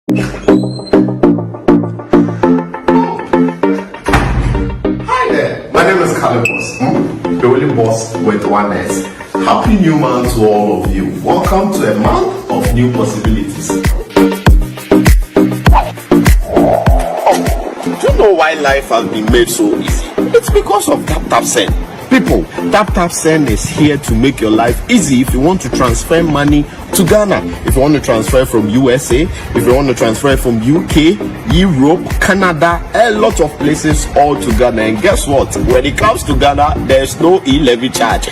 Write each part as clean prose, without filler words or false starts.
Hi there, my name is Boss, the only boss with one S. Happy new month to all of you. Welcome to a month of new possibilities. Do you know why life has been made so easy? It's because of Tap Send. People, Tap Send is here to make your life easy if you want to transfer money to Ghana, if you want to transfer from USA, if you want to transfer from UK, Europe, Canada, a lot of places all to Ghana. And guess what? When it comes to Ghana, there's no e-levy charge.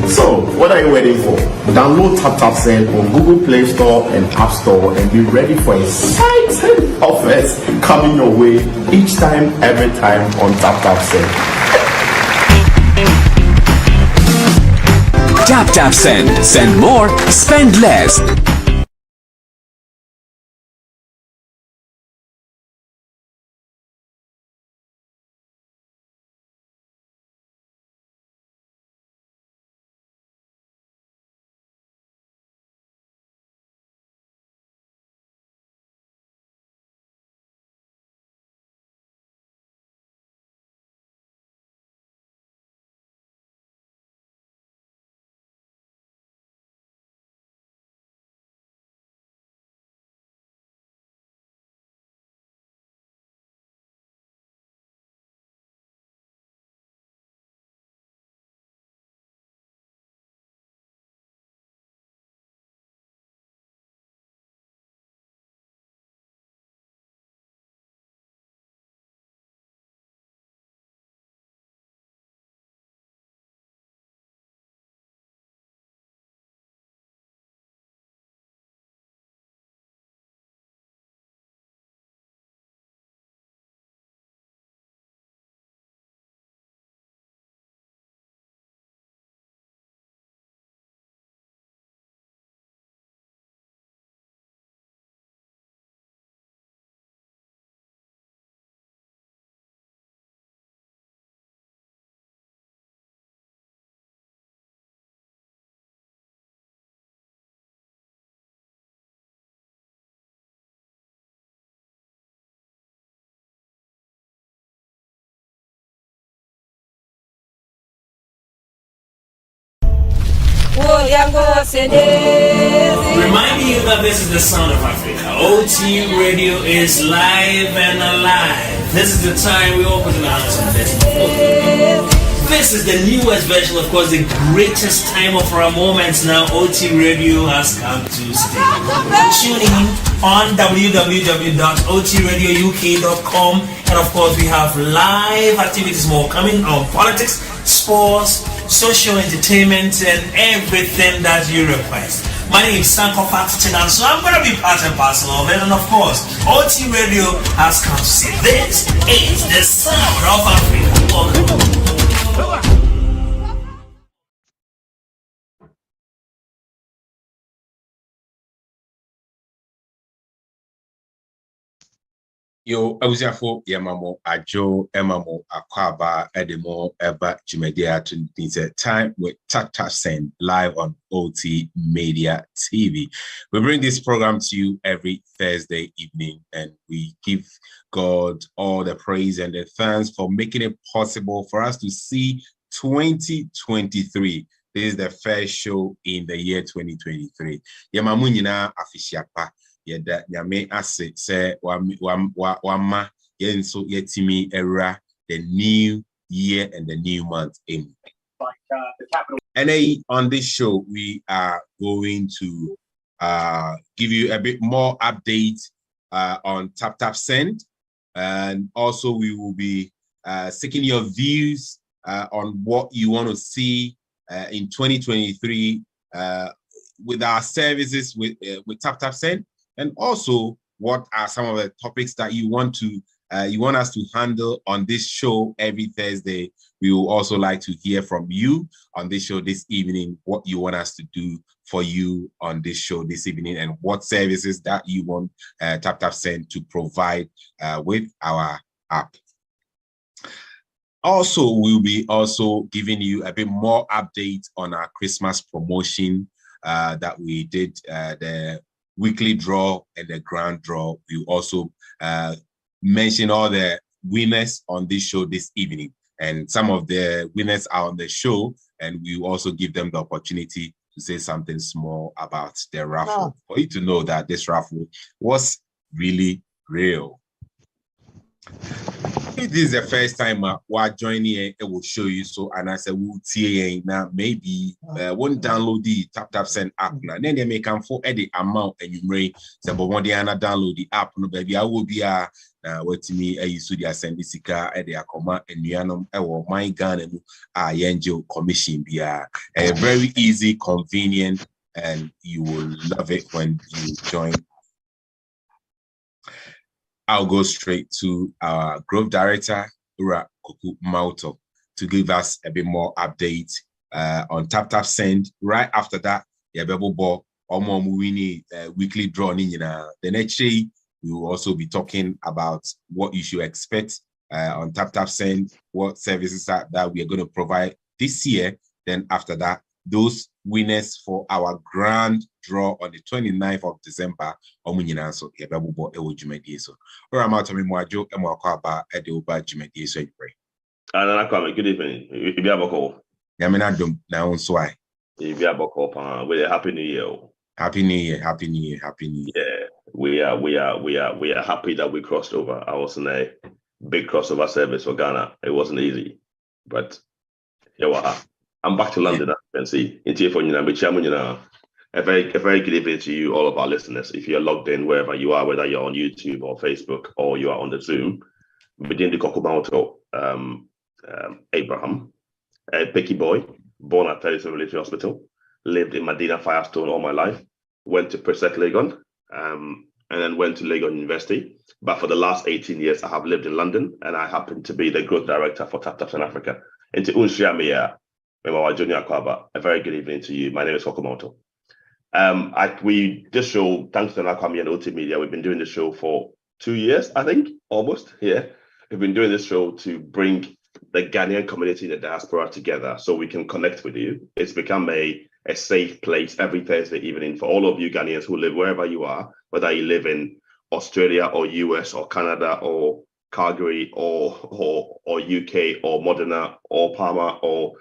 So, what are you waiting for? Download Tap Send on Google Play Store and App Store and be ready for exciting offers coming your way each time, every time on Tap Send. Tap Send. Send more, spend less. Reminding you that this is the sound of Africa. OT Radio is live and alive. This is the time we all put in our hands on this. This is the newest version, of course, the greatest time of our moments now. OT Radio has come to stay. Tune in on www.otradiouk.com, and of course we have live activities more coming on politics, sports, social entertainment, and everything that you request. My name is Sanko Fatichinan, so I'm going to be part and parcel of it. And of course, OT Radio has come to say this is the sound of Africa. Yo, Abusiafo Yamamo Ajo Emamo Akwaba Edemo Eba Jimedia to this time with Tap Send live on OT Media TV. We bring this program to you every Thursday evening, and we give God all the praise and the thanks for making it possible for us to see 2023. This is the first show in the year 2023. Yamamunina Afishiapa. Yeda nyame ase se wama yenso yetimi era the new year and the new month in. And on this show we are going to give you a bit more update on Tap Send, and also we will be seeking your views on what you want to see in 2023 with our services with Tap Send. And also, what are some of the topics that you want us to handle on this show every Thursday? We will also like to hear from you on this show this evening, what you want us to do for you on this show this evening, and what services that you want Tap Send to provide with our app. Also, we'll be also giving you a bit more update on our Christmas promotion that we did weekly draw and the grand draw. We also mention all the winners on this show this evening. And some of the winners are on the show, and we also give them the opportunity to say something small about the raffle. For you to know that this raffle was really real. If this is the first time we're joining here, it will show you. So, and I said, we'll see now maybe won't download the Tap Send app now. Then they may come for the amount and you may say, but one day I download the app, no baby, I will be what to me, I used to send this car at the Akoma and Yanum, or my gun and Angel commission be a very easy, convenient, and you will love it when you join. I'll go straight to our Growth Director, Ura Kuku Mauto, to give us a bit more update on Tap Send. Right after that, weekly draw. The next day, we will also be talking about what you should expect on Tap Send, what services that we are going to provide this year. Then after that, those winners for our grand draw on the 29th of December. So good evening. We're happy new year. Happy New Year, Happy New Year, Happy New Year. Yeah, we are happy that we crossed over. I was in a big crossover service for Ghana. It wasn't easy, but here we are. I'm back to London, as you can see. A very good evening to you, all of our listeners. If you're logged in wherever you are, whether you're on YouTube or Facebook or you are on the Zoom, within the Kokomoto, Abraham, a picky boy, born at Terry's Military Hospital, lived in Medina Firestone all my life, went to Presec Legon, and then went to Legon University. But for the last 18 years, I have lived in London, and I happen to be the growth director for Tap Send Africa. Into Unshiamiya, a very good evening to you. My name is Kokomoto. This show, thanks to Nakwami and OT Media, we've been doing the show for 2 years, I think, almost. Yeah, we've been doing this show to bring the Ghanaian community in the diaspora together so we can connect with you. It's become a safe place every Thursday evening for all of you Ghanaians who live wherever you are, whether you live in Australia or US or Canada or Calgary or UK or Modena or Parma or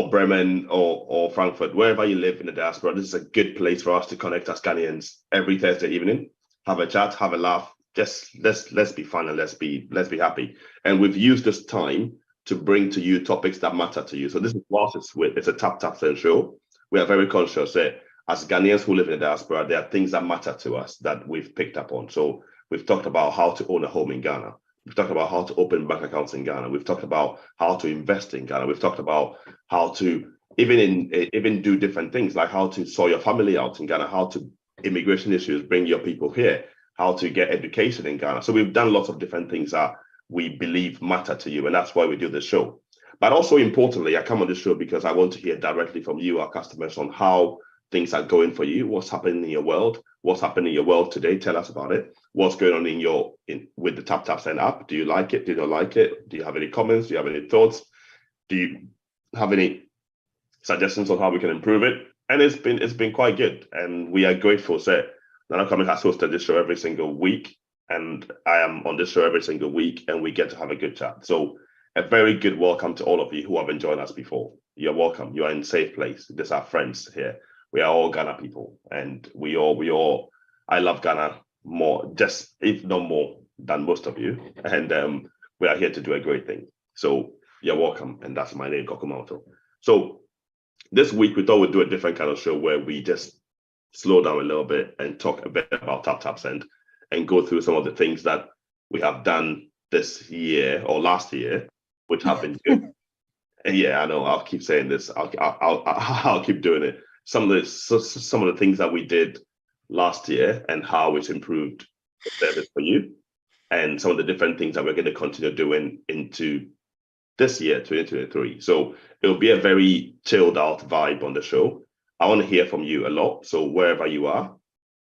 Bremen or Frankfurt, wherever you live in the diaspora. This is a good place for us to connect as Ghanaians every Thursday evening, have a chat, have a laugh. Just let's be fun and let's be happy. And we've used this time to bring to you topics that matter to you. So this is whilst it's a Tap Send show, we are very conscious that as Ghanaians who live in the diaspora, there are things that matter to us that we've picked up on. So we've talked about how to own a home in Ghana. We've talked about how to open bank accounts in Ghana. We've talked about how to invest in Ghana. We've talked about how to even do different things, like how to sort your family out in Ghana, how to immigration issues, bring your people here, how to get education in Ghana. So we've done lots of different things that we believe matter to you, and that's why we do this show. But also importantly, I come on this show because I want to hear directly from you, our customers, on how things are going for you, what's happening in your world, what's happening in your world today. Tell us about it. What's going on with the Tap Send app? Do you like it? Do you not like it? Do you have any comments? Do you have any thoughts? Do you have any suggestions on how we can improve it? And it's been quite good, and we are grateful. So Nana Kwame has hosted this show every single week, and I am on this show every single week, and we get to have a good chat. So a very good welcome to all of you who have joined us before. You're welcome. You are in a safe place. These are friends here. We are all Ghana people, and we all. I love Ghana more, just if not more than most of you, and we are here to do a great thing. So you're welcome, and that's my name, Kokomoto. So this week we thought we'd do a different kind of show where we just slow down a little bit and talk a bit about Tap Send and go through some of the things that we have done this year or last year, which have been good. And yeah, I know I'll keep saying this. I'll keep doing it. Some of the things that we did last year and how it's improved the service for you, and some of the different things that we're going to continue doing into this year, 2023. So it'll be a very chilled out vibe on the show. I want to hear from you a lot. So wherever you are,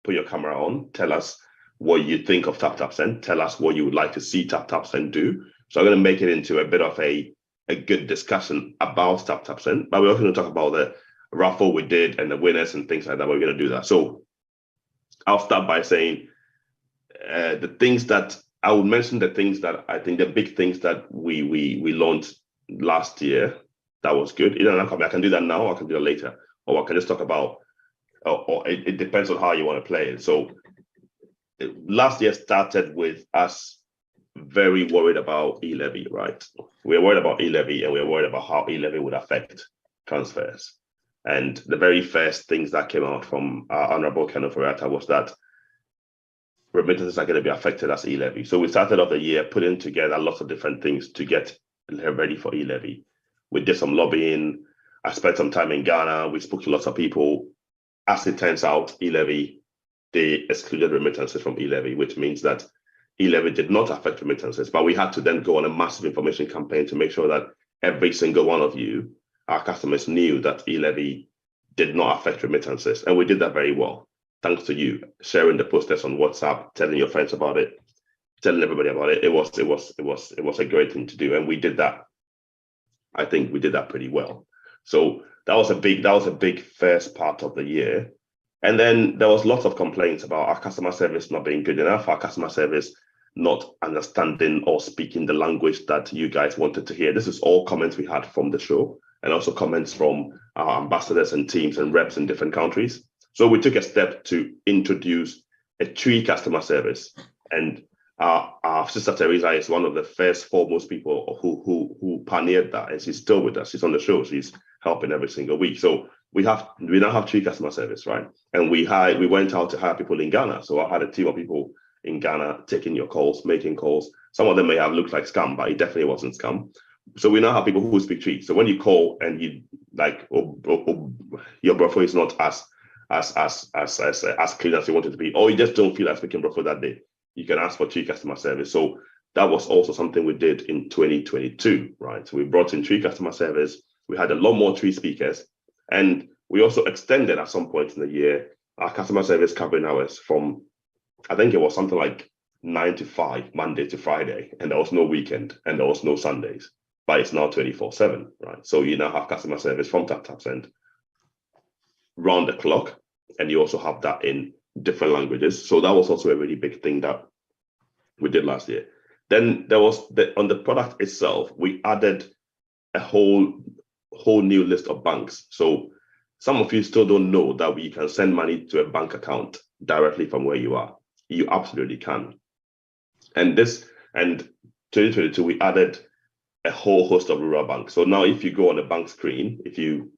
put your camera on. Tell us what you think of Tap Send. Tell us what you would like to see Tap Send do. So I'm going to make it into a bit of a good discussion about Tap Send, but we're also going to talk about the raffle we did and the winners and things like that. We're going to do that. So I'll start by saying the things that I would mention, the things that I think the big things that we launched last year that was good. I can do that now, or I can do it later, or I can just talk about, or it depends on how you want to play it. So last year started with us very worried about e-levy, right? We were worried about e-levy, and we were worried about how e-levy would affect transfers. And the very first things that came out from our Honorable Ken Oforiatta was that remittances are going to be affected as e-levy. So we started off the year putting together lots of different things to get ready for e-levy. We did some lobbying. I spent some time in Ghana. We spoke to lots of people. As it turns out, e-levy, they excluded remittances from e-levy, which means that e-levy did not affect remittances. But we had to then go on a massive information campaign to make sure that every single one of you, our customers, knew that e-levy did not affect remittances. And we did that very well. Thanks to you sharing the posters on WhatsApp, telling your friends about it, telling everybody about it. It was a great thing to do. And we did that. I think we did that pretty well. So that was a big first part of the year. And then there was lots of complaints about our customer service not being good enough, our customer service not understanding or speaking the language that you guys wanted to hear. This is all comments we had from the show, and also comments from our ambassadors and teams and reps in different countries. So we took a step to introduce a TREE customer service. And our sister Teresa is one of the first foremost people who pioneered that, and she's still with us. She's on the show. She's helping every single week. So we now have TREE customer service, right? And we went out to hire people in Ghana. So I had a team of people in Ghana taking your calls, making calls. Some of them may have looked like scam, but it definitely wasn't scam. So we now have people who speak TREE. So when you call and you like, your Brofo is not as clean as you want it to be, or you just don't feel like speaking Brofo that day, you can ask for TREE customer service. So that was also something we did in 2022, right? So we brought in TREE customer service. We had a lot more TREE speakers, and we also extended at some point in the year our customer service covering hours from, I think it was something like 9 to 5, Monday to Friday, and there was no weekend and there was no Sundays, but it's now 24/7, right? So you now have customer service from TapTapSend round the clock, and you also have that in different languages. So that was also a really big thing that we did last year. Then there was on the product itself, we added a whole new list of banks. So some of you still don't know that we can send money to a bank account directly from where you are. You absolutely can. And 2022, we added a whole host of rural banks. So now if you go on the bank screen, if you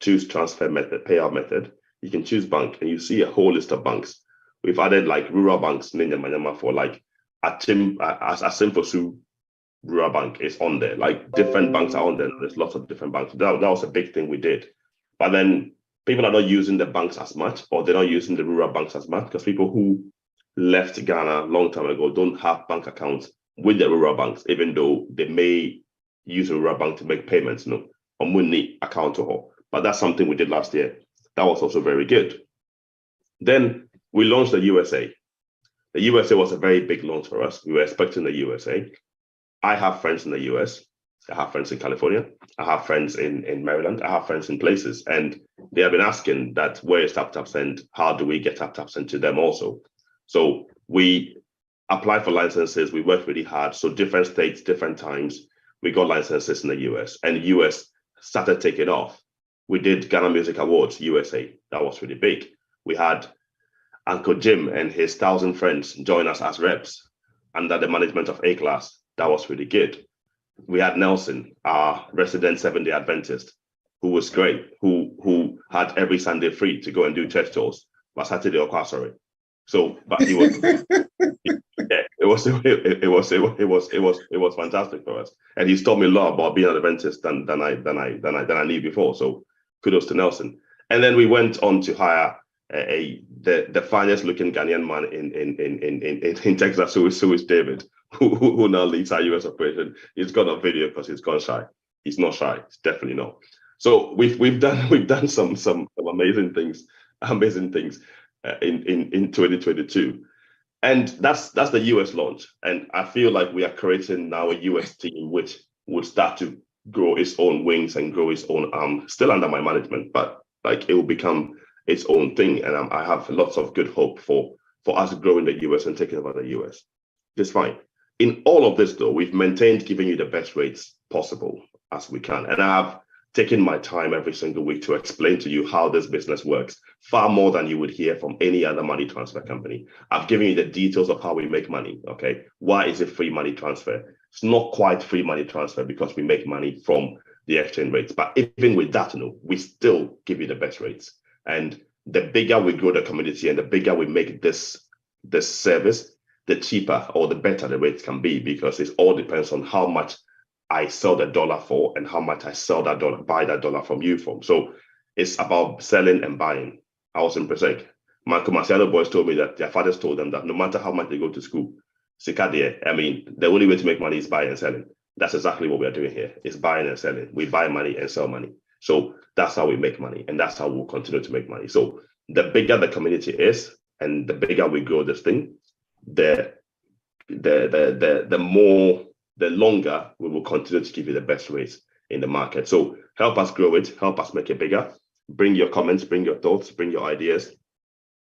choose transfer method, payout method, you can choose bank and you see a whole list of banks. We've added like rural banks, Ninyamanyama, for like Asimfosu rural bank is on there. Like different banks are on there. There's lots of different banks. That was a big thing we did. But then people are not using the banks as much, or they're not using the rural banks as much, because people who left Ghana a long time ago don't have bank accounts with the rural banks, even though they may use a rural bank to make payments, on money account or. But that's something we did last year. That was also very good. Then we launched the USA. The USA was a very big launch for us. We were expecting the USA. I have friends in the US. I have friends in California. I have friends in Maryland. I have friends in places. And they have been asking that, where is TapTapSend? How do we get TapTapSend to them also? So we applied for licenses. We worked really hard. So different states, different times, we got licenses in the US. And the US started taking off. We did Ghana Music Awards, USA. That was really big. We had Uncle Jim and his 1,000 friends join us as reps under the management of A-Class. That was really good. We had Nelson, our resident 7-day Adventist, who was great, who had every Sunday free to go and do church tours, but Saturday or sorry. So, but he was, it was fantastic for us, and he's taught me a lot about being an Adventist than I knew before. So, kudos to Nelson. And then we went on to hire the finest looking Ghanaian man in Texas, who is David, who now leads our US operation. He's got a video because he's gone shy. He's not shy. He's definitely not. So we've done some amazing things in 2022, and that's the US launch. And I feel like we are creating now a US team which will start to grow its own wings and grow its own arm, still under my management, but like it will become its own thing, and I have lots of good hope for us growing the US and taking over the US. It's fine. In all of this, though, we've maintained giving you the best rates possible as we can, and I've taken my time every single week to explain to you how this business works, far more than you would hear from any other money transfer company. I've given you the details of how we make money, okay? Why is it free money transfer? It's not quite free money transfer because we make money from the exchange rates. But even with that, we still give you the best rates. And the bigger we grow the community and the bigger we make this service, the cheaper or the better the rates can be, because it all depends on how much I sell the dollar for and how much I sell that dollar, buy that dollar from you from. So it's about selling and buying. I was in Presec. My Marciano boys told me that their fathers told them that no matter how much they go to school, the only way to make money is buying and selling. That's exactly what we are doing here. It's buying and selling. We buy money and sell money. So that's how we make money, and that's how we'll continue to make money. So the bigger the community is and the bigger we grow this thing, the longer we will continue to give you the best rates in the market. So help us grow it, help us make it bigger. Bring your comments, bring your thoughts, bring your ideas,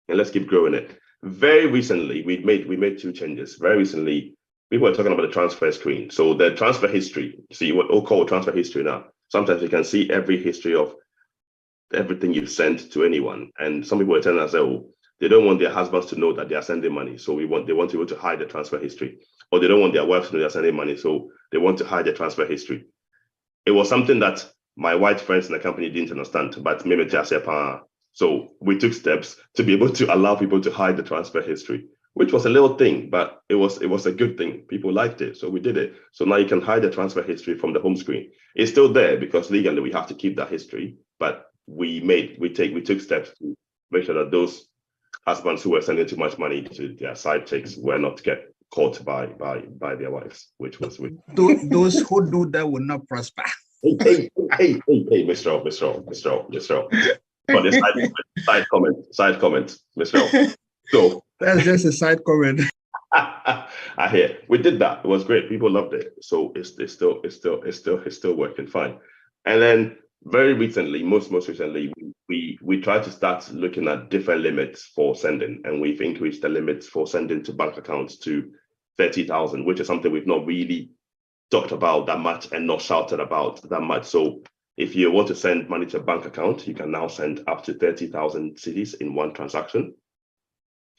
and let's keep growing it. Very recently, we made two changes. Very recently, people were talking about the transfer screen. So the transfer history, see what we'll call transfer history now. Sometimes you can see every history of everything you've sent to anyone. And some people are telling us, oh, they don't want their husbands to know that they are sending money. So they want to be able to hide the transfer history. Or they don't want their wives to know they're sending money. So they want to hide the transfer history. It was something that my white friends in the company didn't understand, but maybe so we took steps to be able to allow people to hide the transfer history, which was a little thing, but it was a good thing. People liked it, so we did it. So now you can hide the transfer history from the home screen. It's still there because legally we have to keep that history, but we took steps to make sure that those husbands who were sending too much money to their side chicks were not get caught by their wives, which was those who do that will not prosper. Hey, Mr. But the side comment, Mr. So that's just a side comment. I hear we did that. It was great. People loved it. So it's still working fine. And then very recently, most recently, we tried to start looking at different limits for sending, and we've increased the limits for sending to bank accounts to 30,000, which is something we've not really talked about that much and not shouted about that much. So if you want to send money to a bank account, you can now send up to 30,000 cedis in one transaction.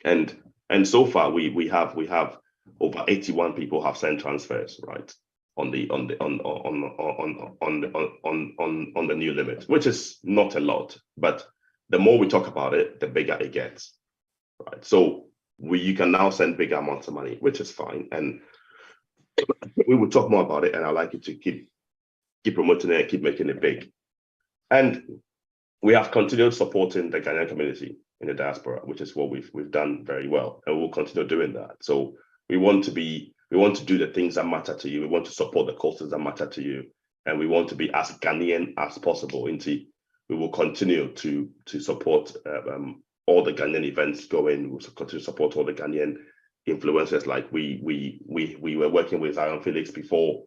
And so far we have over 81 people have sent transfers, right, on the new limit, which is not a lot, but the more we talk about it, the bigger it gets, right? So you can now send bigger amounts of money, which is fine, and we will talk more about it. And I like you to keep promoting it and keep making it big. And we have continued supporting the Ghanaian community in the diaspora, which is what we've done very well, and we'll continue doing that. So we want to do the things that matter to you. We want to support the causes that matter to you, and we want to be as Ghanaian as possible. We will continue to support all the Ghanaian events going. We'll continue to support all the Ghanaian influencers. Like we were working with Zion Felix before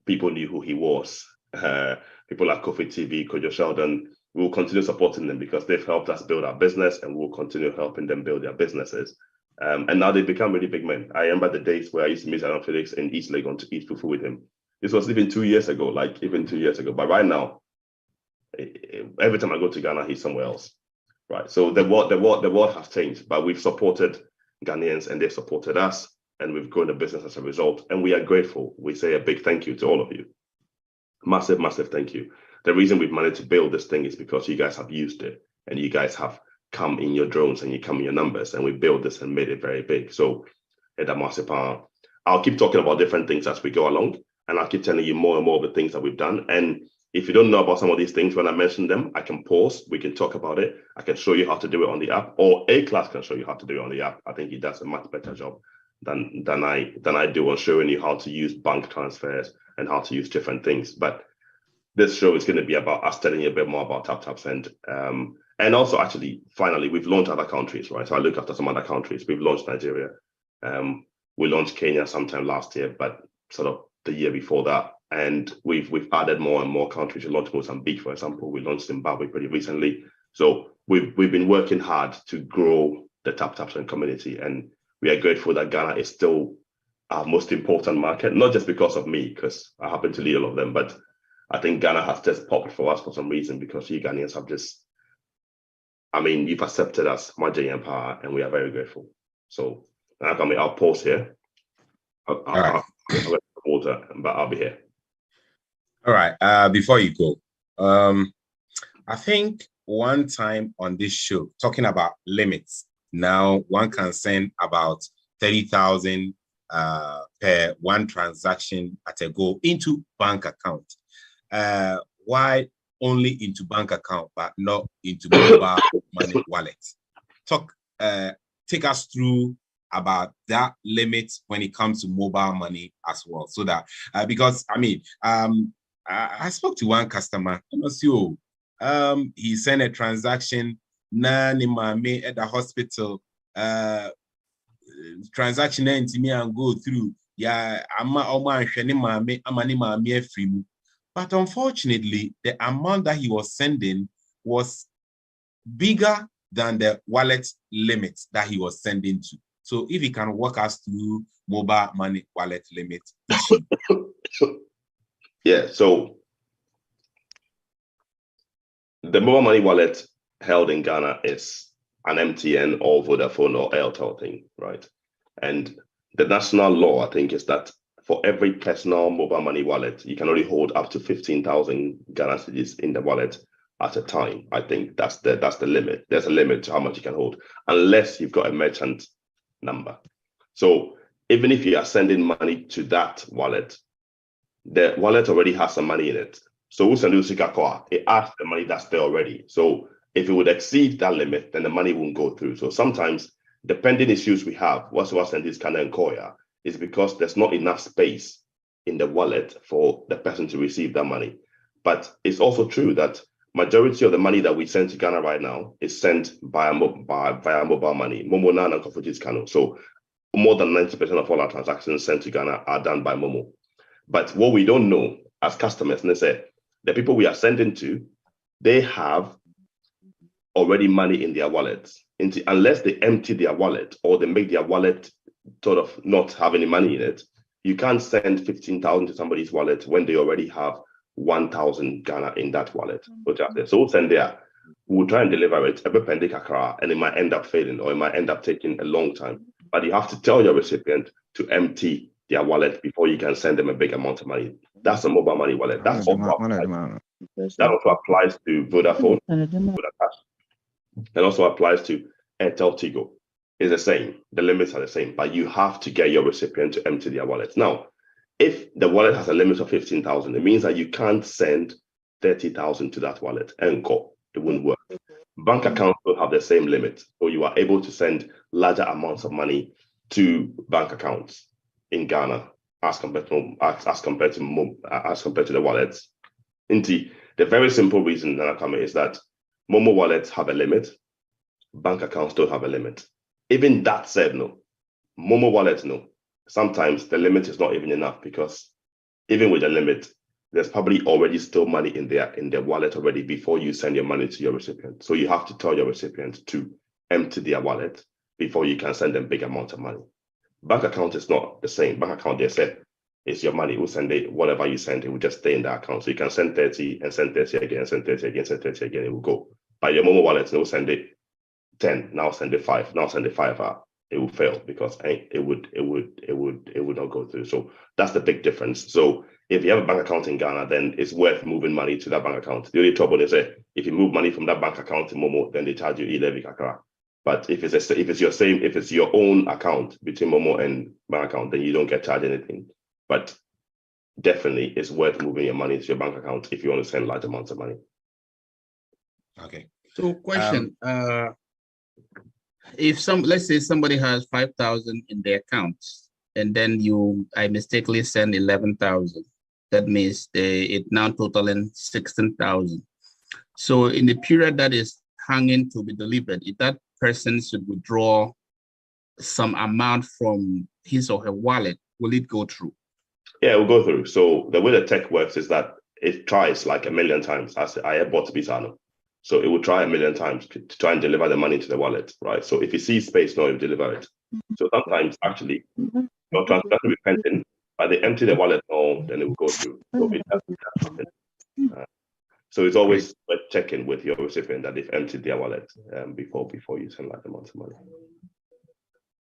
people knew who he was. People like Kofi TV, Kojo Sheldon. We will continue supporting them because they've helped us build our business, and we'll continue helping them build their businesses. And now they've become really big men. I remember the days where I used to meet Zion Felix in East Legon to eat fufu with him. This was even 2 years ago, But right now, every time I go to Ghana, he's somewhere else, right? So the world has changed, but we've supported Ghanaians and they've supported us, and we've grown the business as a result. And we are grateful. We say a big thank you to all of you. Massive, massive thank you. The reason we've managed to build this thing is because you guys have used it, and you guys have come in your drones and you come in your numbers, and we built this and made it very big. So I'll keep talking about different things as we go along, and I'll keep telling you more and more of the things that we've done. And if you don't know about some of these things, when I mention them, I can pause, we can talk about it. I can show you how to do it on the app, or A-Class can show you how to do it on the app. I think he does a much better job than I do on showing you how to use bank transfers and how to use different things. But this show is going to be about us telling you a bit more about TapTapSend. And also, actually, finally, we've launched other countries, right? So I look after some other countries. We've launched Nigeria. We launched Kenya sometime last year, but sort of the year before that. And we've added more and more countries. We launched Mozambique, for example. We launched Zimbabwe pretty recently. So we've been working hard to grow the tap send community, and we are grateful that Ghana is still our most important market, not just because of me, because I happen to lead all of them, but I think Ghana has just popped for us for some reason, because you Ghanaians have just, I mean, you've accepted us, Majay and Power, and we are very grateful. So I'll pause here. I'll water, but I'll be here. All right. Before you go, I think one time on this show, talking about limits, now one can send about 30,000 per one transaction at a go into bank account. Why only into bank account but not into mobile money wallet? Take us through about that limit when it comes to mobile money as well, so that because I mean I spoke to one customer, he sent a transaction at the hospital, transaction to me and go through. But unfortunately, the amount that he was sending was bigger than the wallet limit that he was sending to. So if he can walk us through mobile money wallet limit issue. Yeah, so the mobile money wallet held in Ghana is an MTN or Vodafone or Airtel thing, right? And the national law, I think, is that for every personal mobile money wallet, you can only hold up to 15,000 Ghana cedis in the wallet at a time. I think that's the limit. There's a limit to how much you can hold, unless you've got a merchant number. So even if you are sending money to that wallet, the wallet already has some money in it. So it asks the money that's there already. So if it would exceed that limit, then the money won't go through. So sometimes the pending issues we have, what's in this kind of Nkoya, is because there's not enough space in the wallet for the person to receive that money. But it's also true that majority of the money that we send to Ghana right now is sent via mobile money. Momo Nana and Kofuji's Kano. So more than 90% of all our transactions sent to Ghana are done by Momo. But what we don't know as customers, and they say the people we are sending to, they have already money in their wallets. Unless they empty their wallet or they make their wallet sort of not have any money in it, you can't send 15,000 to somebody's wallet when they already have 1,000 Ghana in that wallet. So we'll send there, we'll try and deliver it, and it might end up failing or it might end up taking a long time. But you have to tell your recipient to empty their wallet before you can send them a big amount of money. That's a mobile money wallet. That also applies to Vodafone, and also applies to Airtel Tigo. It's the same. The limits are the same, but you have to get your recipient to empty their wallet. Now, if the wallet has a limit of 15,000, it means that you can't send 30,000 to that wallet and go. It wouldn't work. Bank accounts will have the same limit, so you are able to send larger amounts of money to bank accounts in Ghana as compared to the wallets. Indeed, the very simple reason Nanakame is that Momo wallets have a limit, bank accounts don't have a limit. Even that said, no. Momo wallets, no. Sometimes the limit is not even enough, because even with the limit, there's probably already still money in their wallet already before you send your money to your recipient. So you have to tell your recipient to empty their wallet before you can send them big amounts of money. Bank account is not the same. Bank account, they said, it's your money. We'll send it, whatever you send, it will just stay in that account. So you can send 30 and send 30 again, send 30 again, send 30 again, it will go. But your Momo wallet, no, send it 10, now send it 5, now send it 5 out. It will fail because it would not go through. So that's the big difference. So if you have a bank account in Ghana, then it's worth moving money to that bank account. The only trouble is that if you move money from that bank account to Momo, then they charge you 11 kakara. But if it's your own account between Momo and bank account, then you don't get charged anything. But definitely it's worth moving your money to your bank account if you want to send large amounts of money. Okay. So question, let's say somebody has 5,000 in their account, and then I mistakenly send 11,000. That means it now totaling 16,000. So in the period that is hanging to be delivered, if that person should withdraw some amount from his or her wallet, will it go through? Yeah, it will go through. So the way the tech works is that it tries like a million times. As I bought Bisano. So it will try a million times to try and deliver the money to the wallet, right? So if it sees space, no, it will deliver it. So sometimes actually your transaction will be pending, but they empty the wallet, no, then it will go through. So it does happen. So it's always worth checking with your recipient that they've emptied their wallet before you send like the amount of money.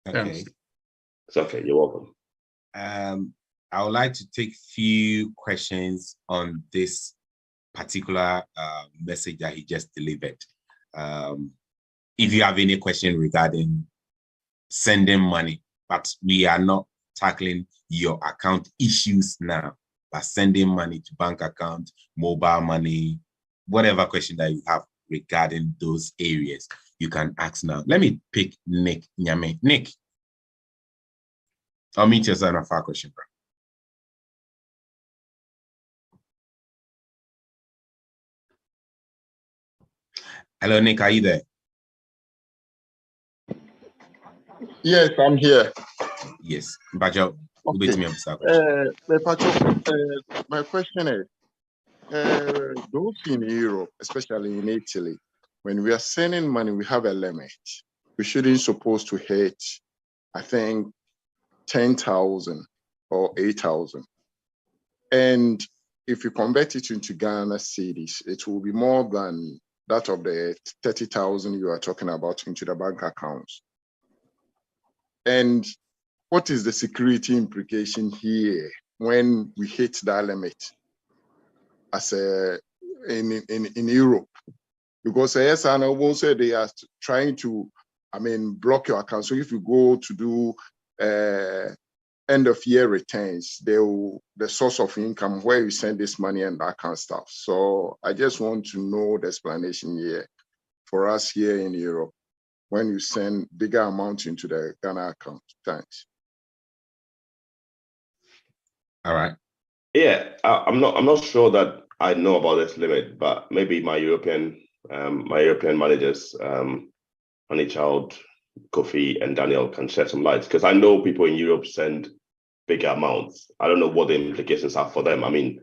Okay. It's okay. You're welcome. I would like to take few questions on this particular message that he just delivered. If you have any question regarding sending money, but we are not tackling your account issues now, but sending money to bank account, mobile money, whatever question that you have regarding those areas, you can ask now. Let me pick Nick Nyame. Nick, I'll meet yourself on a question, bro. Hello, Nick, are you there? Yes, I'm here. Yes, Bajo. Okay. My question is, those in Europe, especially in Italy, when we are sending money, we have a limit. We shouldn't supposed to hit, I think, 10,000 or 8,000. And if you convert it into Ghana cedis, it will be more than that of the 30,000 you are talking about into the bank accounts. And what is the security implication here when we hit that limit as in Europe? Because yes, and I will say they are trying to, block your account. So if you go to do end of year returns, the source of income, where you send this money and that kind of stuff. So I just want to know the explanation here for us here in Europe when you send bigger amounts into the Ghana account. Thanks. All right. Yeah, I'm not sure that I know about this limit, but maybe my European managers, Honeychild, Kofi, and Daniel can shed some light, because I know people in Europe send bigger amounts. I don't know what the implications are for them. I mean,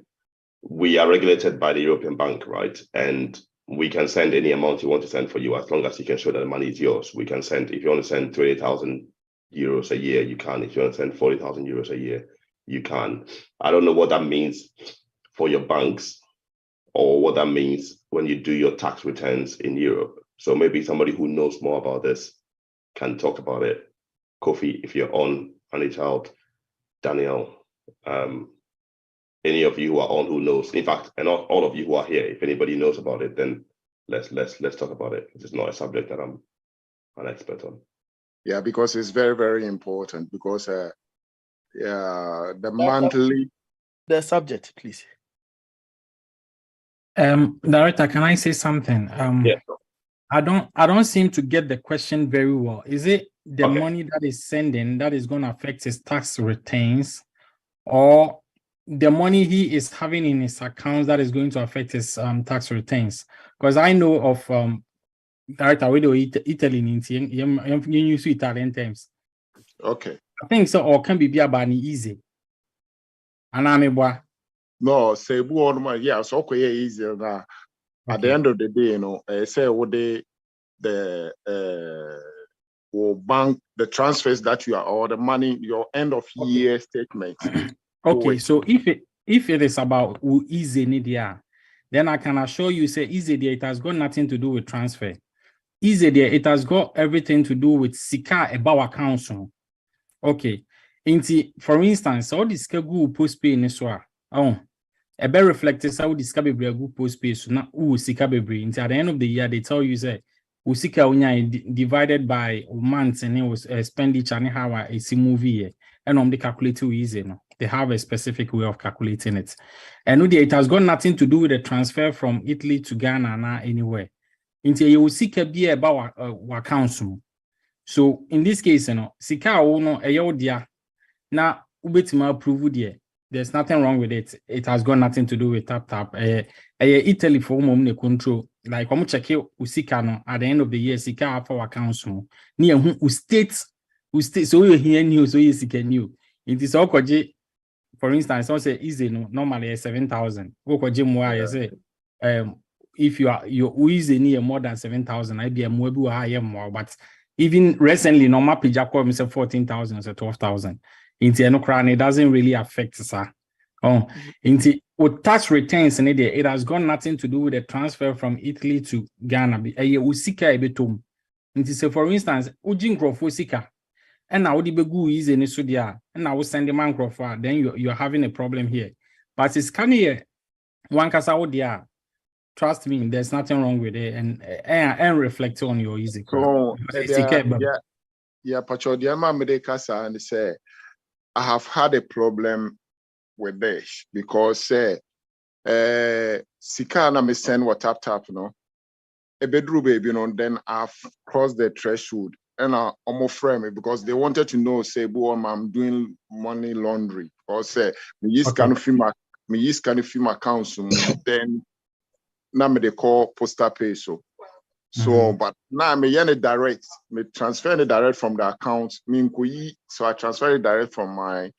we are regulated by the European Bank, right? And we can send any amount you want to send for you, as long as you can show that the money is yours. We can send, if you want to send 20,000 euros a year, you can. If you want to send 40,000 euros a year, you can. I don't know what that means for your banks, or what that means when you do your tax returns in Europe. So maybe somebody who knows more about this can talk about it. Kofi, if you're on, Honeychild, Daniel, any of you who are on who knows, in fact, and all of you who are here, if anybody knows about it, then let's talk about it. It's not a subject that I'm an expert on. Yeah, because it's very, very important, because the monthly. The subject, please. Director, can I say something? Yeah. I don't seem to get the question very well. Is it the money that is sending that is going to affect his tax returns, or the money he is having in his accounts that is going to affect his tax returns? Because I know of Director, we do Italy in use Italian terms. Okay. I think so, or can be about easy. And I'm a no, say yeah, so okay, easier now. At the end of the day, say what the bank, the transfers that you are, or the money, your end of year statement. Okay, so if it is about who easy media, then I can assure you, say easy there, it has got nothing to do with transfer. Easy there, it has got everything to do with Sika about council. Okay. For instance, all this go postpay in this one. Oh, a better reflectors how this can be postpay, so now Sika be. At the end of the year, they tell you say Usika divided by months, and it was expenditure and how I see movie, and they calculate too easy. No, they have a specific way of calculating it, and it has got nothing to do with the transfer from Italy to Ghana now anywhere. Until you Sika be about our council. So in this case, Sika no dia na ubetima approve there. There's nothing wrong with it. It has got nothing to do with tap. Italy for mom control. Like check Usika no at the end of the year, Sika for our council. Near who state so you hear new, so you Sika new. It is all for instance, I say easy no normally 7,000. Go kwa more I say if you easy near more than 7,000, I be a more higher more. But even recently, no matter Jacob say 14,000 or 12,000. Into no crown, it doesn't really affect sir. Oh, into with tax returns in it has got nothing to do with the transfer from Italy to Ghana. Usika ebetum. Into say for instance, Ujin Grofo Sika. And now the begu is in Sudia, and now send the man Grofo, then you're having a problem here. But it's kind of one casa. Trust me, there's nothing wrong with it, and reflect on your easy. So yeah, Pacho, the America and say I have had a problem with this because Sikana me send what tap no a bedroom baby, then I've crossed the threshold and I'm afraid me because they wanted to know say I'm doing money laundry or say me use kind of film accounts then now me they call postal pay so but now me direct me transfer it direct from the account so I transfer it direct from my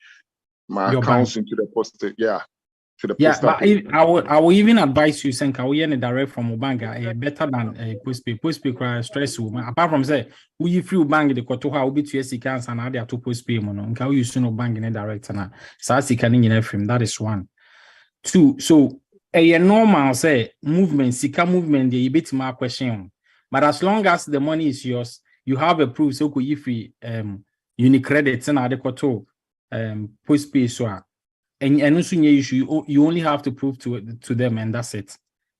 accounts into the postal to the postal but pay. I will even advise you saying we direct from Ubanga better than postpay stress woman apart from say we free bank the koto ha obi to SC and add to postpay mono nka we use no bank in direct na sa sika ni nyina frame. That is one. Two, so a normal say movement, sika movement, the bit more question. But as long as the money is yours, you have a proof. So could you free Unicredit and adequate postpay so and also issue you only have to prove to them and that's it.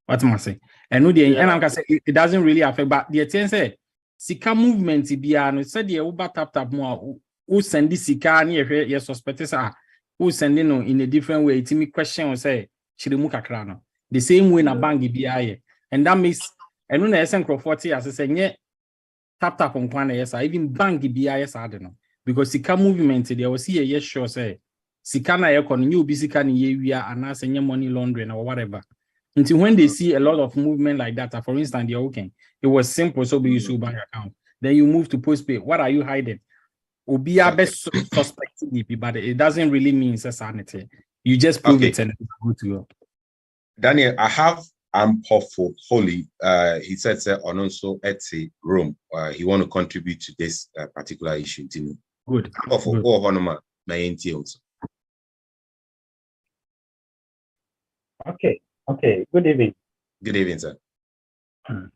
What am I say? And I'm gonna say it doesn't really affect, but the attention say sika movement no said the uber tap more who send this sika near your suspect who sending in a different way. It's me question say the same way na bank BI, and that makes and when I send 40 as I say yeah tap on one yes even bank BIS I don't know because sika movement there was see a yes sure say sika na ekon new be sika ni ye wia and say money laundering or whatever. Until when they see a lot of movement like that, for instance, they're okay. It was simple, so be use bank account. Then you move to postpay. What are you hiding? Obia best suspect, but it doesn't really mean sanity. You just prove it and it's good to go. Daniel, I have for Holy. He said on also Etsy room. He want to contribute to this particular issue. Good. For Honoma, my also. Okay. Good evening. Good evening, sir.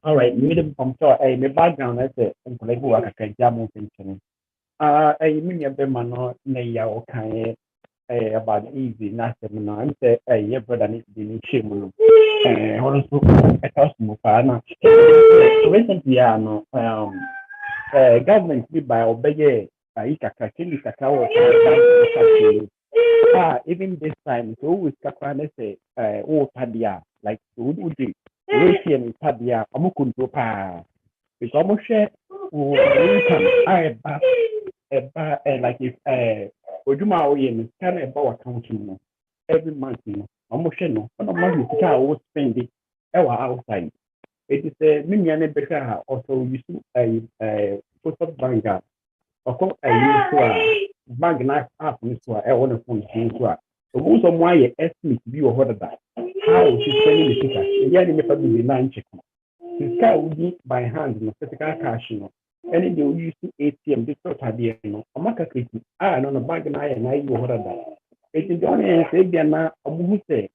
All right. From my background as a colleague who I can jam on I mean, a bemano, nay, okay, about easy, nothing. I'm say, a brother needs to be shame. Also, a customer partner. Recently, government be by obey a cacao. Even this time, so with Kapana say, Padia, like Udi, Russian Padia, Amukundopa. It's almost share like if Ojuma Oyen can about accounting every month, almost no, but a month you can spend it outside. It is a minion better also used to a post banker. Of course, I use to bank knife up to a wonderful thing to a. So most of my estimate view of what that how is spending the ticket. The other method will be 9 check. This guy will be by hand in a physical cash, and then they will use to ATM, this sort of idea, a market on a bank and I will what that. It is the only say they are now a who say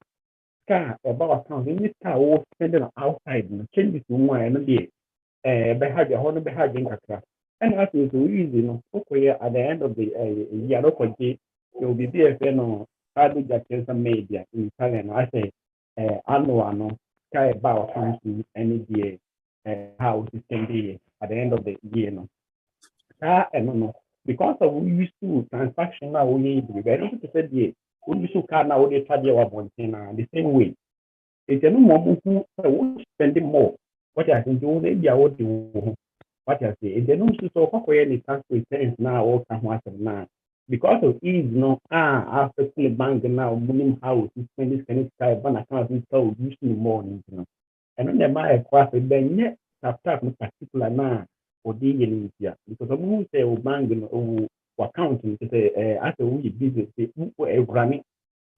car about account in this car will spend it outside and change it to one and a day. Behind the honor behind the and as is easy, okay, at the end of the year, it will be BFN or media in Italian. I say, annual, sky about accounting any day, how it can be at the end of the year. No, because of we used to transaction now, we need to be very to say, we used to car now, they try the same way. It's a no more spending more. What I think you they are what you. What I say, they don't so any tax returns now or now because of ease after the bank now moving house spend this kind of type one account is so using more and then they buy a class then yet tap in particular now or the year because of who say bank or accounting to say after we business running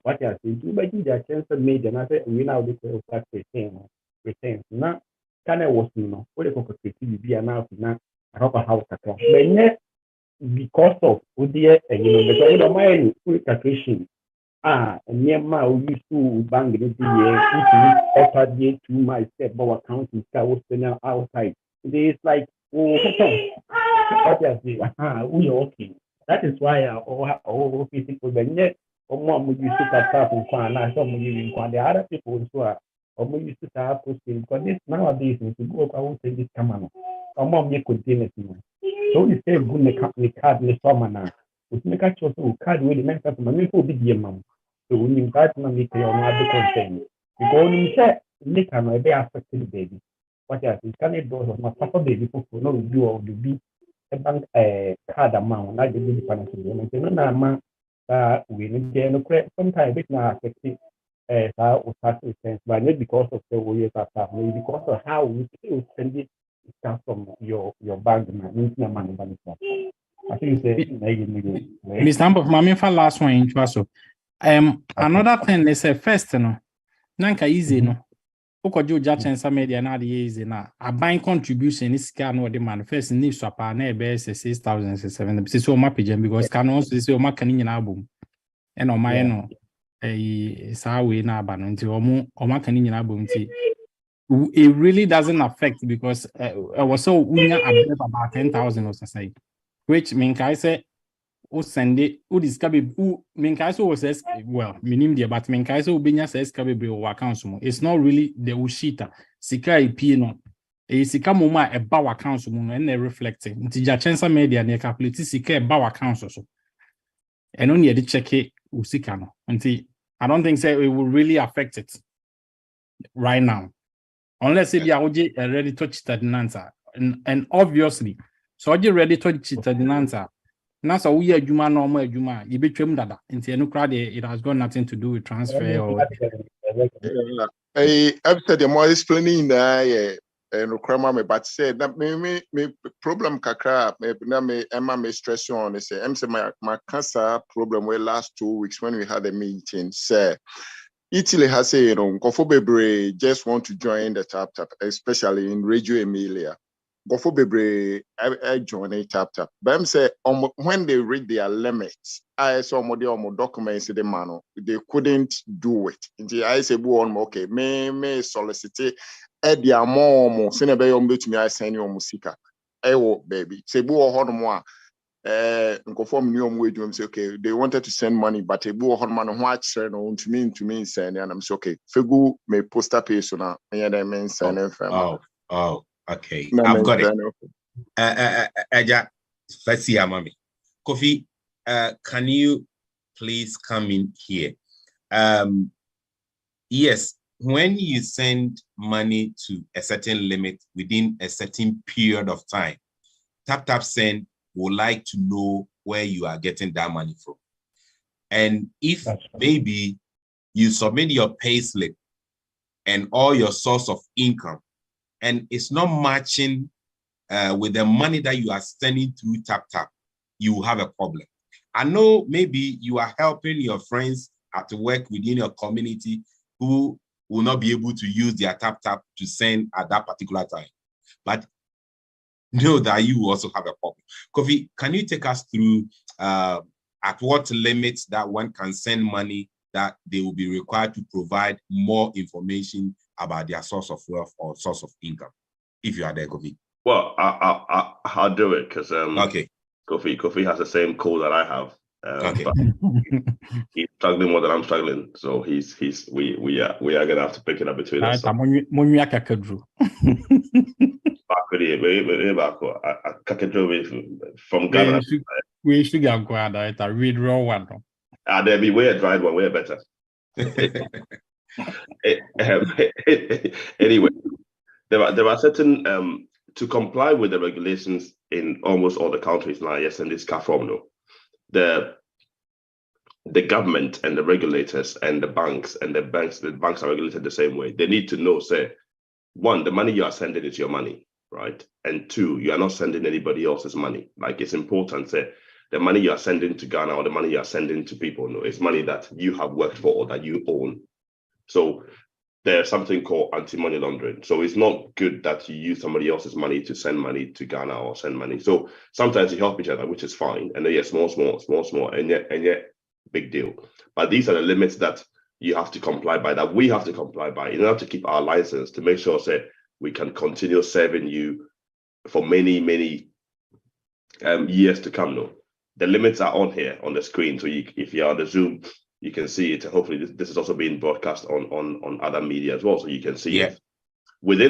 what I say, do by the chance of made and I say we now declare tax return. returns. Now, can I was no, what the cocoa be announced now, I hope a house account. But yet, because of Udia and because of my calculation, near my used to bank the year, offer year to my step, our account is outside. It is like, obviously, we okay. That is why all people, when yet, or more we used to start in Kwan, I saw me in the other people who are, or used to start posting, because this nowadays, if you go, I won't say this come on. Or more me could deal it. So you say, good, the card, the summer now. We make a choice of card with the next time, my people be the mum. So when you invite me to your mother concern, because you say, Nick, I'm a very affected baby. What else? You can't do of my papa baby for no do or the be a bank card amount, like the baby financial woman. No, no, we need to create sometimes it's not affected as our tax sense, but not because of the way you have because of how we still spend it comes from your bank money, money. I think it's Mr. Ambo, mami for last one in so. Another thing they say first no. Nanka easy no. Okojo Jachensa media na the easy na. A buying contribution is can or the manifest in swap na be 6,007. So my page because can also say o maka ni album. And on my no sa we na aba no nti o maka ni album nti it really doesn't affect because I was so about 10,000 or something. Which means I say o send it o discover who mean I was well minim there but mean I say obenya says discover o account mo it's not really the ushita sika ip no e sika mo ma e ba account mo no na reflecting nti ja chensa media na calculate sika e ba account so and only dey check it usika no nti I don't think say it will really affect it right now unless if you are ready to touch that answer and obviously so you ready to touch that answer. Now, so we are Juma normal Juma. You be trim dada. Into any crowd, it has got nothing to do with transfer or. I've said the more explaining and crema but said that me problem kakra me Emma me stress on say I'm say my cancer problem were last 2 weeks when we had a meeting. Say Italy has say Bebre just want to join the tap, especially in Reggio Emilia. Gofo Bebre, I join a tap. But I'm say when they reach their limits, I saw more documents in the manual. They couldn't do it. And I say, okay, may solicit the more send a baby to me. I send you musica. Baby, say, more. Conform new way to say, okay, they wanted to send money, but a boo on man watch to me send, and I'm so okay. Fegu may post up here so now, and I mean, send okay, I've got it. Let's see, mommy. Kofi, can you please come in here? Yes, when you send money to a certain limit within a certain period of time, tap send would like to know where you are getting that money from. And if maybe you submit your pay slip and all your source of income, and it's not matching with the money that you are sending through tap, you have a problem. I know maybe you are helping your friends at work within your community who will not be able to use their tap to send at that particular time. But know that you also have a problem. Kofi, can you take us through at what limits that one can send money that they will be required to provide more information about their source of wealth or source of income, if you are there, Kofi? Well, I'll do it because okay, Kofi has the same code that I have. Okay, but he's struggling more than I'm struggling, so we are gonna have to pick it up between us. So. From Ghana. We should go Ghana. It's a read raw one. There'll be way a dried one, way better. Anyway, there are certain to comply with the regulations in almost all the countries now. Yes, and this CAFOM, no, the government and the regulators and the banks are regulated the same way. They need to know, say, one, the money you are sending is your money, right? And two, you are not sending anybody else's money. Like, it's important, say, the money you are sending to Ghana or the money you are sending to people, no, it's money that you have worked for or that you own. So there's something called anti-money laundering. So it's not good that you use somebody else's money to send money to Ghana or send money. So sometimes you help each other, which is fine. And then small, and yet big deal. But these are the limits that you have to comply by, that we have to comply by in order to keep our license, to make sure that we can continue serving you for many, many years to come. No, the limits are on here on the screen. So if you're on the Zoom, you can see it. Hopefully this is also being broadcast on other media as well, so you can see it. Within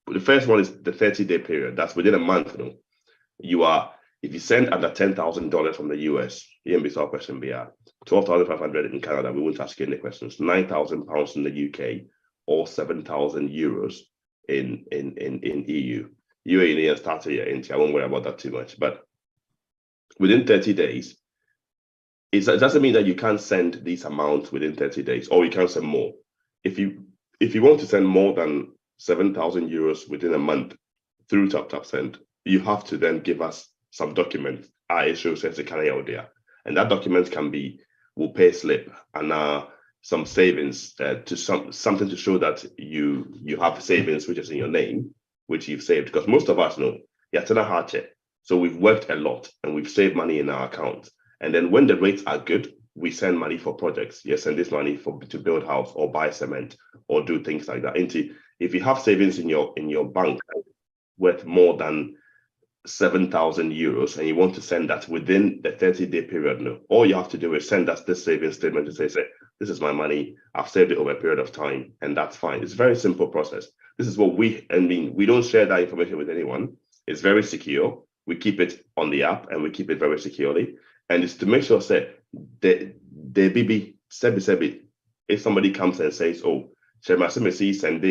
the first one is the 30-day period. That's within a month. No, you are, if you send under $10,000 from the US, EMB question BR, 12,500 in Canada, we won't ask you any questions. 9,000 pounds in the UK, or 7,000 euros in EU. UAE started here, I won't worry about that too much. But within 30 days, it doesn't mean that you can't send these amounts within 30 days, or you can't send more. If you want to send more than 7,000 euros within a month through TapTapSend, you have to then give us some document. It shows as a carrier there, and that document can be pay slip and some savings to something to show that you have savings which is in your name, which you've saved. Because most of us know, so we've worked a lot and we've saved money in our account. And then when the rates are good, we send money for projects. You send this money to build house or buy cement or do things like that. If you have savings in your bank worth more than 7,000 euros and you want to send that within the 30-day period, no, all you have to do is send us this savings statement to say, this is my money, I've saved it over a period of time, and that's fine. It's a very simple process. This is what we don't share that information with anyone. It's very secure. We keep it on the app and we keep it very securely. And it's to make sure that the BB sebi, if somebody comes and says, oh, Shemasimesi send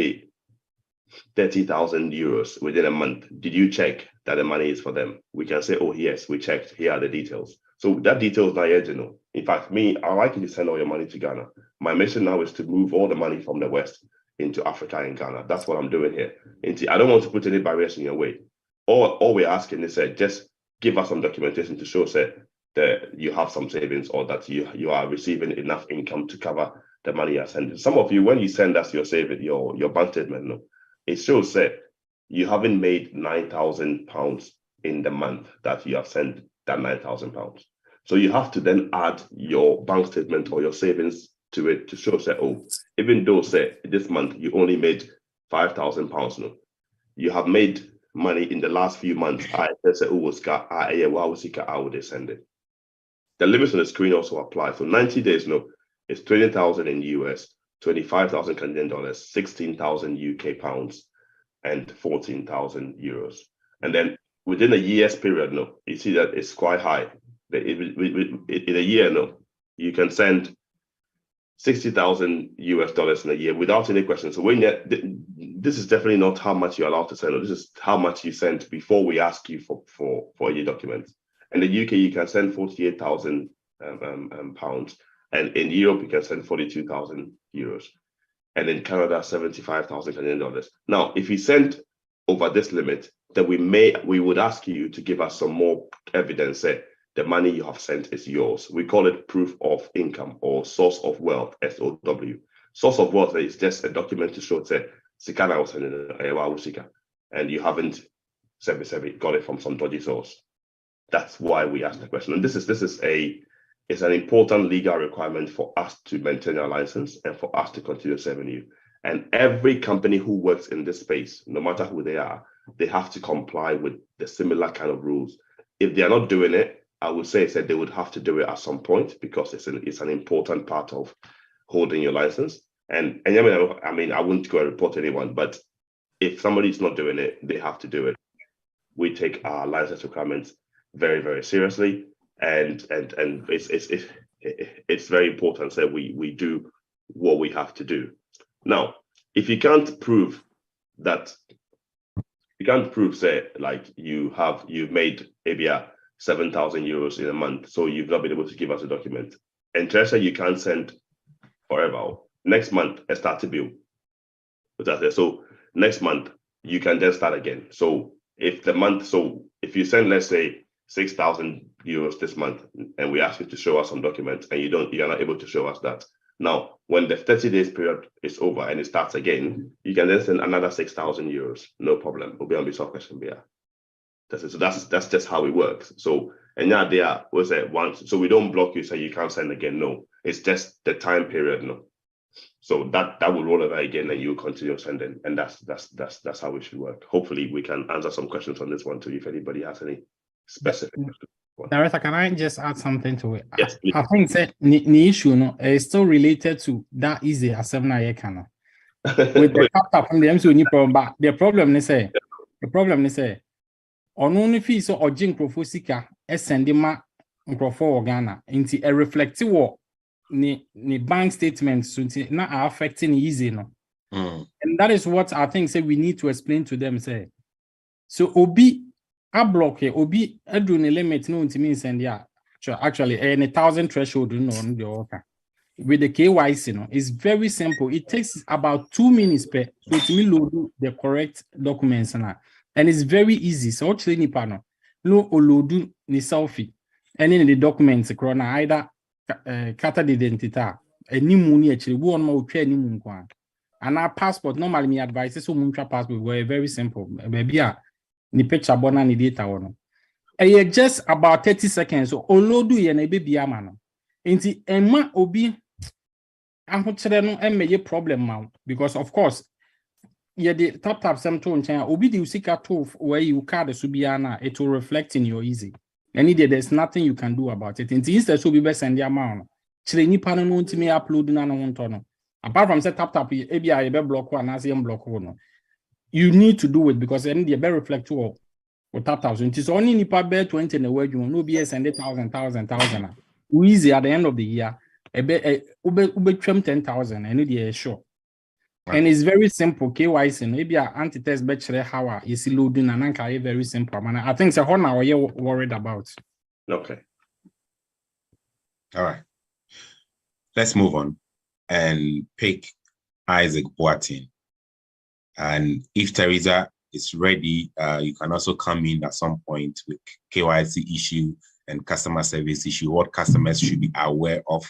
30,000 euros within a month, did you check that the money is for them? We can say, oh yes, we checked, here are the details. So that detail is not yet, In fact, I like you to send all your money to Ghana. My mission now is to move all the money from the West into Africa and Ghana. That's what I'm doing here. I don't want to put any barriers in your way. All we're asking is just give us some documentation to show that you have some savings, or that you are receiving enough income to cover the money you're sending. Some of you, when you send us your saving, your bank statement, it shows that you haven't made 9,000 pounds in the month that you have sent that 9,000 pounds. So you have to then add your bank statement or your savings to it to show that, oh, even though this month you only made 5,000 pounds, you have made money in the last few months. I would send it. The limits on the screen also apply. So 90 days, it's 20,000 in US, 25,000 Canadian dollars, 16,000 UK pounds, and 14,000 euros. And then within a year's period, you see that it's quite high. In a year, you can send 60,000 US dollars in a year without any questions. So this is definitely not how much you're allowed to send. This is how much you send before we ask you for your documents. In the UK, you can send 48,000 pounds, and in Europe, you can send 42,000 euros, and in Canada, 75,000 Canadian dollars. Now, if you send over this limit, then we would ask you to give us some more evidence that the money you have sent is yours. We call it proof of income or source of wealth, SOW. Source of wealth is just a document to show that Sikana was sending and you haven't got it from some dodgy source. That's why we ask the question. And this is an important legal requirement for us to maintain our license and for us to continue serving you. And every company who works in this space, no matter who they are, they have to comply with the similar kind of rules. If they are not doing it, I would say that they would have to do it at some point, because it's an important part of holding your license. And I mean, I wouldn't go and report anyone, but if somebody is not doing it, they have to do it. We take our license requirements very, very seriously, and it's very important that we do what we have to do. Now, if you can't prove that, say, like you've made maybe 7,000 euros in a month, so you've not been able to give us a document, and Teresa, you can't send forever. Next month, a start to bill. So next month, you can then start again. So if you send, let's say, 6,000 euros this month, and we ask you to show us some documents, and you're not able to show us that, Now, when the 30 days period is over and it starts again, you can then send another 6,000 euros. No problem. We'll be on this question here. So that's just how it works. So and now there was a once, so we don't block you, so you can't send again. No, it's just the time period. No, so that will roll over again, and you continue sending, and that's how it should work. Hopefully, we can answer some questions on this one too. If anybody has any specific questions. Director, can I just add something to it? Yes, please. I think that the issue is still related to that easy as 7 year can. With the tap from the MC problem, but the problem is only fee so or jink profosika send ma microphone Ghana into a reflective war ni bank statements so not affecting easy no. And that is what I think say we need to explain to them say. So obi a block obi adun limit no to mean send yeah actually 1,000 threshold no on the worker. With the KYC no, it's very simple. It takes about 2 minutes per so to me load the correct documents now. And it's very easy. So actually ni pano no olodu ni selfie and in the documents corona either carta d'identità any money actually one more try any mun and our passport normally me advise so mun passport were very simple baby ni picture bona ni data one and just about 30 seconds so olodu ye na baby amano inti emma obi ahochere no emmeye problem ma because of course yeah, the tap some tone chain obi the usika to where you card the subiana it will reflect in your easy. And there's nothing you can do about it. Instead, so be best send the amount. Chile ni panel no to me upload na no tono. Apart from say tap ABI a be block one as block one. You need to do it because then the be reflect to or tap. So it is only nipa be 20 in the word you no be send 1,000. Easy at the end of the year. Ube trim 10,000 and it sure. And it's very simple. KYC, maybe an anti-test bachelor how you see loading and anchor very simple. Man, I think so. How now you're worried about? Okay. All right. Let's move on and pick Isaac Boatin. And if Teresa is ready, you can also come in at some point with KYC issue and customer service issue. What customers should be aware of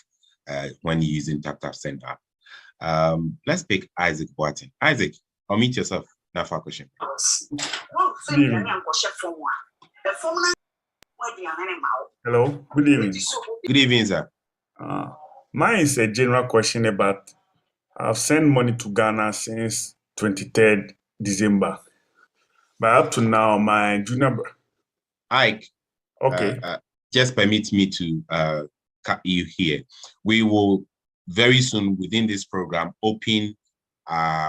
when using Send app. Let's pick Isaac Boatin. Isaac, unmute yourself now for a question. Hello, good evening. Good evening, sir. Mine is a general question about I've sent money to Ghana since 23rd December. But up to now, my junior Ike, okay. Just permit me to cut you here. We will very soon within this program open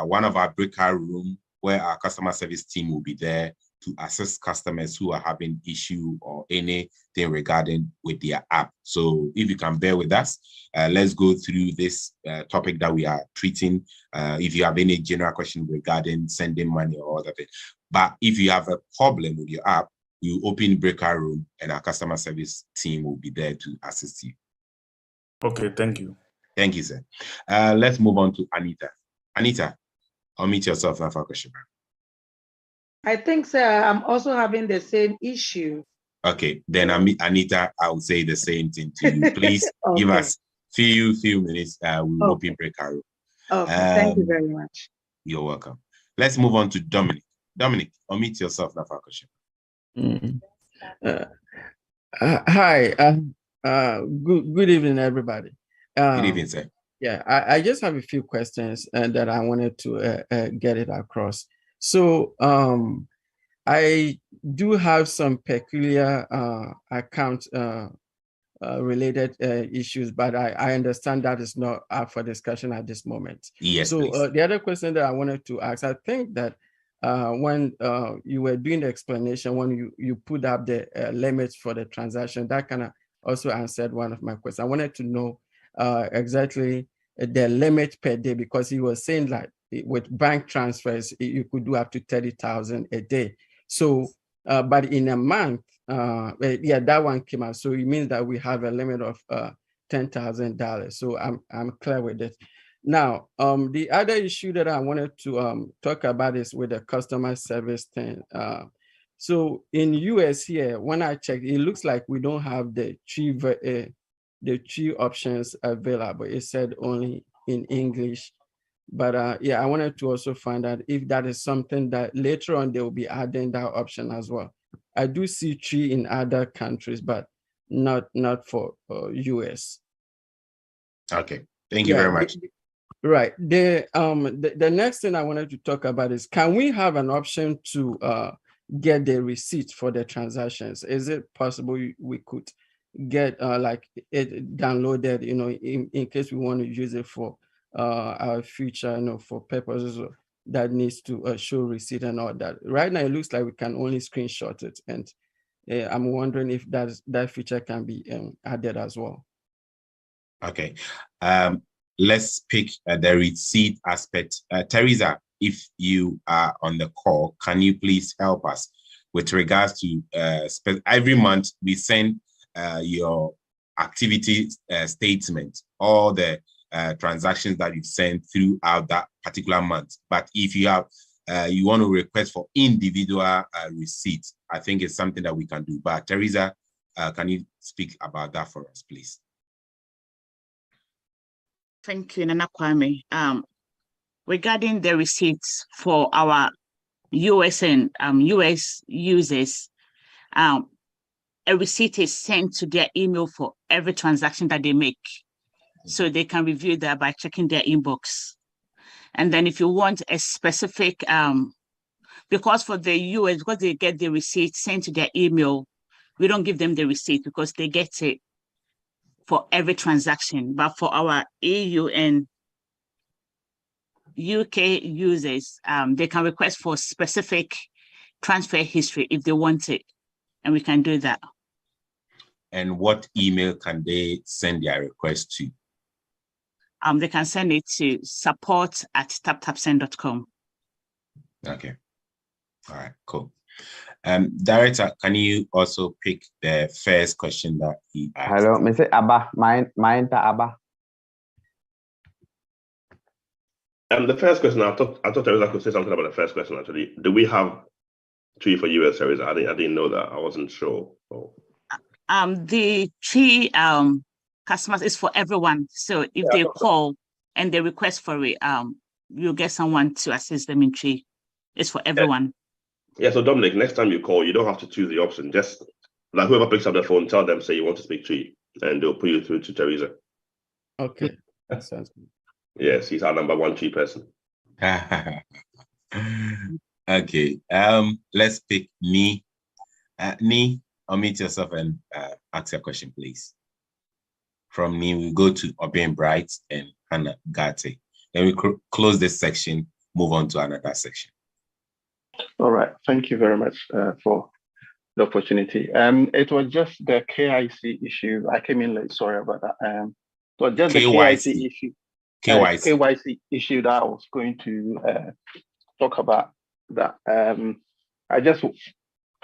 one of our breakout room where our customer service team will be there to assist customers who are having issue or anything regarding with their app. So if you can bear with us, let's go through this topic that we are treating. If you have any general question regarding sending money or other thing. But if you have a problem with your app, you open breakout room and our customer service team will be there to assist you. Okay, thank you. Thank you, sir. Let's move on to Anita. Anita, unmute yourself now for a question. I think, sir, I'm also having the same issue. Okay, then Anita, I will say the same thing to you. Please give us few minutes. We will open breakout room. Okay, thank you very much. You're welcome. Let's move on to Dominic. Dominic, unmute yourself now for a question. Hi. Good evening, everybody. Good evening, sir. Yeah, I just have a few questions that I wanted to get it across. So I do have some peculiar account related issues, but I understand that is not up for discussion at this moment. Yes. So the other question that I wanted to ask, I think that when you were doing the explanation, when you put up the limits for the transaction, that kind of also answered one of my questions. I wanted to know exactly the limit per day, because he was saying that with bank transfers, you could do up to 30,000 a day. So, but in a month, yeah, that one came out. So it means that we have a limit of $10,000. So I'm clear with it. Now, the other issue that I wanted to talk about is with the customer service thing. So in US here, when I checked, it looks like we don't have the the 3 options available. It said only in English. But yeah, I wanted to also find out if that is something that later on they will be adding that option as well. I do see 3 in other countries, but not for US. Okay, thank you very much. Right. The next thing I wanted to talk about is, can we have an option to get the receipt for the transactions? Is it possible we could get like it downloaded, in case we want to use it for our future, for purposes that needs to show receipt and all that? Right now, it looks like we can only screenshot it, and I'm wondering if that feature can be added as well. Okay. Let's pick the receipt aspect. Teresa, if you are on the call, can you please help us with regards to every month we send your activity statement, all the transactions that you've sent throughout that particular month. But if you have you want to request for individual receipts, I think it's something that we can do. But Teresa, can you speak about that for us, please? Thank you, Nana Kwame. Regarding the receipts for our US and US users, a receipt is sent to their email for every transaction that they make. So they can review that by checking their inbox. And then if you want a specific, because for the US, because they get the receipt sent to their email, we don't give them the receipt because they get it for every transaction. But for our EU and UK users, they can request for specific transfer history if they want it, and we can do that. And what email can they send their request to? They can send it to support@taptapsend.com. Okay. All right, cool. Director, can you also pick the first question that he asked? Hello, Mr. Abba, my Abba. The first question, I thought Teresa could say something about the first question, actually. Do we have 3 for US, Teresa? I didn't know that. I wasn't sure. Oh. The 3 customers is for everyone. So if they call and they request for it, you'll get someone to assist them in 3. It's for everyone. Yeah, so Dominic, next time you call, you don't have to choose the option. Just like whoever picks up the phone, tell them, say you want to speak to you, and they'll put you through to Teresa. Okay, that sounds good. Yes, he's our number 1 tree person. Okay, let's pick Nee. Nee, unmute yourself and ask your question, please. From Nee, we go to Obin Bright and Hannah Gate. Then we close this section, move on to another section. All right, thank you very much for the opportunity. It was just the KIC issue. I came in late, sorry about that. It was just the KIC issue. KYC issue that I was going to talk about. That I just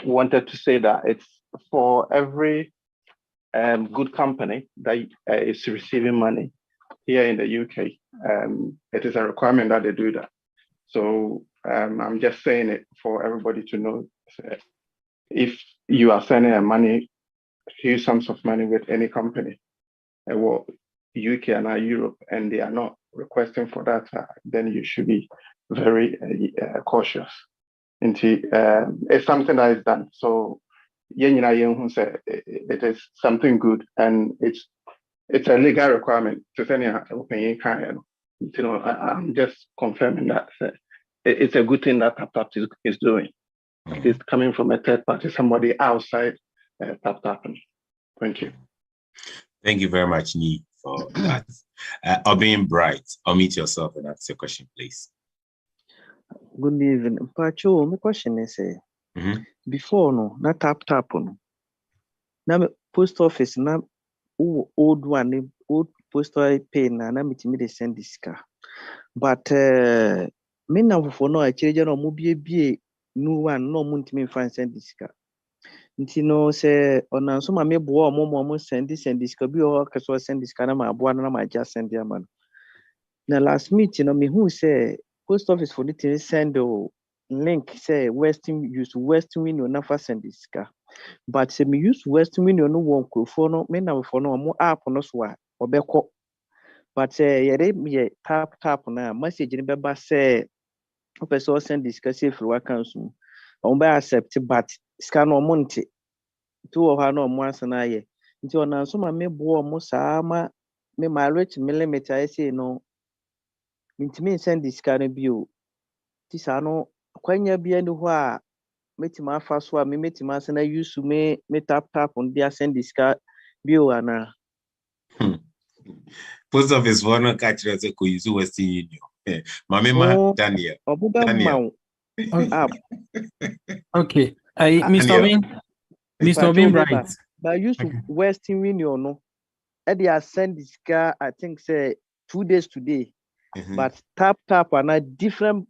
wanted to say that it's for every good company that is receiving money here in the UK. It is a requirement that they do that. So I'm just saying it for everybody to know. If you are sending huge sums of money with any company, UK and Europe, and they are not requesting for that, then you should be very cautious. It's something that is done. So it is something good, and it's a legal requirement to send I'm just confirming that it's a good thing that TapTap is doing. It's coming from a third party, somebody outside TapTap. Thank you. Thank you very much, Nee, for that. Obin Bright, unmute yourself and ask your question, please. Good evening. Pacho, my question is, before no, na TapTap no, na post office na old post office pay na me de send this car. But me na for no actually no mo bie new one no mo ntimi fan send this car. Nti no say ona so ma me bo mo send this car bi o ka so send this car na ma bo na ma just send ya man. Na last meeting no me who say post office for the send link say Western window na fa send this car. But say me use Western Union no one for no me na for no more app no so a obeko. But yere me tap na message ni beba say person send discuss if we cancel. On be accept but scan no monte. Two of her no more na ye. Nti ona so ma me bo mo saa ma me my rate millimeter I say no. Mintimi send this kind bio. Ti sa no kwanya bia ni ho a metima afa so a me metima asena use me tap on dia send this card bio ana. Post office for no catch us ko use Western Union. Mama Daniel. Daniel. Okay. Mr. Obin right. But use Western Union no. They send this card I think say 2 days today. But tap and a different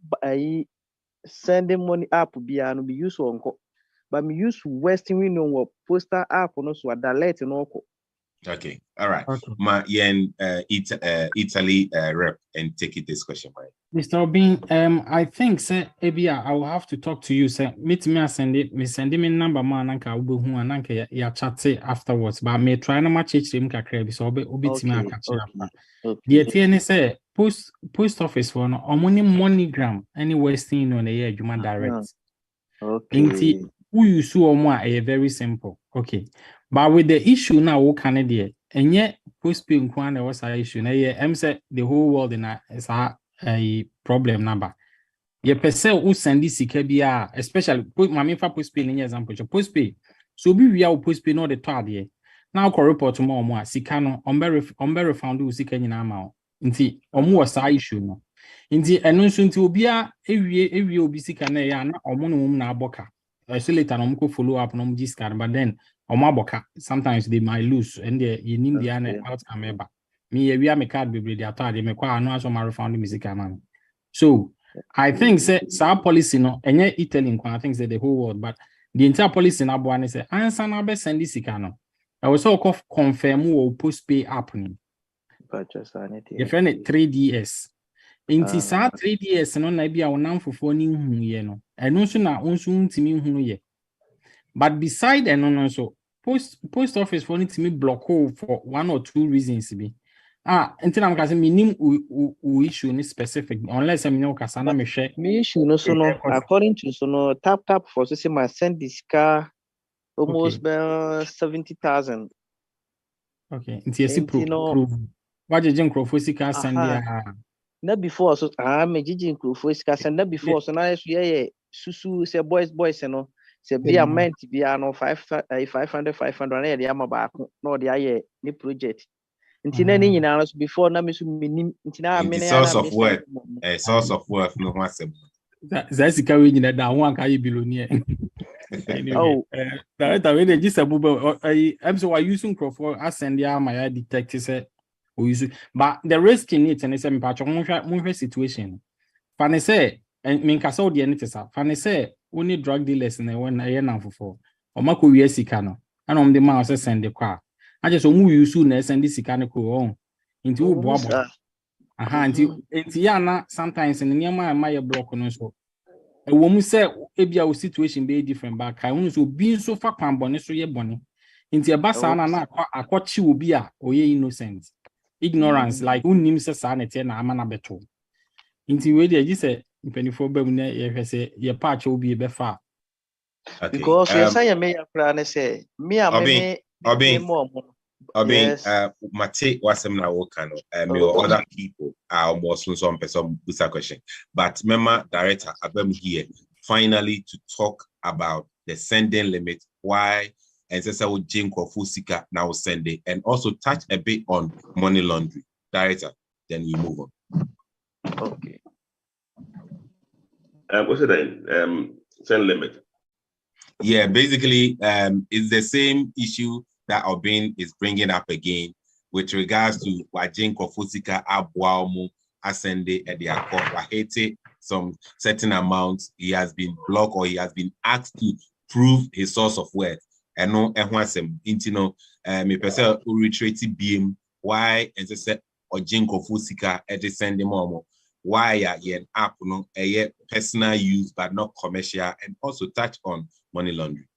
sending money app be use on. But me use Western Union or postal app no so that no. Okay, all right. Okay. Ma yen Italy rep and take it this question, right? Mr. Obin, I think say Ebia, I will have to talk to you. Say meet me send me number man nanka ubu hu nanka ya chat afterwards. But me try na match him kakra so obi me catch up. The TN say post office for no omoni MoneyGram any Western Union na adwuma direct. Okay. Inti who you sue omo a very simple. Okay. But with the issue now we can there and yet postpay nkwan was a issue na say the whole world in a problem number. Ye pese who send this sika bia especially mama fa postpay in example postpay so be we are postpay no the third year now ko report mo omo a sika no ombe refund u sika nyina ma nti omo was a issue no nti eno nso nti obi a ewie obi sika na ya na omo no mum na aboka so later no mko follow up no mji scan but then omaboka sometimes they might lose and you need the outcome eba me we me card be the atade me kwa no aso ma refund music man. So I think say policy no enye Italy I think say the whole world but the entire policy na bo say answer na be send this no I was so confirm or postpay app ni purchase sanity your friend 3DS inti sa 3DS no na bia wonam fofo ni hu ye no eno so na onso ntimi hu ye but beside eno no so post office for need to me block for 1 or 2 reasons be until I'm kasi minim issue ni specific unless I know kasana me share me issue no so no according to so no tap for so say my send this car almost 70,000. Okay nti esi prove what you jin crofo sika send dia na before so me jijin crofo sika send na before so na so ye susu say boys no say be amount be no 500 na dey am back no dey aye ni project nti na ni nyina so before na me so minim nti na me na source of worth no wasem that sika we nyina da ho anka ye billionaire anyway that we dey just abuba I'm so I using crofo asend ya my detect say we use but the risk in it and say me patch mo situation fane say me nkasa o de ne tesa fane say only drug dealers na when I na for omako wi sika no ana om de ma say send the car I just omu use na send the sika no ko on into wo boabo nti ya na sometimes in niam ma ye block no so e wo mu say ebia o situation be different but kai unu so bi so fa kwan bone so ye bone nti e ba sa na akwachi obi a oye innocent ignorance like unim say sa na te na ama na beto nti we dey say mpenifo bam na ye hwese ye patch obi be fa because you say me ya plan say me a me Mate wasem na woka no me other people are almost some person busa question but remember director abem here finally to talk about the sending limit why and say we jinko fusika now sending and also touch a bit on money laundering director then we move on. Okay. What's it then? Send limit. Yeah, basically, it's the same issue that Obin is bringing up again with regards to Wajin Kofusika Abuamu Asende at the Akko Wahete, some certain amounts he has been blocked or he has been asked to prove his source of wealth. And no, intino, me person who retreated beam why and say Wajin Kofusika at the send momo. Why yen app no a personal use but not commercial and also touch on money laundering.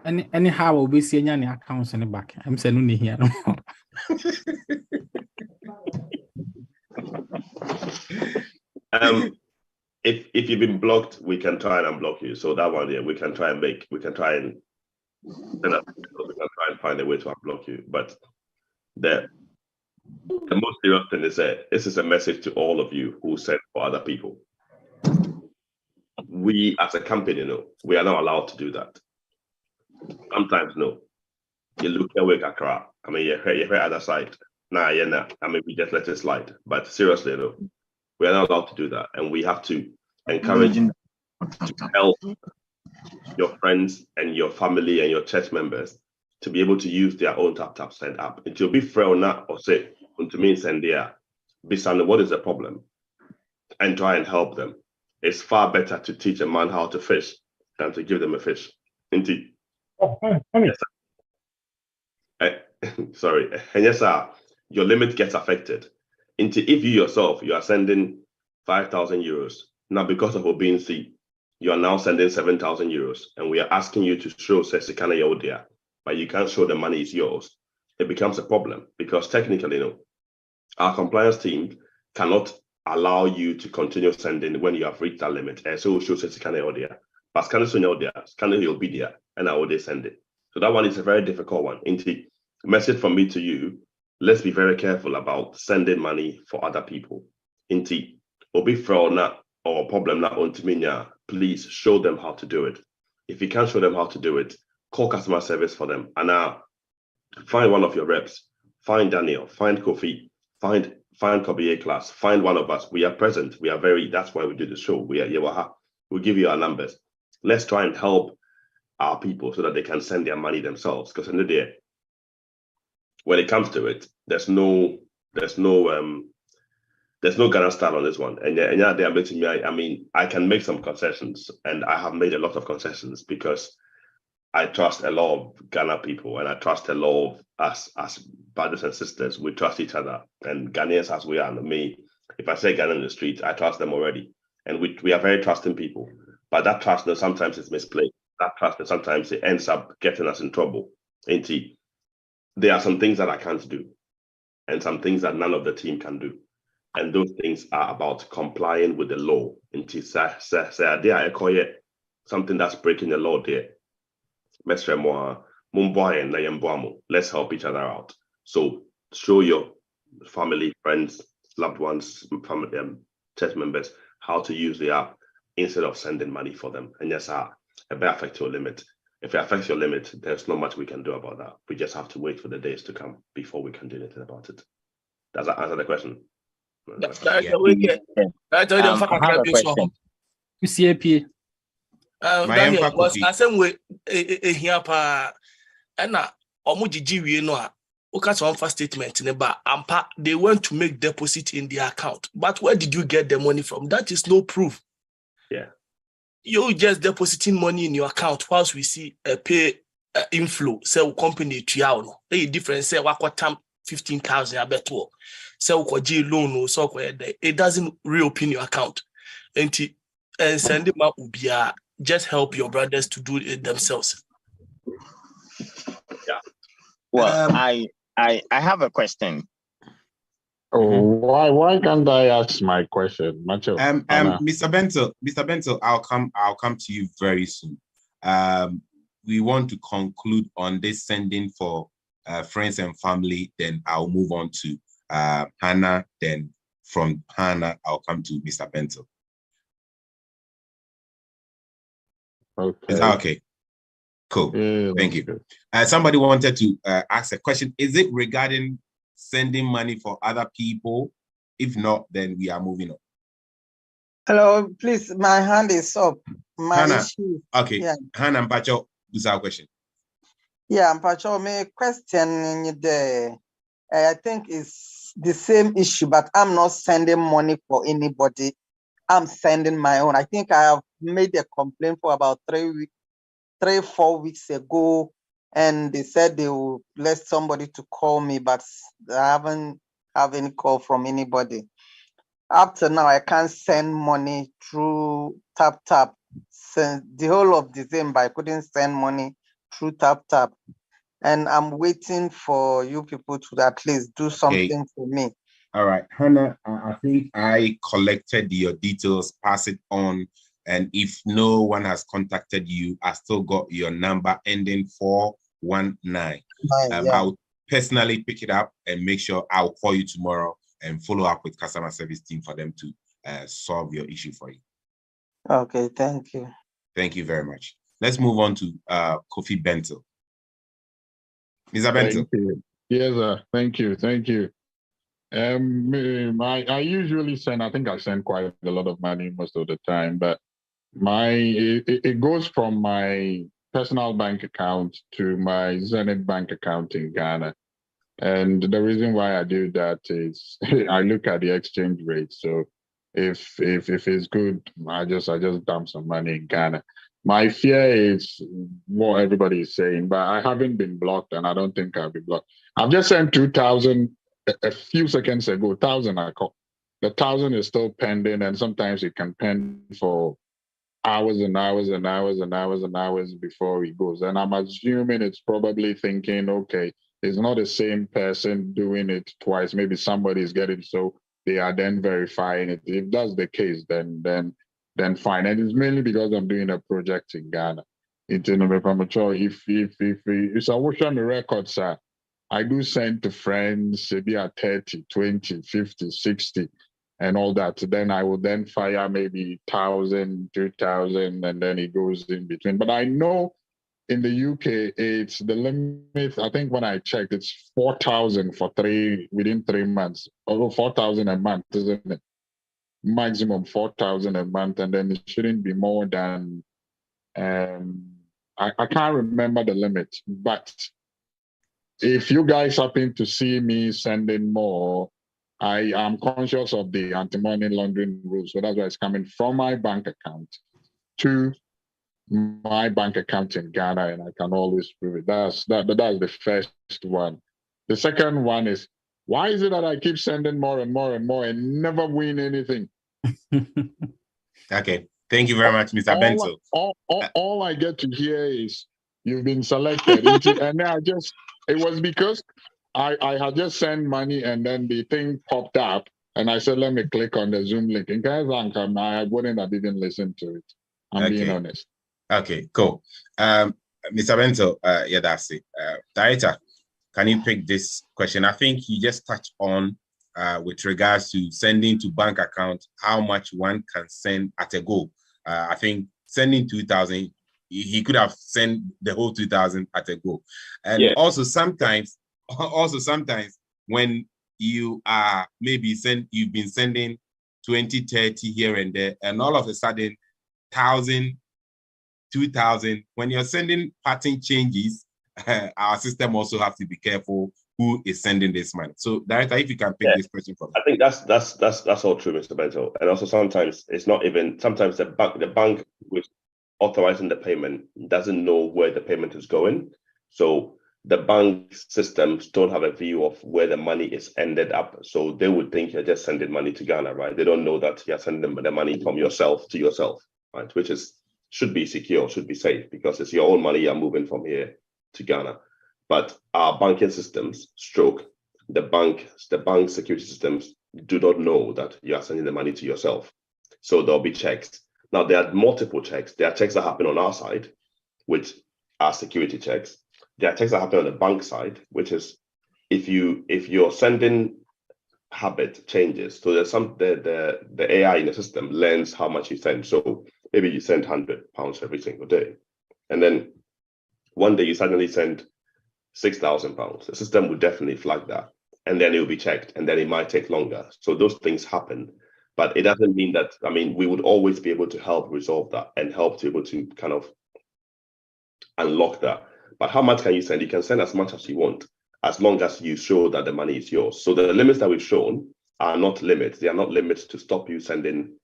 anyhow we'll be seeing any accounts in the back. I'm saying here. If you've been blocked, we can try and unblock you. So that one, yeah, we can try and find a way to unblock you. But the most serious thing is that this is a message to all of you who send for other people. We as a company, we are not allowed to do that. Sometimes, no. You look away, Kakra. I mean, you're other side. Nah, yeah, nah. I mean, we just let it slide. But seriously, no. We are not allowed to do that. And we have to encourage to help your friends and your family and your church members to be able to use their own tap send app. It will be free or not, or say, to me, send there. What is the problem? And try and help them. It's far better to teach a man how to fish than to give them a fish. Indeed. Yes, sorry. And yes, sir, your limit gets affected. If you yourself, you are sending 5,000 euros, now because of obedience, you are now sending 7,000 euros, and we are asking you to show Sesikana Yodia, but you can't show the money is yours. It becomes a problem because technically, our compliance team cannot allow you to continue sending when you have reached that limit. And so show Sesikana Yodia, but Scanner Sonia, Scanner Yodia, and I will send it. So that one is a very difficult one. Indeed, message from me to you. Let's be very careful about sending money for other people. Indeed, obi fraud not or problem not on Timinia, please show them how to do it. If you can't show them how to do it, call customer service for them. And now find one of your reps, find Daniel, find Kofi, find Kobe A class, find one of us. We are present. We are that's why we do the show. We are Yewaha. We'll give you our numbers. Let's try and help our people so that they can send their money themselves. Because in the day, when it comes to it, there's no Ghana style on this one. And yeah, they are making me. I mean, I can make some concessions, and I have made a lot of concessions because I trust a lot of Ghana people, and I trust a lot of us as brothers and sisters. We trust each other, and Ghanaians as we are. And me, if I say Ghana in the street, I trust them already, and we are very trusting people. But that trust, sometimes it's misplaced. That trust, sometimes it ends up getting us in trouble. Indeed, there are some things that I can't do, and some things that none of the team can do. And those things are about complying with the law. Indeed, something that's breaking the law there. Let's help each other out. So show your family, friends, loved ones, family, church members how to use the app instead of sending money for them. And yes, it may affect your limit. If it affects your limit, there's not much we can do about that. We just have to wait for the days to come before we can do anything about it. Does that answer the question? I have a question. Daniel, was I same way here pa na omujiji no a oka some first statement in ba ampa they want to make deposit in their account, but where did you get the money from? That is no proof. Yeah, you just depositing money in your account whilst we see a pay inflow. Say company to no the difference say wakotam 15,000 abeto say ukoji loan so it doesn't reopen your account and send them out ubia. Just help your brothers to do it themselves. Yeah. Well, I have a question. Why can't I ask my question, Macho? Mr. Bento, I'll come to you very soon. We want to conclude on this sending for friends and family. Then I'll move on to Hannah. Then from Hannah, I'll come to Mr. Bento. Okay. Is that okay? Cool. Thank you. Somebody wanted to ask a question. Is it regarding sending money for other people? If not, then we are moving on. Hello, please. My hand is up. Hannah. Okay. Yeah. Hannah Mpacho, this is our question. Yeah, Mpacho, my question in the I think is the same issue, but I'm not sending money for anybody. I'm sending my own. I think I have made a complaint for about 4 weeks ago, and they said they will let somebody to call me, but I haven't have any call from anybody. Up to now, I can't send money through Tap. Since the whole of December, I couldn't send money through tap. And I'm waiting for you people to at least do something for me. All right, Hannah, I think I collected your details, pass it on. And if no one has contacted you, I still got your number ending 419. I'll personally pick it up and make sure I'll call you tomorrow and follow up with customer service team for them to solve your issue for you. Okay, thank you. Thank you very much. Let's move on to Kofi Bento. Mr. Bento. Thank you. Yes, sir. Thank you. Thank you. I usually send, I think I send quite a lot of money most of the time, but it goes from my personal bank account to my Zenith bank account in Ghana. And the reason why I do that is I look at the exchange rate. So if it's good, I just dump some money in Ghana. My fear is what everybody is saying, but I haven't been blocked and I don't think I'll be blocked. I've just sent 2,000 a few seconds ago, 1,000 I call. The 1,000 is still pending, and sometimes it can pen for hours and hours and hours and hours and hours before it goes. And I'm assuming it's probably thinking, okay, it's not the same person doing it twice. Maybe somebody's getting, so they are then verifying it. If that's the case, then fine. And it's mainly because I'm doing a project in Ghana. If it's a watch on the record, sir, I do send to friends, maybe at 30, 20, 50, 60, and all that. Then I will then fire maybe 1,000, 2,000, and then it goes in between. But I know in the UK, it's the limit. I think when I checked, it's 4,000 within 3 months. Over 4,000 a month, isn't it? Maximum 4,000 a month, and then it shouldn't be more than, I can't remember the limit, but if you guys happen to see me sending more, I am conscious of the anti-money laundering rules. So that's why it's coming from my bank account to my bank account in Ghana, and I can always prove it. That's the first one. The second one is, why is it that I keep sending more and more and more and never win anything? Okay. Thank you very much, Mr. Bento. All I get to hear is you've been selected. And it was because I had just sent money and then the thing popped up and I said, let me click on the Zoom link. In case I wouldn't have even listened to it. I'm being honest. Okay, cool. Mr. Bento, yeah, that's it. Director, can you pick this question? I think you just touched on with regards to sending to bank account, how much one can send at a go. I think sending 2,000, he could have sent the whole 2,000 at a go. And also sometimes when you are you've been sending 20, 30 here and there, and all of a sudden 1,000, 2,000, when you're sending pattern changes, our system also have to be careful who is sending this money. So, Director, if you can pick this question for me. I think that's all true, Mr. Bento. And also sometimes it's not even, sometimes the bank which authorizing the payment doesn't know where the payment is going. So the bank systems don't have a view of where the money is ended up. So they would think you're just sending money to Ghana, right? They don't know that you're sending the money from yourself to yourself, right? Which should be secure, should be safe, because it's your own money you're moving from here to Ghana. But our banking systems, the bank security systems do not know that you are sending the money to yourself. So there'll be checks. Now, there are multiple checks. There are checks that happen on our side, which are security checks. There are checks that happen on the bank side, which is if your sending habit changes. So there's the AI in the system learns how much you send. So maybe you send £100 every single day. And then one day you suddenly send £6,000. The system will definitely flag that. And then it will be checked. And then it might take longer. So those things happen. But it doesn't mean that, we would always be able to help resolve that and help to be able to kind of unlock that. But how much can you send? You can send as much as you want, as long as you show that the money is yours. So the limits that we've shown are not limits. They are not limits to stop you sending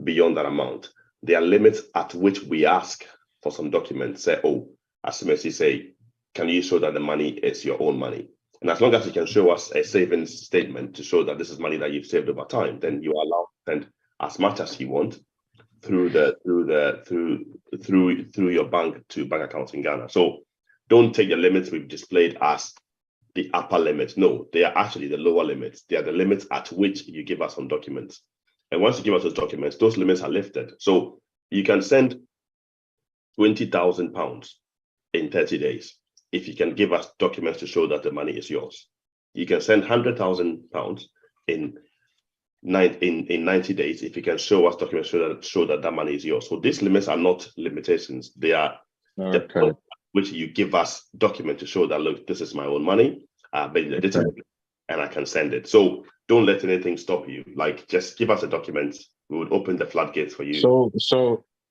beyond that amount. They are limits at which we ask for some documents. Say, as Mercy say, can you show that the money is your own money? And as long as you can show us a savings statement to show that this is money that you've saved over time, then you are allowed to send as much as you want through your bank to bank accounts in Ghana. So don't take the limits we've displayed as the upper limits. No, they are actually the lower limits. They are the limits at which you give us some documents. And once you give us those documents, those limits are lifted. So you can send £20,000 in 30 days if you can give us documents to show that the money is yours. You can send £100,000 in 90 days if you can show us documents show that money is yours. So these limits are not limitations. They are the point at which you give us document to show that, look, this is my own money, and I can send it. So don't let anything stop you. Like, just give us a document. We would open the floodgates for you. So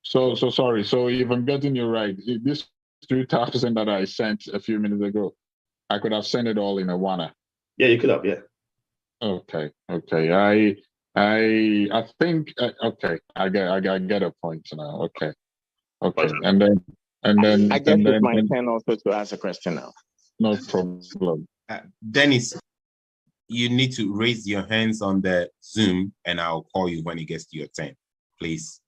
sorry. So if I'm getting you right, this 2,000 that I sent a few minutes ago, I could have sent it all in a one. Yeah, you could have. Yeah. Okay. I think I get a point now. Okay. And then I guess it's my turn also to ask a question now. No problem. Dennis, you need to raise your hands on the Zoom, and I'll call you when it gets to your turn, please.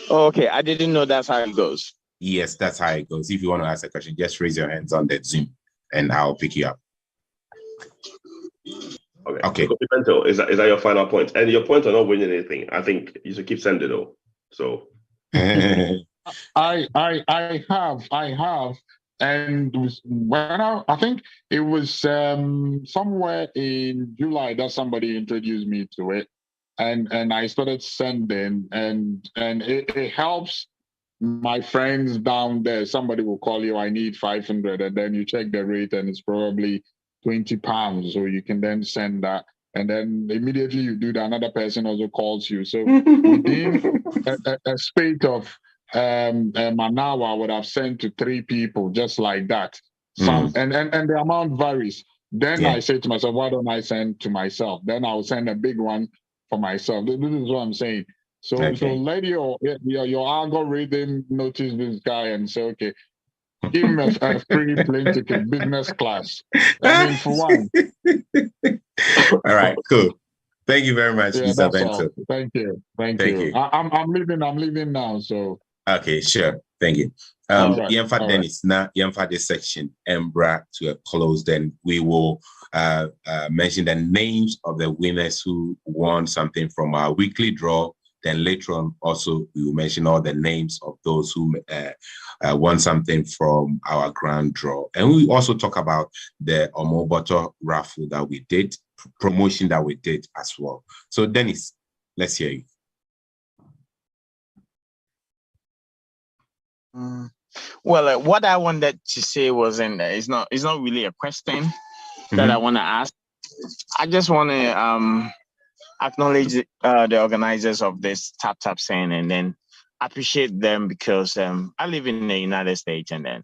Oh, okay, I didn't know that's how it goes. Yes, that's how it goes. If you want to ask a question, just raise your hands on the Zoom, and I'll pick you up. Okay. So, is that your final point? And your point on not winning anything, I think you should keep sending it all. So I have, and when I think it was somewhere in July that somebody introduced me to it, and I started sending, and it helps my friends down there. Somebody will call you, I need 500, and then you check the rate, and it's probably £20, so you can then send that, and then immediately you do that, another person also calls you. So within a space of an hour, I would have sent to 3 people just like that. And the amount varies. Then I say to myself, why don't I send to myself? Then I'll send a big one for myself. This is what I'm saying. So let your algorithm notice this guy and say, okay, give him a free plane ticket, business class. I mean, for one. All right, cool. Thank you very much, Mr. Bento. Thank you. I'm leaving now. So okay, sure. Thank you. Yemfa Dennis, now Yemfa this section and brought to a close. Then we will mention the names of the winners who won something from our weekly draw. Then later on, also, we will mention all the names of those who won something from our grand draw. And we also talk about the Omoboto raffle that we did, promotion that we did as well. So, Dennis, let's hear you. Well, what I wanted to say was, it's not really a question that I want to ask. I just want to acknowledge the organizers of this Tap Send, and then appreciate them because I live in the United States, and then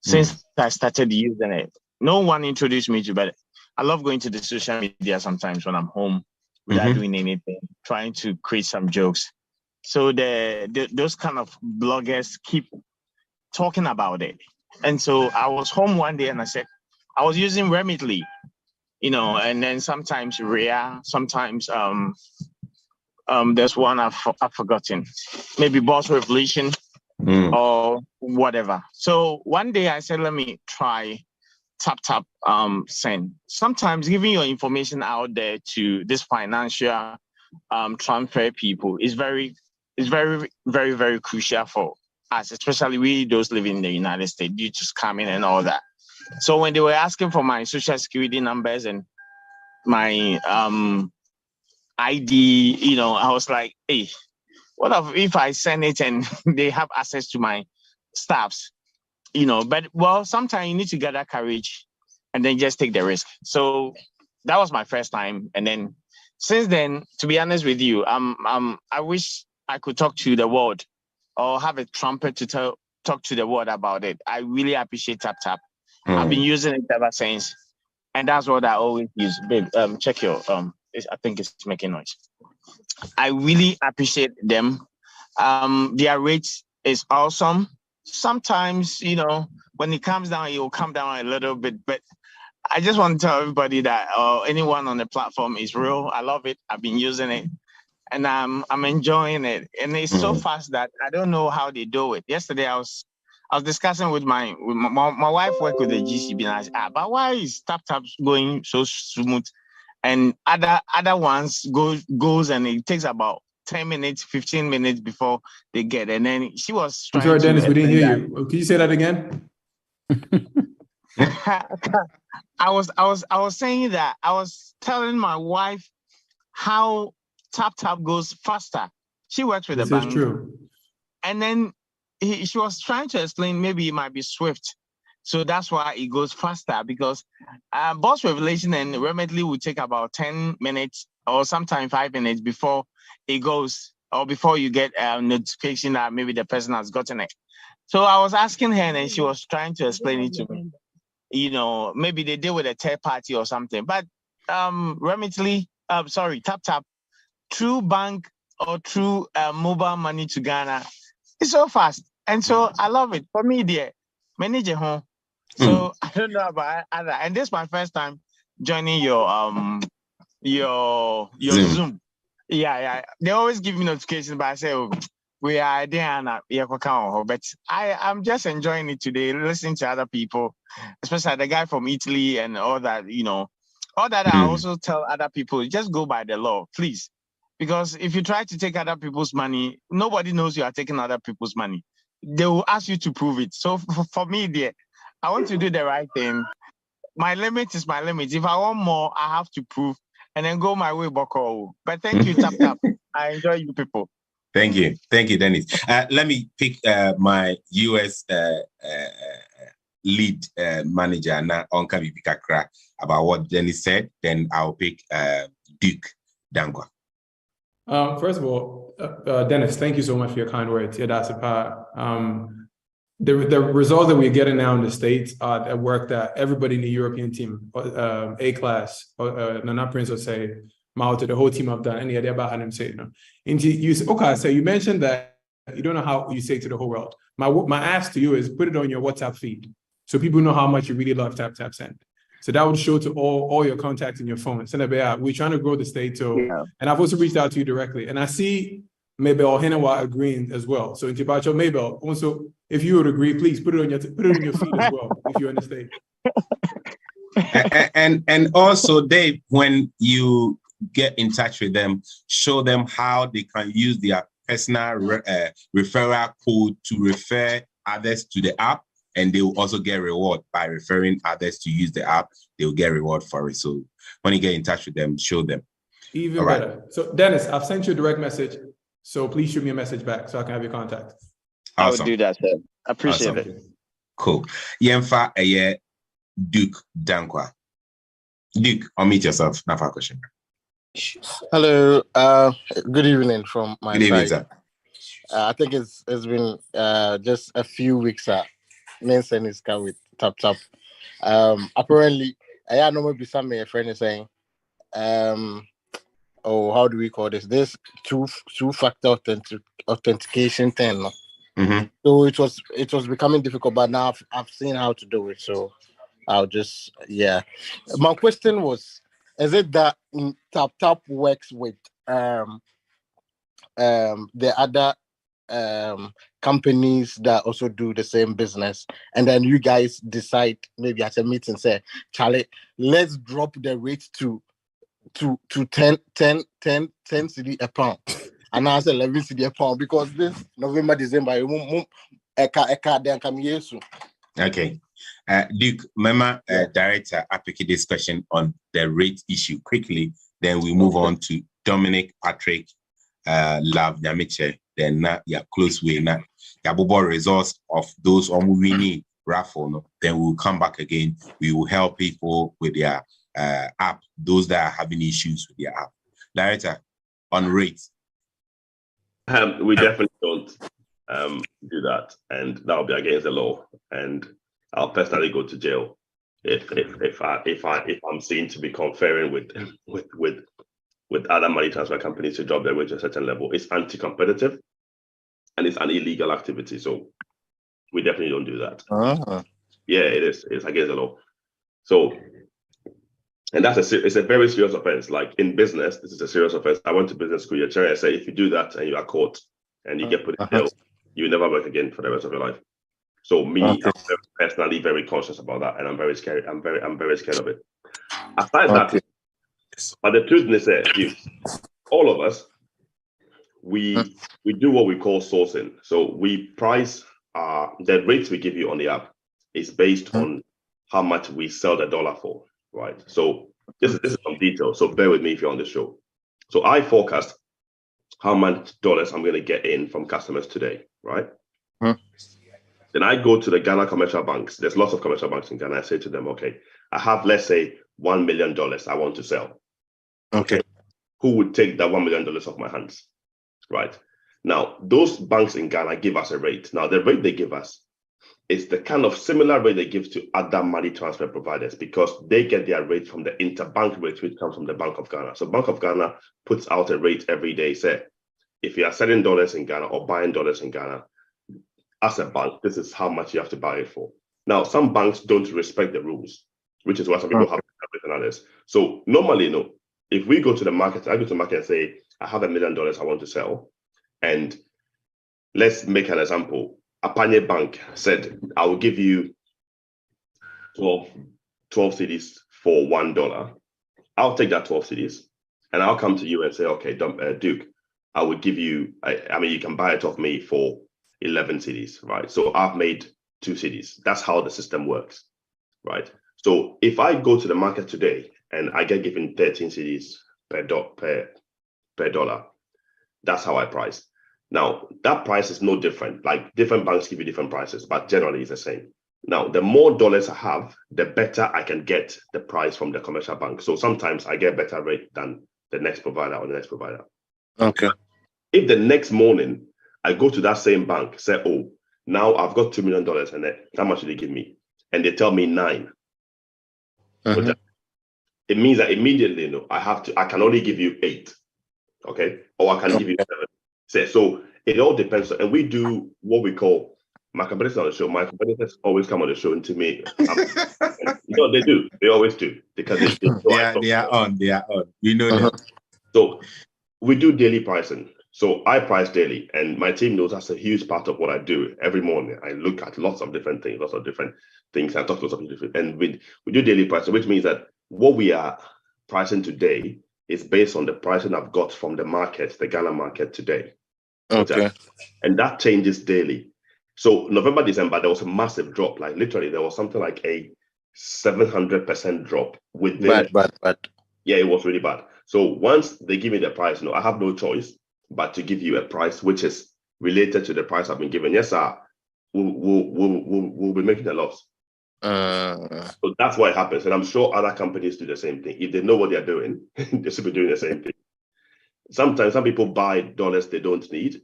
since I started using it, no one introduced me to, but I love going to the social media sometimes when I'm home without doing anything, trying to create some jokes. So those kind of bloggers keep talking about it. And so I was home one day and I said, I was using Remitly, and then sometimes Rhea, sometimes there's one I've forgotten, maybe Boss Revolution or whatever. So one day I said, let me try Tap Send. Sometimes giving your information out there to this financial transfer people is very, very, very crucial for us, especially we those living in the United States due to scamming and all that. So when they were asking for my social security numbers and my ID, I was like, hey, what if I send it and they have access to my staffs? But well, sometimes you need to get that courage and then just take the risk. So that was my first time. And then since then, to be honest with you, I wish I could talk to the world or have a trumpet to talk to the world about it. I really appreciate Tap. I've been using it ever since. And that's what I always use. Babe, check your, I think it's making noise. I really appreciate them. Their rate is awesome. Sometimes, when it comes down, it will come down a little bit, but I just want to tell everybody that anyone on the platform is real. I love it. I've been using it and I'm enjoying it. And it's so fast that I don't know how they do it. Yesterday, I was I was discussing with my wife work with the GCB, and I said, but why is tap going so smooth, and other ones goes and it takes about 10 minutes, 15 minutes before they get, and then she was I'm trying sorry, Dennis, we didn't hear that. you. Can you say that again? I was saying that I was telling my wife how tap goes faster. She works with This the is bank, true. and then she was trying to explain maybe it might be Swift, so that's why it goes faster, because boss revelation and Remitly will take about 10 minutes or sometimes 5 minutes before it goes, or before you get a notification that maybe the person has gotten it. So I was asking her, and she was trying to explain it to me. You know, maybe they deal with a third party or something. But Remitly, tap through bank or through mobile money to Ghana, it's so fast, and so I love it. For me, dear, manager home. So I don't know about other, and this is my first time joining your Zoom. Yeah. They always give me notifications, but I say, oh, we are there, but I'm just enjoying it today, listening to other people, especially the guy from Italy and all that, all that. I also tell other people, just go by the law, please. Because if you try to take other people's money, nobody knows you are taking other people's money. They will ask you to prove it. So for me, dear, I want to do the right thing. My limit is my limit. If I want more, I have to prove and then go my way, Boko. But thank you, Tap. I enjoy you people. Thank you, Dennis. Let me pick my US lead manager, now on Kakra, about what Dennis said. Then I'll pick Duke Dankwa. First of all, Dennis, thank you so much for your kind words. Yeah, that's a part. The results that we're getting now in the States are the work that everybody in the European team, A-class, Nana Prince will say, Mauta, the whole team have done, any idea about how them say it? No? Okay, so you mentioned that you don't know how you say it to the whole world. My ask to you is put it on your WhatsApp feed so people know how much you really love tap send. So that would show to all your contacts in your phone. We're trying to grow the state, and I've also reached out to you directly. And I see Mabel Henawa agreeing as well. So Intibacho Mabel, also, if you would agree, please put it on your feed as well, if you're in the state. and also, Dave, when you get in touch with them, show them how they can use their personal referral code to refer others to the app. And they will also get reward by referring others to use the app. They will get reward for it. So when you get in touch with them, show them. Even better. So Dennis, I've sent you a direct message. So please shoot me a message back so I can have your contact. Awesome. I would do that, sir. Appreciate it. Cool. Yemfa Eye Duke Dankwa. Duke, unmute yourself. Now for a question. Hello. Good evening from my side. Good evening, sir. I think it's been just a few weeks. Mention is with tap. Apparently, I know maybe some my friend is saying, how do we call this? This two-factor authentication thing. Mm-hmm. So it was becoming difficult, but now I've seen how to do it. So I'll just My question was, is it that tap works with the other companies that also do the same business, and then you guys decide maybe at a meeting, say, Charlie, let's drop the rate to 10 cedi a pound, and now 11 cedi a pound, because this November, December, okay. Duke, Mema, Director, I pick this question on the rate issue quickly, then we move on to Dominic, Patrick, Love, Nyamiche, then your close way, your bubble results of those on we need raffle. No? Then we'll come back again. We will help people with their app, those that are having issues with their app. Director, on rates. We definitely don't do that, and that'll be against the law. And I'll personally go to jail if I'm seen to be conferring with other money transfer companies to drop their rate to a certain level. It's anti-competitive and it's an illegal activity. So we definitely don't do that. Yeah, it is. It's against the law. So, and it's a very serious offense. Like in business, this is a serious offense. I went to business school. Your chair say if you do that and you are caught and you get put in jail, you will never work again for the rest of your life. So I'm personally very conscious about that, and I'm very scared. I'm very scared of it. Aside that, but the truth is that all of us, we do what we call sourcing. So we price the rates we give you on the app is based on how much we sell the dollar for, right? So this is some detail. So bear with me if you're on the show. So I forecast how much dollars I'm going to get in from customers today, right? Then I go to the Ghana commercial banks. There's lots of commercial banks in Ghana. I say to them, okay, I have, let's say, $1 million I want to sell. Okay. Who would take that $1 million off my hands? Right. Now, those banks in Ghana give us a rate. Now, the rate they give us is the kind of similar rate they give to other money transfer providers because they get their rate from the interbank rate, which comes from the Bank of Ghana. So Bank of Ghana puts out a rate every day. Say, if you are selling dollars in Ghana or buying dollars in Ghana, as a bank, this is how much you have to buy it for. Now, some banks don't respect the rules, which is why some people have and others. So normally, no. If we go to the market, I go to the market and say, I have $1 million I want to sell. And let's make an example. Apanye Bank said, I will give you 12 cedis for $1. I'll take that 12 cedis and I'll come to you and say, okay, Duke, I would give you, I mean, you can buy it off me for 11 cedis, right? So I've made 2 cedis. That's how the system works, right? So if I go to the market today and I get given 13 cedis per dollar, that's how I price. Now, that price is no different. Like different banks give you different prices, but generally it's the same. Now, the more dollars I have, the better I can get the price from the commercial bank. So sometimes I get a better rate than the next provider or the next provider. Okay. If the next morning I go to that same bank, say, oh, now I've got $2 million and how much do they give me? And they tell me 9. It means that immediately, I can only give you 8. Okay. Or I can give you 7. So it all depends. And we do what we call my competitors on the show. My competitors always come on the show and to me, no, they do. They always do because they are on. We know that. So we do daily pricing. So I price daily, and my team knows that's a huge part of what I do every morning. I look at lots of different things. I talk to lots of different, and we do daily pricing, which means that what we are pricing today is based on the pricing I've got from the market, the Ghana market today. Okay. And that changes daily. So November, December, there was a massive drop. Like literally, there was something like a 700% drop within. Bad. Yeah, it was really bad. So once they give me the price, I have no choice but to give you a price which is related to the price I've been given. Yes, sir. We'll be making a loss. So that's what happens. And I'm sure other companies do the same thing. If they know what they're doing, they should be doing the same thing. Sometimes some people buy dollars they don't need.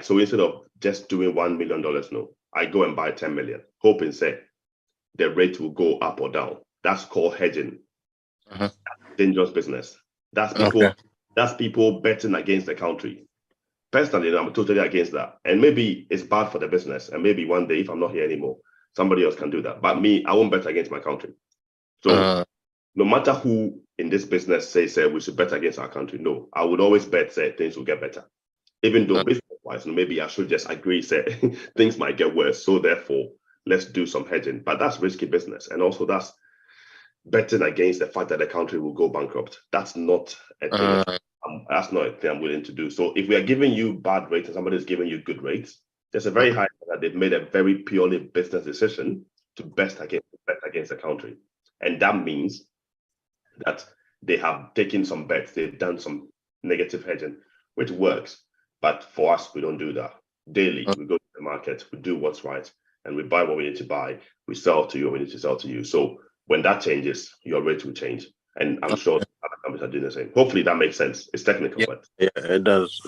So instead of just doing $1 million, no, I go and buy 10 million, hoping say the rate will go up or down. That's called hedging. Dangerous business. That's people betting against the country. Personally, I'm totally against that. And maybe it's bad for the business. And maybe one day, if I'm not here anymore, somebody else can do that. But me, I won't bet against my country. So no matter who in this business says we should bet against our country, no, I would always bet say things will get better. Even though business-wise, maybe I should just agree, say things might get worse. So therefore, let's do some hedging. But that's risky business. And also that's betting against the fact that the country will go bankrupt. That's not a thing. That's not a thing I'm willing to do. So if we are giving you bad rates and somebody is giving you good rates, there's a very high chance that they've made a very purely business decision to bet against the country. And that means that they have taken some bets, they've done some negative hedging, which works. But for us, we don't do that. Daily, we go to the market, we do what's right, and we buy what we need to buy. We sell to you what we need to sell to you. So when that changes, your rate will change. And I'm sure other companies are doing the same. Hopefully that makes sense. It's technical, but yeah, it does.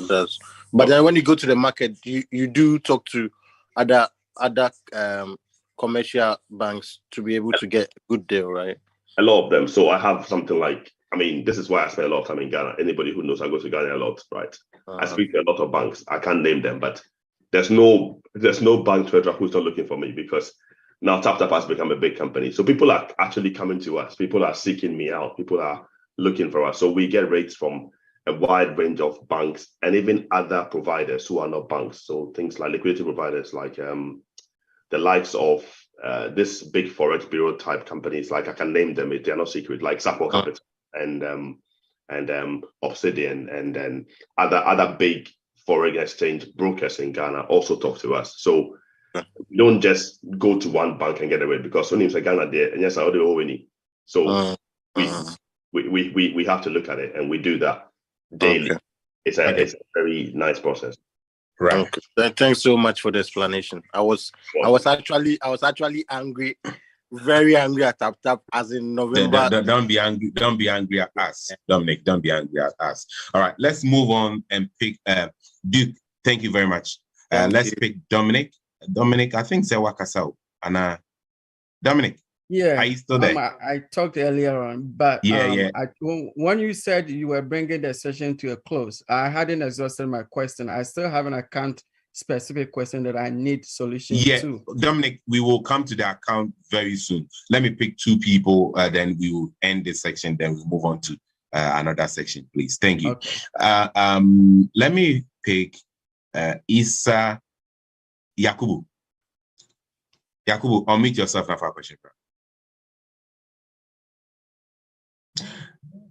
But then when you go to the market, you do talk to other commercial banks to be able to get a good deal, right? A lot of them. So I have something like, this is why I spend a lot of time in Ghana. Anybody who knows I go to Ghana a lot, right? I speak to a lot of banks. I can't name them, but there's no bank treasurer who's not looking for me because now TapTap has become a big company. So people are actually coming to us. People are seeking me out. People are looking for us. So we get rates from a wide range of banks and even other providers who are not banks. So things like liquidity providers like the the likes of this big forex bureau type companies, like I can name them, they're not secret, like Sapo Capital and Obsidian and then other big foreign exchange brokers in Ghana also talk to us. So we don't just go to one bank and get away, because when it's Ghana there, and yes, I already owe any. So we have to look at it, and we do that daily. Okay. It's a very nice process. Right. Okay. Thanks so much for the explanation. I was actually angry, very angry at TapTap, as in November. Don't be angry. Don't be angry at us, Dominic. Don't be angry at us. All right, let's move on and pick Duke. Thank you very much. Let's pick Dominic. Dominic, I think Sewa Kasau. And Dominic. Yeah, are you still there? I talked earlier on, but when you said you were bringing the session to a close, I hadn't exhausted my question. I still have an account specific question that I need solution to. Dominic, we will come to the account very soon. Let me pick two people, then we will end this section, then we'll move on to another section, please. Thank you. Okay. Let me pick Issa Yakubu. Yakubu, unmute yourself now for a question.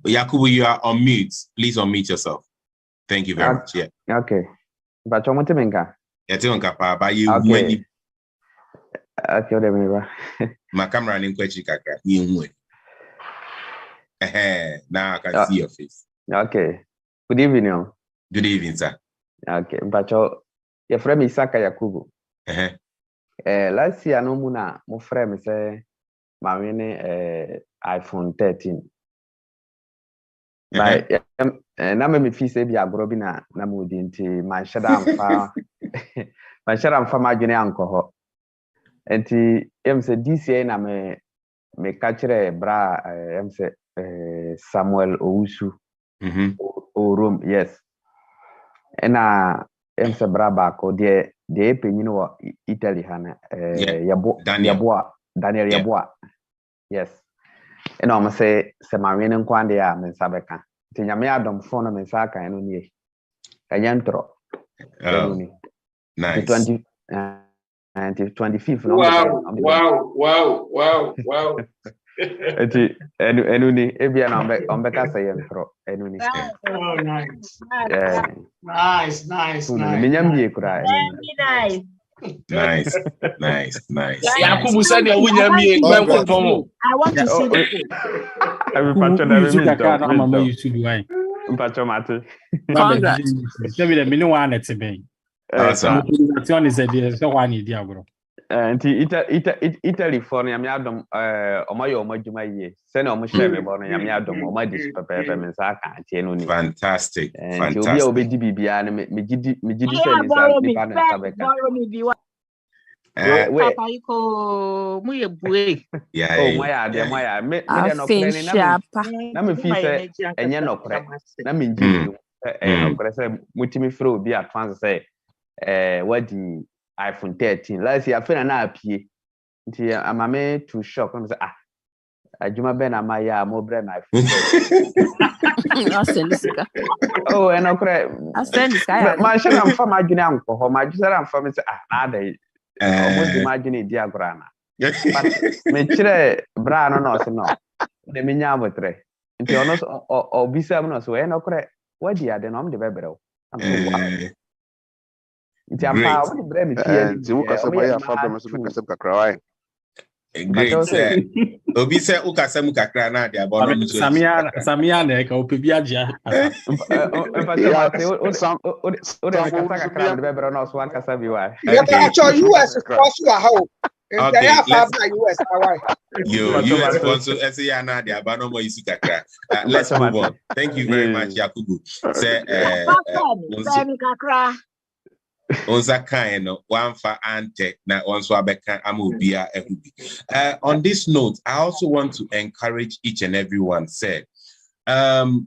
Yakubu, you are on mute. Please unmute yourself. Thank you very much. Yeah. Okay. But you want to make okay. Okay, my camera in question. Now I can see your face. Okay. Good evening. Good evening, sir. Okay. But your friend is Saka Yakubu. Last year, no muna, my friend say, my iPhone 13. But na me fi say bi agro bi na mo di nti man shada amfa ma dwene anko ho enti em se DCA na me ka kire bra em se Samuel Owusu o room yes ena em se bra ba ko de penyin wo Italy hana Daniel Yeboa yes ena o se mawene nkwande ya me sabeka tinyame adom phone me saka eno nie kanyantro nice 20 and 25th wow eti enu ni ebia na ombeka say entro enu ni oh nice minyambie kura nice Yakubu said ya wunyambie gbe ko I want to see the every patch na mama you should do I patch mate Maybe the minute one at be awesome is the one idea bro Italy for na me adom omayo omajuma ye se na omo me bo na me adom omadi pepe me sa ka ante no ni fantastic obi obedi bibia na me gidi se ni sa ni pa na sabeka Papa iko muye bue moya me de no kre ni na me fi se enye no kre na me nji no kre se mutimi frɛ obi advance say wadi iPhone 13 last year afena na apie nti amame to shock am say ajuma be na maya mo bre my iPhone Asendisika oh enokre asendisika ma share am fa ma dwene anko ho ma dwene am fa me say na da almost imagine dia grana but me kire bra no so no de me nya abotre nti ono obisa am no so enokre wadi ade no am de bebrɛ am so wow Obi say ukasem kakra na de abono nso Samia na ka opebi agia US sponsor how US sponsor say na de abono mo isi kakra. Let's move on. Thank you very much Yakubu. Say kakra Onza kind one for ante na onso abeka amobia ehubi. On this note, I also want to encourage each and everyone said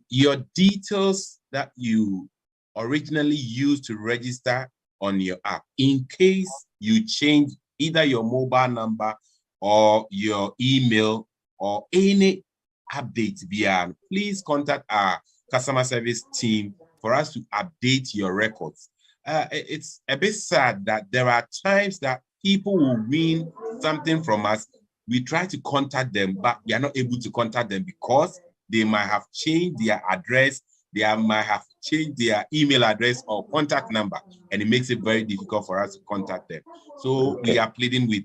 your details that you originally used to register on your app, in case you change either your mobile number or your email or any updates via, please contact our customer service team for us to update your records. It's a bit sad that there are times that people will win something from us, we try to contact them, but we are not able to contact them because they might have changed their address, they might have changed their email address or contact number, and it makes it very difficult for us to contact them. So we are pleading with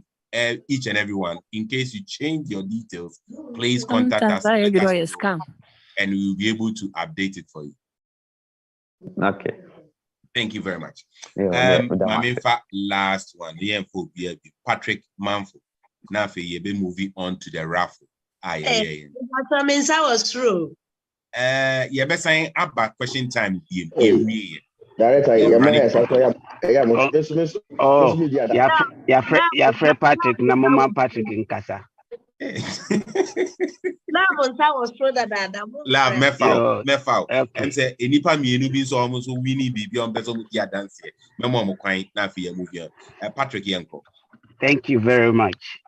each and everyone, in case you change your details, please contact us, and we will be able to update it for you. Okay. Thank you very much. Yeah, last one. Patrick Manfo. Now we're moving on to the raffle. That means I was true. Yeah, but saying about question time. Director, yeah, Patrick, Mama Patrick in Casa. was true that Love mefau. And say enipa mienu bi so almost winnie bibi on person ya dance here. Memo mo kwan na fi ya movie. Patrick Yanko. Thank you very much.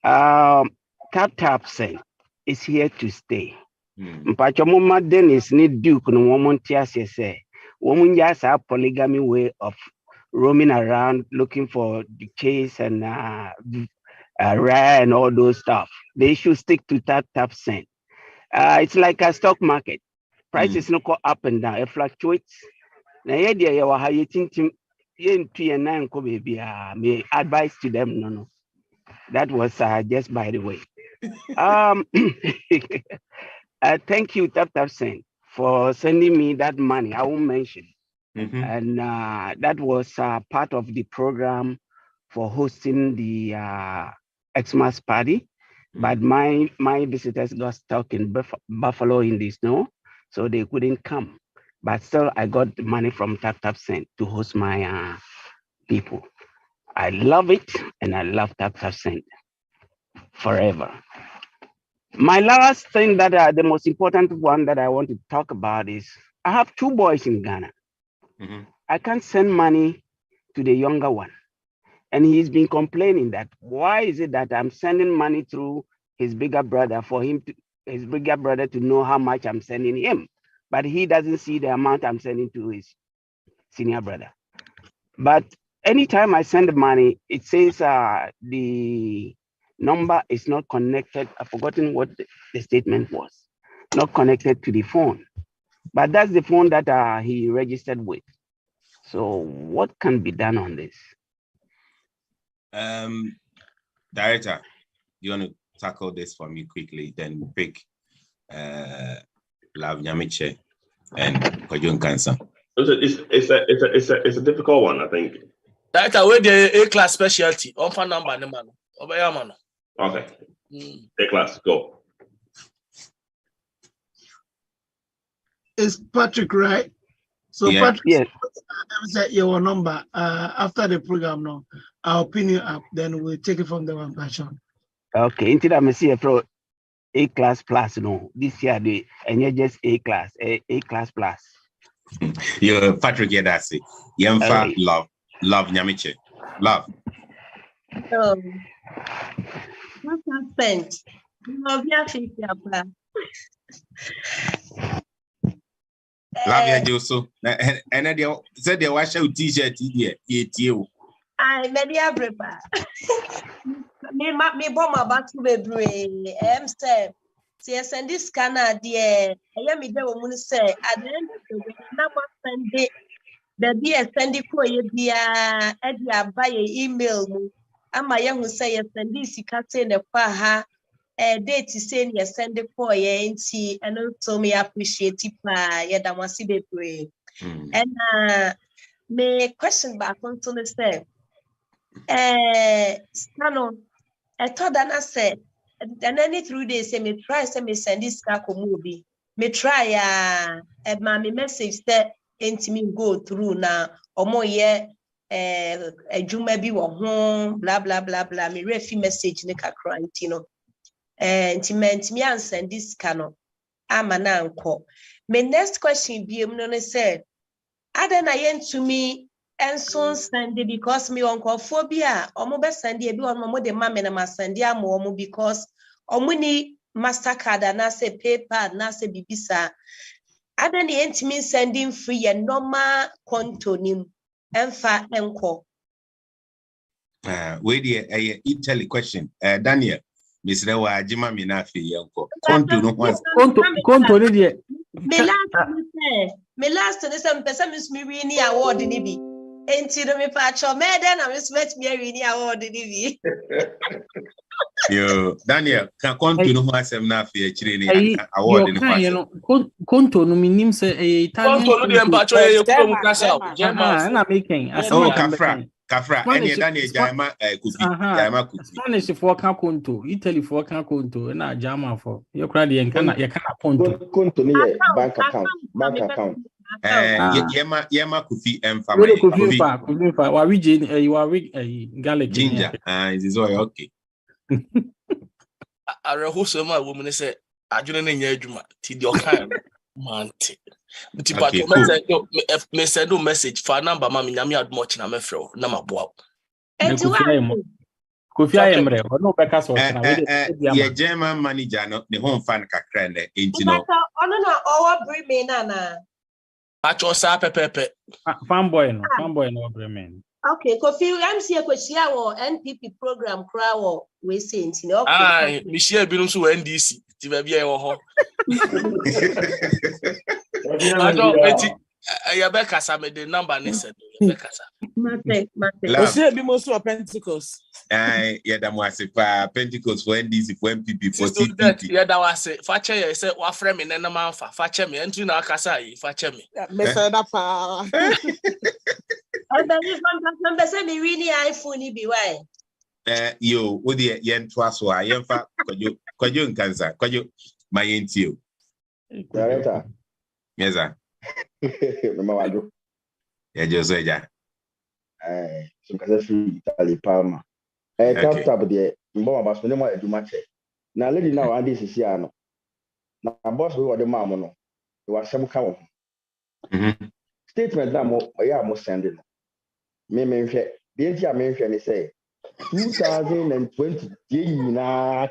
Tap Send is here to stay. Mpacho mama Dennis need Duke no woman tiase say. Woman just a polygamy way of roaming around looking for the chase and rare and all those stuff. They should stick to Tap Send. It's like a stock market. Prices no go up and down. It fluctuates. Now here they are how you think may advice to them. No. That was just by the way. Thank you, Tap Send, for sending me that money. I won't mention. And that was part of the program for hosting the Xmas party. But my visitors got stuck in Buffalo in the snow, so they couldn't come. But still, I got the money from Tap Send to host my people. I love it, and I love Tap Send forever. My last thing that the most important one that I want to talk about is I have 2 boys in Ghana. I can't send money to the younger one. And he's been complaining that why is it that I'm sending money through his bigger brother for his bigger brother to know how much I'm sending him, but he doesn't see the amount I'm sending to his senior brother. But anytime I send money, it says the number is not connected. I've forgotten what the statement was. Not connected to the phone, but that's the phone that he registered with. So what can be done on this? Director, you want to tackle this for me quickly? Then pick Lav Nyamiche and Kojon Cancer. It's a difficult one, I think. Director, where the A-class specialty on phone number, man. Okay. A-class, go. It's Patrick, right? So yeah. Patrick, yeah. Set your number after the program now. I'll pin you up, then we'll take it from the one passion. Okay, until I'm see for A-class plus no. This year and you're just A-class, A-class plus. You Patrick, yeah, that's it. Yemfa love Nyamiche. Love. What happened? Love ya Joso. And then they said they wash out t-shirt here. I made a prepare. Me bomb about to be brave. Say, send this scanner, dear. I am the woman say, at the end of the day, number Sunday, the dear Sunday for you, dear, Edia by email. I'm a young say, send this, you can't say the paha. Date is saying you send the for you, and also me appreciate it. Yeah, that was the brave. And me question back on to the same. Stano, I thought that I said, and then through this, me try me send this kako movie. Me try my message that ain't me go through now or more yeah a juma be home blah blah blah blah. Me refi message nika crantino and me and send this cano. I'm an uncle. My next question be no said, Aden I to me. And so Sunday because me uncle phobia or mo be Sunday be on mo de mama na Sunday am because omuni Mastercard and I say PayPal na say bibisa adan the entimi sending free and normal konto nim emfa enko. Wait here, Italy question. Daniel, Miss Rewa Jima Minafi Yanko. Konto no once. Konto ni die. Me last to some person Miss Mirini award in Ibi. Enti do me pacho me then I miss met me Mirini award in Ibi. Yo, Daniel, can konto no once na fi chire award ni once. Konto no minim se Italian. Konto no di empacho ye kudo mu kasa. German. Na making. Oh, Kafra. Any Daniel Jama Kuti. Spanish for can konto, Italy for can konto, na German for. You cry the enkana konto. Konto ni bank account. Yema Kufi family. Kufi fa. Wa we you are garlic ginger. It is all okay. Arehoso ma wo mu say adwene na nya adwuma ti di okan mante. But me send a message for number mama nyame admo chi na me frɛ na maboa. Kofi Ayemre no beka so na we ye German manager no ne home fan kakra ne enti no. Ono na owo bring na. Acho sa pepepe. Fanboy no bring. Okay, Kofi MC Ekweshia wo NPP program kra wo we say enti no. Ah, mi share bi no so NDC ti ba bia e wo ho. I don't wait. Yabeka sa me the number ne said. Yabeka sa. Mate. Osi bi mo so Pentecost. Yeah, that was Pentecost for NDC for MPP for TPP. Yeah, that was it. Fache ye say wa frame me na man fa. Fache me entry na akasa yi. Fache me. Me say that pa. And then if I'm say me really iPhone bi why? Yo, wo de yen to aso a yen fa kwajo nkansa. Kwajo mayentio. Director. Yes sir. Mama wado. Yeah, Jose ja. So kasa free Italy Palma. Tap there. Mbo ba so ne mo aduma che. Na lady now andi sisi ano. Na boss we wode ma mo no. E wa sem ka wo. Statement na mo ya mo send no. Me nhwe. De nti a me nhwe ni say 2020 nyina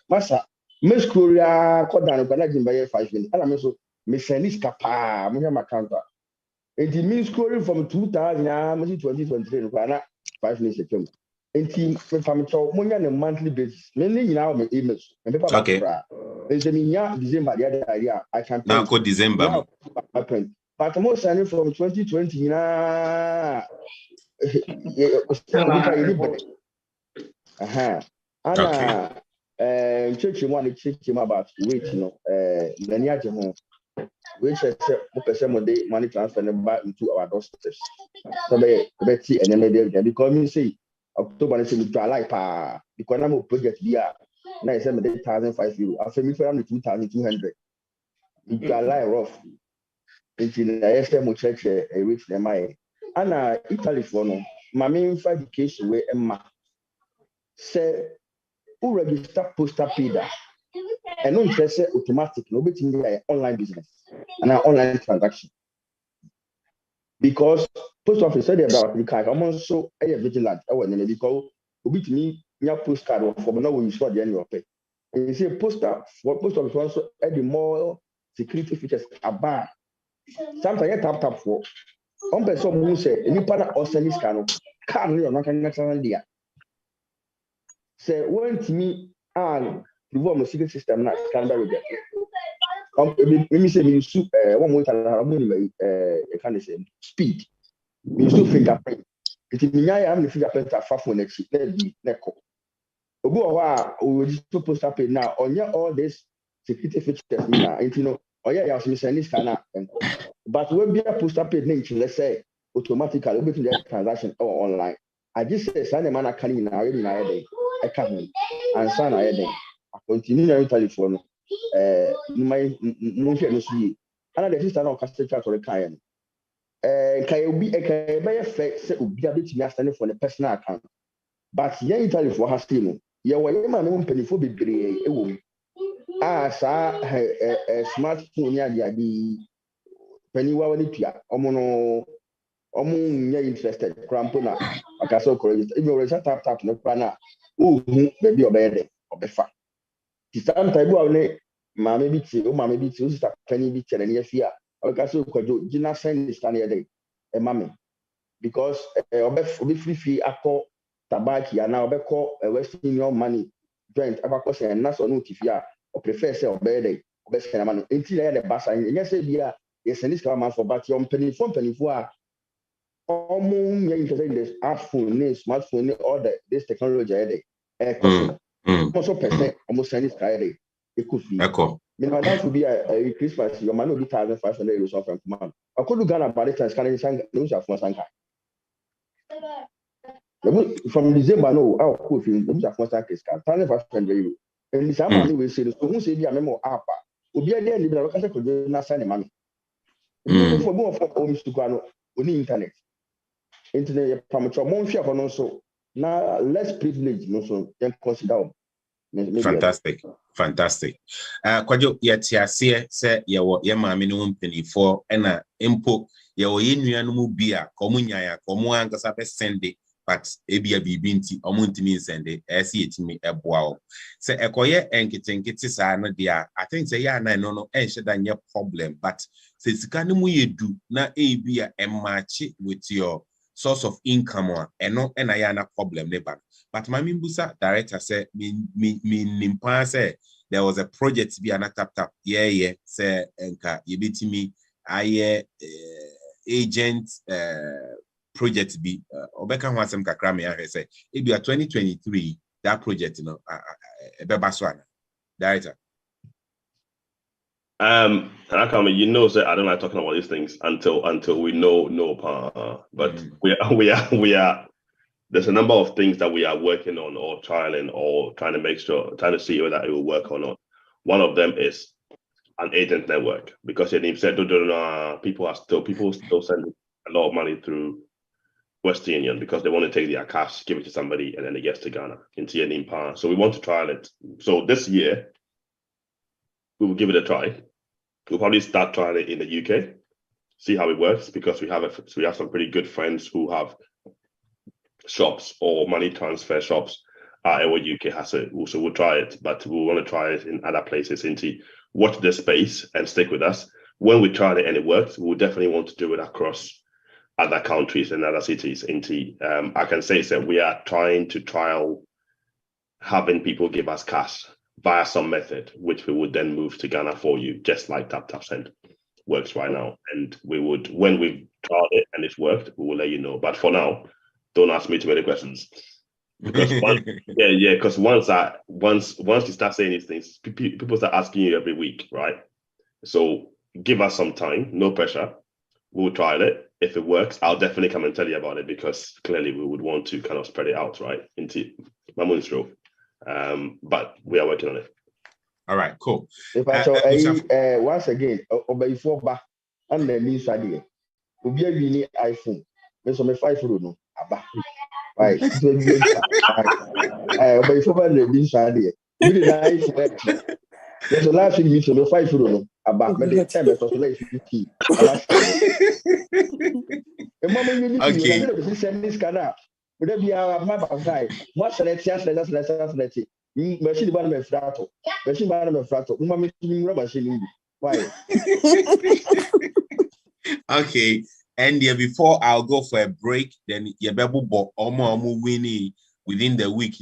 masa Miss Korea kodan ko na jimba 5 minutes. Ala me so me send this kapa mo hia counter. It means scoring from 2000 2023 no na 5 minutes akem. Enti me family mo nya na monthly basis. Me ni nyina me emails. Me paper. Okay. Enti me nya December the other area I can now go December. But mo send from 2020 nyina church one church about wait no nani aje ho we say money transfer back into our doorsteps so be and because me say October say me try like pa because I'm a project here na say me €1,500 after me for am 2,200 me try like rough until I say mo church reach them my ana Italy for no my main education we emma say who register postal paid and no interest automatic no betting online business and an online transaction because post office said about the card I'm also a vigilant because we to me your postcard for now when you saw the annual pay and you see post office also add the more security features about sometimes tap for one person who say any partner or send this can you not can there say when to me and the secret system not can be me say me use one more time can say speed me use fingerprint it me am the fingerprint far for next neko obi o we supposed to pay now on all this security features now you know you have to send this scanner but when be a postal paid let's say automatically we can the transaction or online I just say send man can in already na day I can and sign I day I continue to telephone my no see and the sister now can start to the client can be a by say obi abet me stand for the personal account but yeah Italy for has still yeah we man no penny for bebre e wo sa smartphone ya di penny wa wani tua omo nya interested crampo na akaso correct if you register tap no pana baby obede obefa sometimes we ne mama bi ti o mama bi ti o sister penny bi chere ne afia akaso kwajo gina send stand here dey mama because obe free akọ tabaki and now call a Western Union money joint abacus and nas or no tifia or prefer say or bed best man until the bass and yes yes and this man for back your penny for almost interested in this iPhone, smartphone, all this technology also percent almost Chinese Friday. It could be. Meanwhile, that would be a Christmas. Your man will be 1,500 euros off from command. I could do Ghana by the time scanning news of Mosanka. From December, no, our cool film, news of Mosanka is 1,500 euros. And this money will say, so who say be a memo up? Will be a day in the local could not send money. For more for homes to go on the internet. Internet, from your monthly also. Now, less privilege, no, so then consider. Fantastic. Kwajo yetiasie se yewo ye maame no mpanifo ena empo yewo ye nuanu mu bia komunyaya komu ankasa pe sende but ebia bibi nti omuntimi sende esi etimi eboa o se ekoye enkitenkiti saa no dia I think say ya na no enhye da nye problem but se sika no mu yedu na ebia emachi with your source of income eno ena ya na problem ne ba. But my Mimbusa director said, Nimpa said there was a project be an tap. Yeah, say enka yebiti me aye agent project be obeka wansem kakra me ahwe say it be a 2023 that project you know bebaswana director. You know, sir, I don't like talking about these things until we know, but we are. There's a number of things that we are working on or trialing or trying to see whether it will work or not. One of them is an agent network because you said people still sending a lot of money through Western Union because they want to take their cash, give it to somebody, and then it gets to Ghana into your name power. So we want to trial it. So this year we will give it a try. We'll probably start trying it in the UK, see how it works because we have some pretty good friends who have shops or money transfer shops what UK has it. So we'll try it, but we want to try it in other places. Watch this space and stick with us. When we try it and it works, we'll definitely want to do it across other countries and other cities. I can say that we are trying to trial having people give us cash via some method, which we would then move to Ghana for you, just like Tap Send works right now. And we would, when we've tried it and it's worked, we will let you know. But for now, don't ask me too many questions because once you start saying these things, people start asking you every week, right? So give us some time, no pressure. We'll try it. If it works, I'll definitely come and tell you about it because clearly we would want to kind of spread it out, right, into Mamun's role. But we are working on it. All right, cool. If I once again, before back and the new idea, we be a iPhone. There's some 5 no. Right. But before the new idea, you did iPhone. There's a last thing you should 5 no. About the time so like 50. Okay. Send this canal. Would be our map outside. What's the next let's machine ban me frato. Machine ban me frato. Machine. Why? Okay. And before I'll go for a break, then your baby bo omo winning within the week.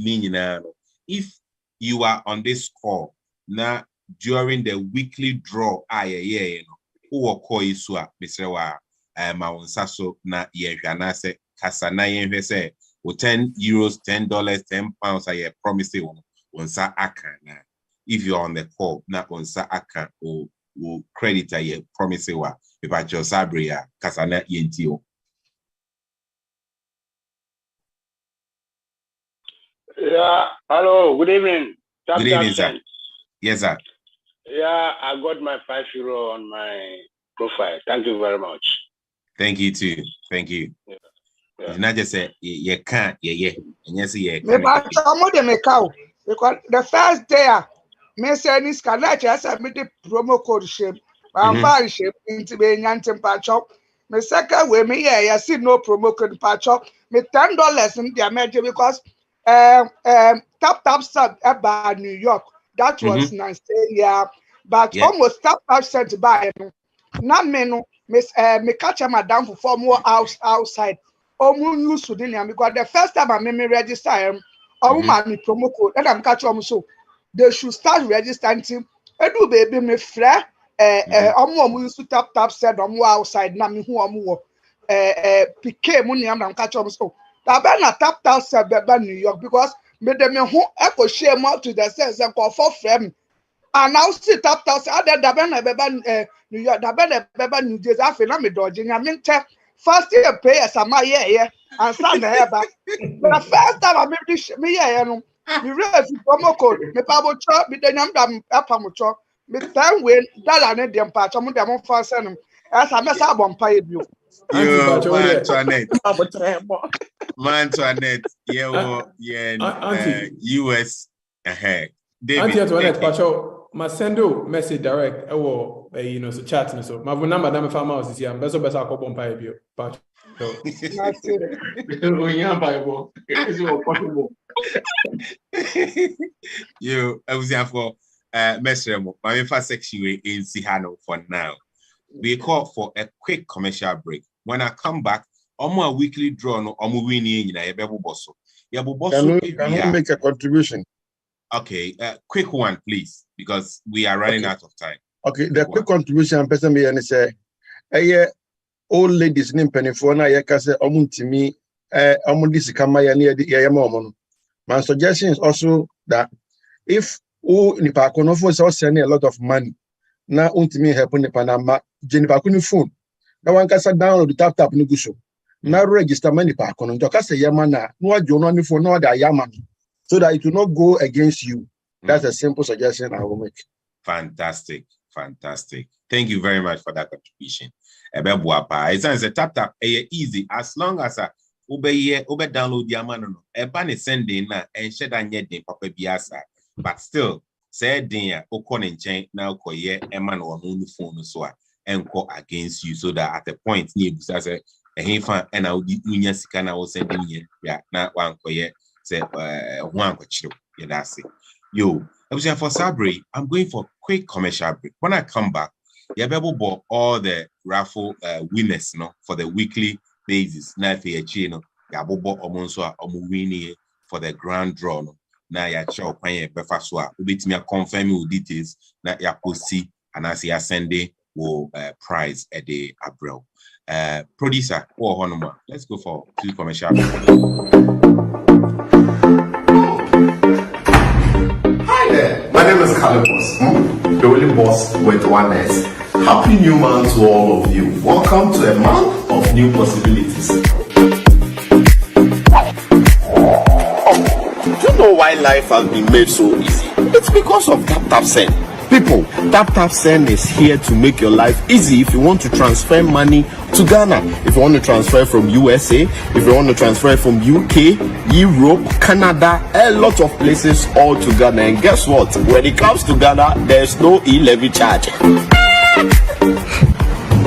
If you are on this call now during the weekly draw, who will call you so Mr. Maunsaso na yehana se kasana yenhwe se 10 euros, $10, £10 I promise you onsa akana. If you're on the call, na onsa aka or credit I promise you about your sabria kasana yentio. Yeah, hello, good evening. Good evening, sir. Yes, sir. Yeah, I got my €5 on my profile. Thank you very much. Thank you too. Thank you. Yeah. It's not just say you can't, yeah. And yes, yeah. Because the first day, me say this cannot just submit the promo code shape. I'm buying shape into being anti patch up. Me second way, me yeah, see no promo code patch up. Me $10 in the America because tap sub about New York. That was nice, yeah. But almost tap sent by no. Not me no. Me catch a madam for more outside. use because the first time I me register my promo code and I'm catching so they should start registering team. Do baby me frɛ use to tap said outside na me who PK money I'm catching so that na tap said New York because me dem who echo share more to the sense and call for frame and now sit tap said that New York that New Jersey I feel me dodging I mean first year pay as my year and stand there back. But the first time I made this me no me raise promo code me pabo chop me the nyam apamucho me time when dollar ne dem pa chom dem fa send as I mess up on pay bio. Yo, man, Antoinette, US ahead. Auntie Antoinette, Pacho, my sendo message direct, so chat so. My number na me farm house is here. Beso ko bon pay bio. Pacho. Yo, I was here for Mesremo. My first section in Sihano for now. We call for a quick commercial break. When I come back, a weekly draw no winning in a bosso. Can we make a contribution? Okay, quick one, please, because we are running out of time. Okay, the quick contribution person me and say, old ladies in Penifona, Yakase, Omuntimi, Omundis Kamaya near the Yamon. My suggestion is also that if Nipakonofo is also sending a lot of money, now Untimi helping the Panama, Jenipakuni phone. Now one can download the tap Nuguso. Now register money Pakon, Jocasa Yamana, no Jonani for no other Yaman, so that it will not go against you. That's a simple suggestion I will make. Fantastic. Thank you very much for that contribution. It's a tap easy as long as obey download the amano. Ban is sending and shed and yet the papa biasa. But still, say dear Okon chain now koye eman or moon phone so and go against you so that at the point near as a hefa and I'll be union sikana was sending you. Yeah, not one koye say one kochiro. Yeah, that's it. Yo, I was for Sabri. I'm going for quick commercial break. When I come back, you have able bought all the raffle winners, for the weekly basis. Now for your channel, you have bought almost winning for the grand draw. Now you show paying befaswa. Ubit me confirm with details. Now you post and as you Sunday will prize a day abroad. Producer, let's go for two commercial break. My name is Akpesey, the only boss with one S. Happy new month to all of you. Welcome to a month of new possibilities. Do you know why life has been made so easy? It's because of Tap Send. People, Tap Send is here to make your life easy if you want to transfer money to Ghana, if you want to transfer from USA, if you want to transfer from UK, Europe, Canada, a lot of places all to Ghana. And guess what? When it comes to Ghana, there's no e-levy charge.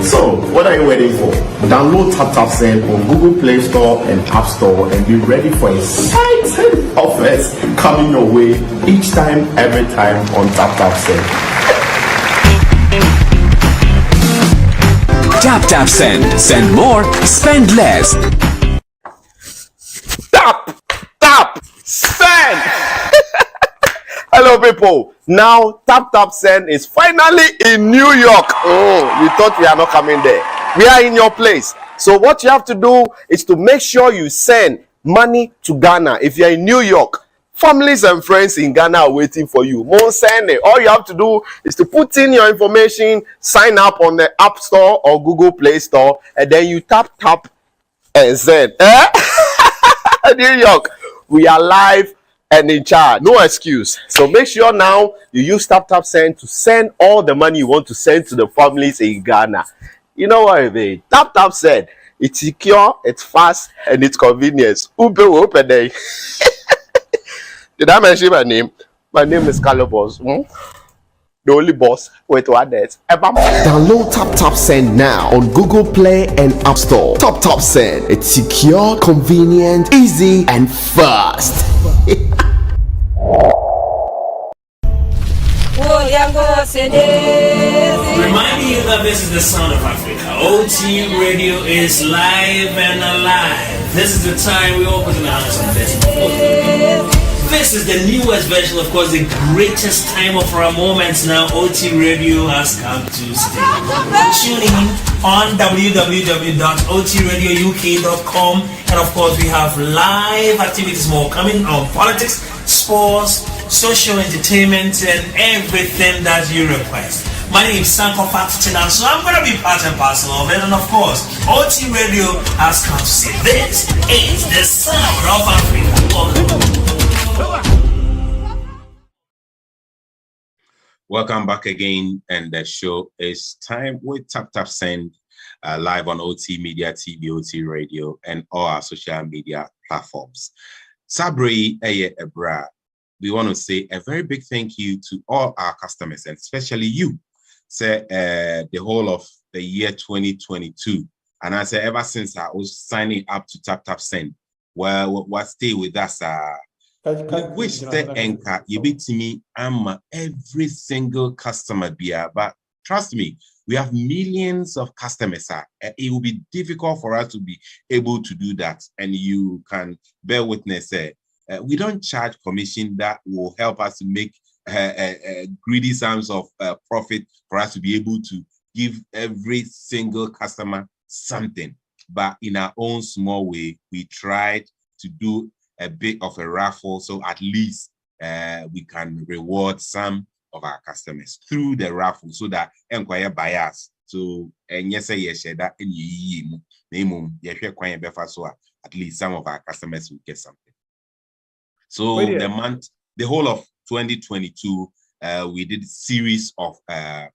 So, what are you waiting for? Download Tap Send on Google Play Store and App Store and be ready for exciting offers coming your way each time, every time on Tap Send. Tap Send. Send more, spend less. Tap Send. Hello people. Now Tap Send is finally in New York. Oh, you thought we are not coming there. We are in your place. So what you have to do is to make sure you send money to Ghana. If you're in New York, families and friends in Ghana are waiting for you. All you have to do is to put in your information, sign up on the App Store or Google Play Store, and then you tap and send. New York, we are live and in charge. No excuse. So make sure now you use Tap Send to send all the money you want to send to the families in Ghana. You know what I mean? Tap Send. It's secure, it's fast, and it's convenience. Open day. Did I mention my name? My name is Akpesey. The only boss with one S. Download Tap Send now on Google Play and App Store. Tap Send. It's secure, convenient, easy, and fast. Reminding you you that this is the sound of Africa. OT Radio is live and alive. This is the time we all put in our hands on this. This is the newest version, of course, the greatest time of our moments now. OT Radio has come to stay. Tune in on www.otradiouk.com, and of course we have live activities more coming on politics, sports, social entertainment, and everything that you request. My name is Sanko Fatitina, so I'm going to be part and parcel of it, and of course, OT Radio has come to say this is the sound of Africa. Welcome back again, and the show is time with Tap Send live on OT Media TV, OT Radio, and all our social media platforms. Sabri Eye Ebra, we want to say a very big thank you to all our customers, and especially you. Say the whole of the year 2022, and I say ever since I was signing up to Tap Send, well, stay with us. Which the anchor you beat me, I'm every single customer beer, but trust me, we have millions of customers. It will be difficult for us to be able to do that, and you can bear witness. We don't charge commission that will help us to make greedy sums of profit for us to be able to give every single customer something. But in our own small way, we tried to do a bit of a raffle, so at least we can reward some of our customers through the raffle, so that inquire buyers. So and yes, that at least some of our customers will get something. So the whole of 2022, we did a series of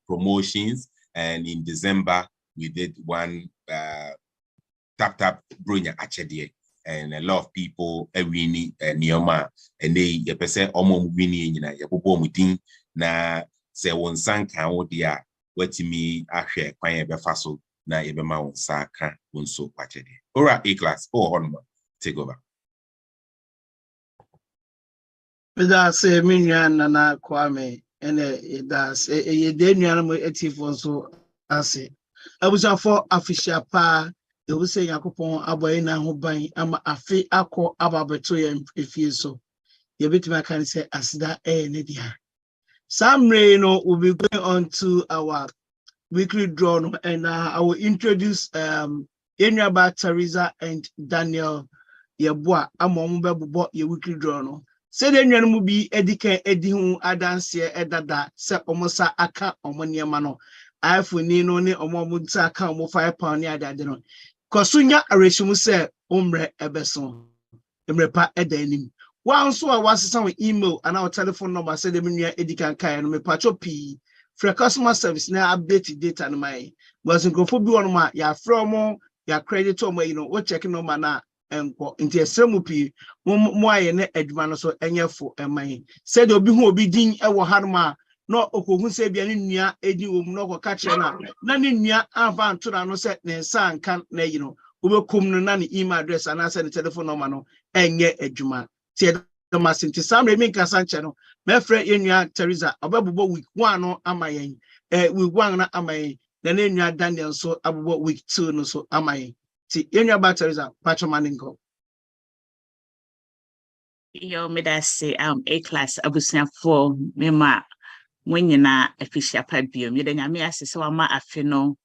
promotions, and in December we did one tap Brunya Achedie, and a lot of people winning Nioma, and they say winning in na say one san can odia what me ahwe kwan befaso na yebema won saka wonso Achedie. Ora A-class take over. That's a minion and a Kwame, and that's a Daniel so I say. I was for official pa, they will say Yakupon Abaina Hobay, ama afi ako ababeto if you so. You bit my can say as that Nidia. Sam Reno will be going on to our weekly draw, and I will introduce Enyaba, Teresa, and Daniel Yabua Amomba your weekly draw. Say the new will be Edika Edihu Adansia Edada, Sep Omosa Aka Omonia Mano. I for Nino ne Omomuta account mo £5 Yadano. Kosunya Areshimu say Umbre Ebeson. Emrepa Edenim. Once I was some email and our telephone number said the Minia Edika Kaya no me pacho P. For customer service now updated data and my wasn't go for on my ya from ya credit on my what checking on my and into a semupi, more and Edman so any for a man. Said Obi who be ding ever harma, no Oku say be any near Eddie no catch na, none near Avan to no set ne san can't Uber come nani email address and answer the telephone number no and get a juma. Said the master to some remake a channel. My friend in Teresa, about week 1 no am I with 1 am I, the name Daniel so about week 2 no so am I. See, in your batteries are Patramaningo. Yo, me that say A-class abusia for me ma when you na official pabio. Me then me as so ma afino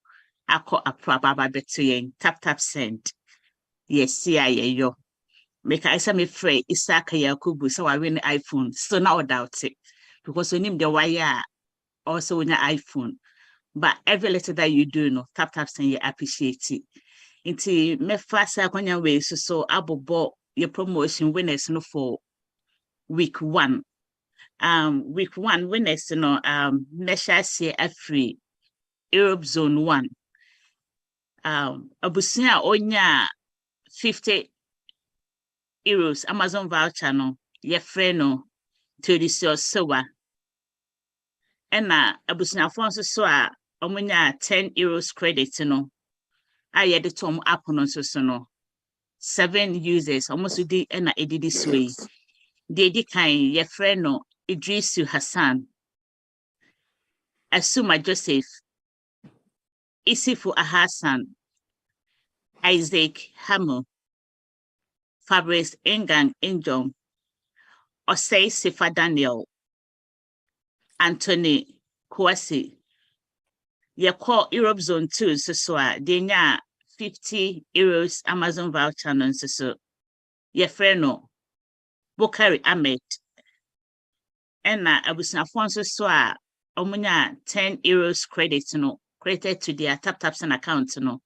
ako apraba betuyen tap send. Yes, yo. Make I say me free Isaka Yakubu so I win iPhone. So now doubt it because when him the wire also win your iPhone. But every letter that you do no tap send you appreciate it. Inti me fasa kwanya way so abobo your promotion winners no for week 1. Week 1 winners no measure say free Europe zone 1. Abusia onya 50 euros Amazon voucher no ye free no to the sewa. Ena abusia fonso so a omunya 10 euros credit no. I had the Tom app on so 7 users almost did and I did this way. They did kind your friend no Idrisu Hassan. Asuma Joseph Isifu Ahasan, Isaac Hamo, Fabrice Engang Injong, Osei Sifa Daniel, Anthony Kwasi. Ye call Europe Zone 2 so denya 50 euros Amazon voucher non so. Ye freno Bokari Ahmed. Ena abusinafoɔ nso so a omunya 10 euros credit no credited to their tap and account no.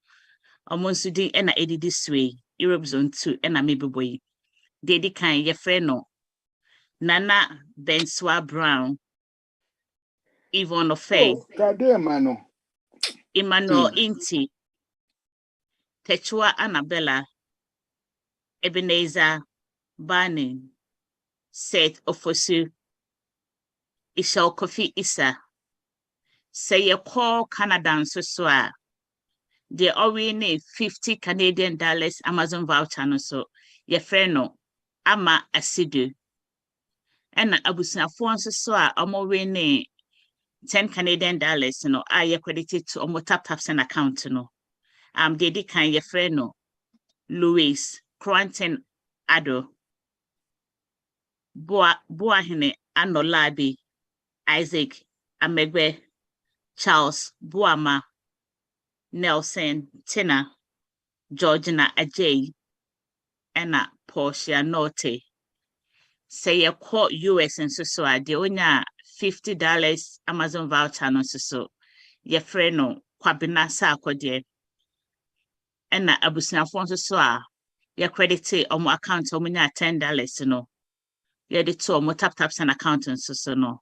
Omo nso di ena edidi sway Europe Zone 2 ena mebeboyi. Dedi kan ye freno Nana Benswa Brown, Yvonne Ofei, Emmanuel Inti, Techua Annabella, Ebenezer Barney, Seth Ofosu, Ishal Kofi Issa, say you call Canada so they already need 50 Canadian dollars Amazon voucher no so ye freno ama asidu. Ena abusuafoɔ nso so a ɔmo ne 10 Canadian dollars no a credited to ɔmo taps and account no. Dedi kan ye freno Louis Cranton Ado Boahene Anolabi Isaac Amegbe Charles Boama Nelson Tina Georgina Ajay Ena Portia Norte. Say you call US and so de onya $50 Amazon voucher no so ye freno kwabina sa akode ena abusuafo nso so a ye credit omo account omo nya $10 no ye de to omo taps and account nso so no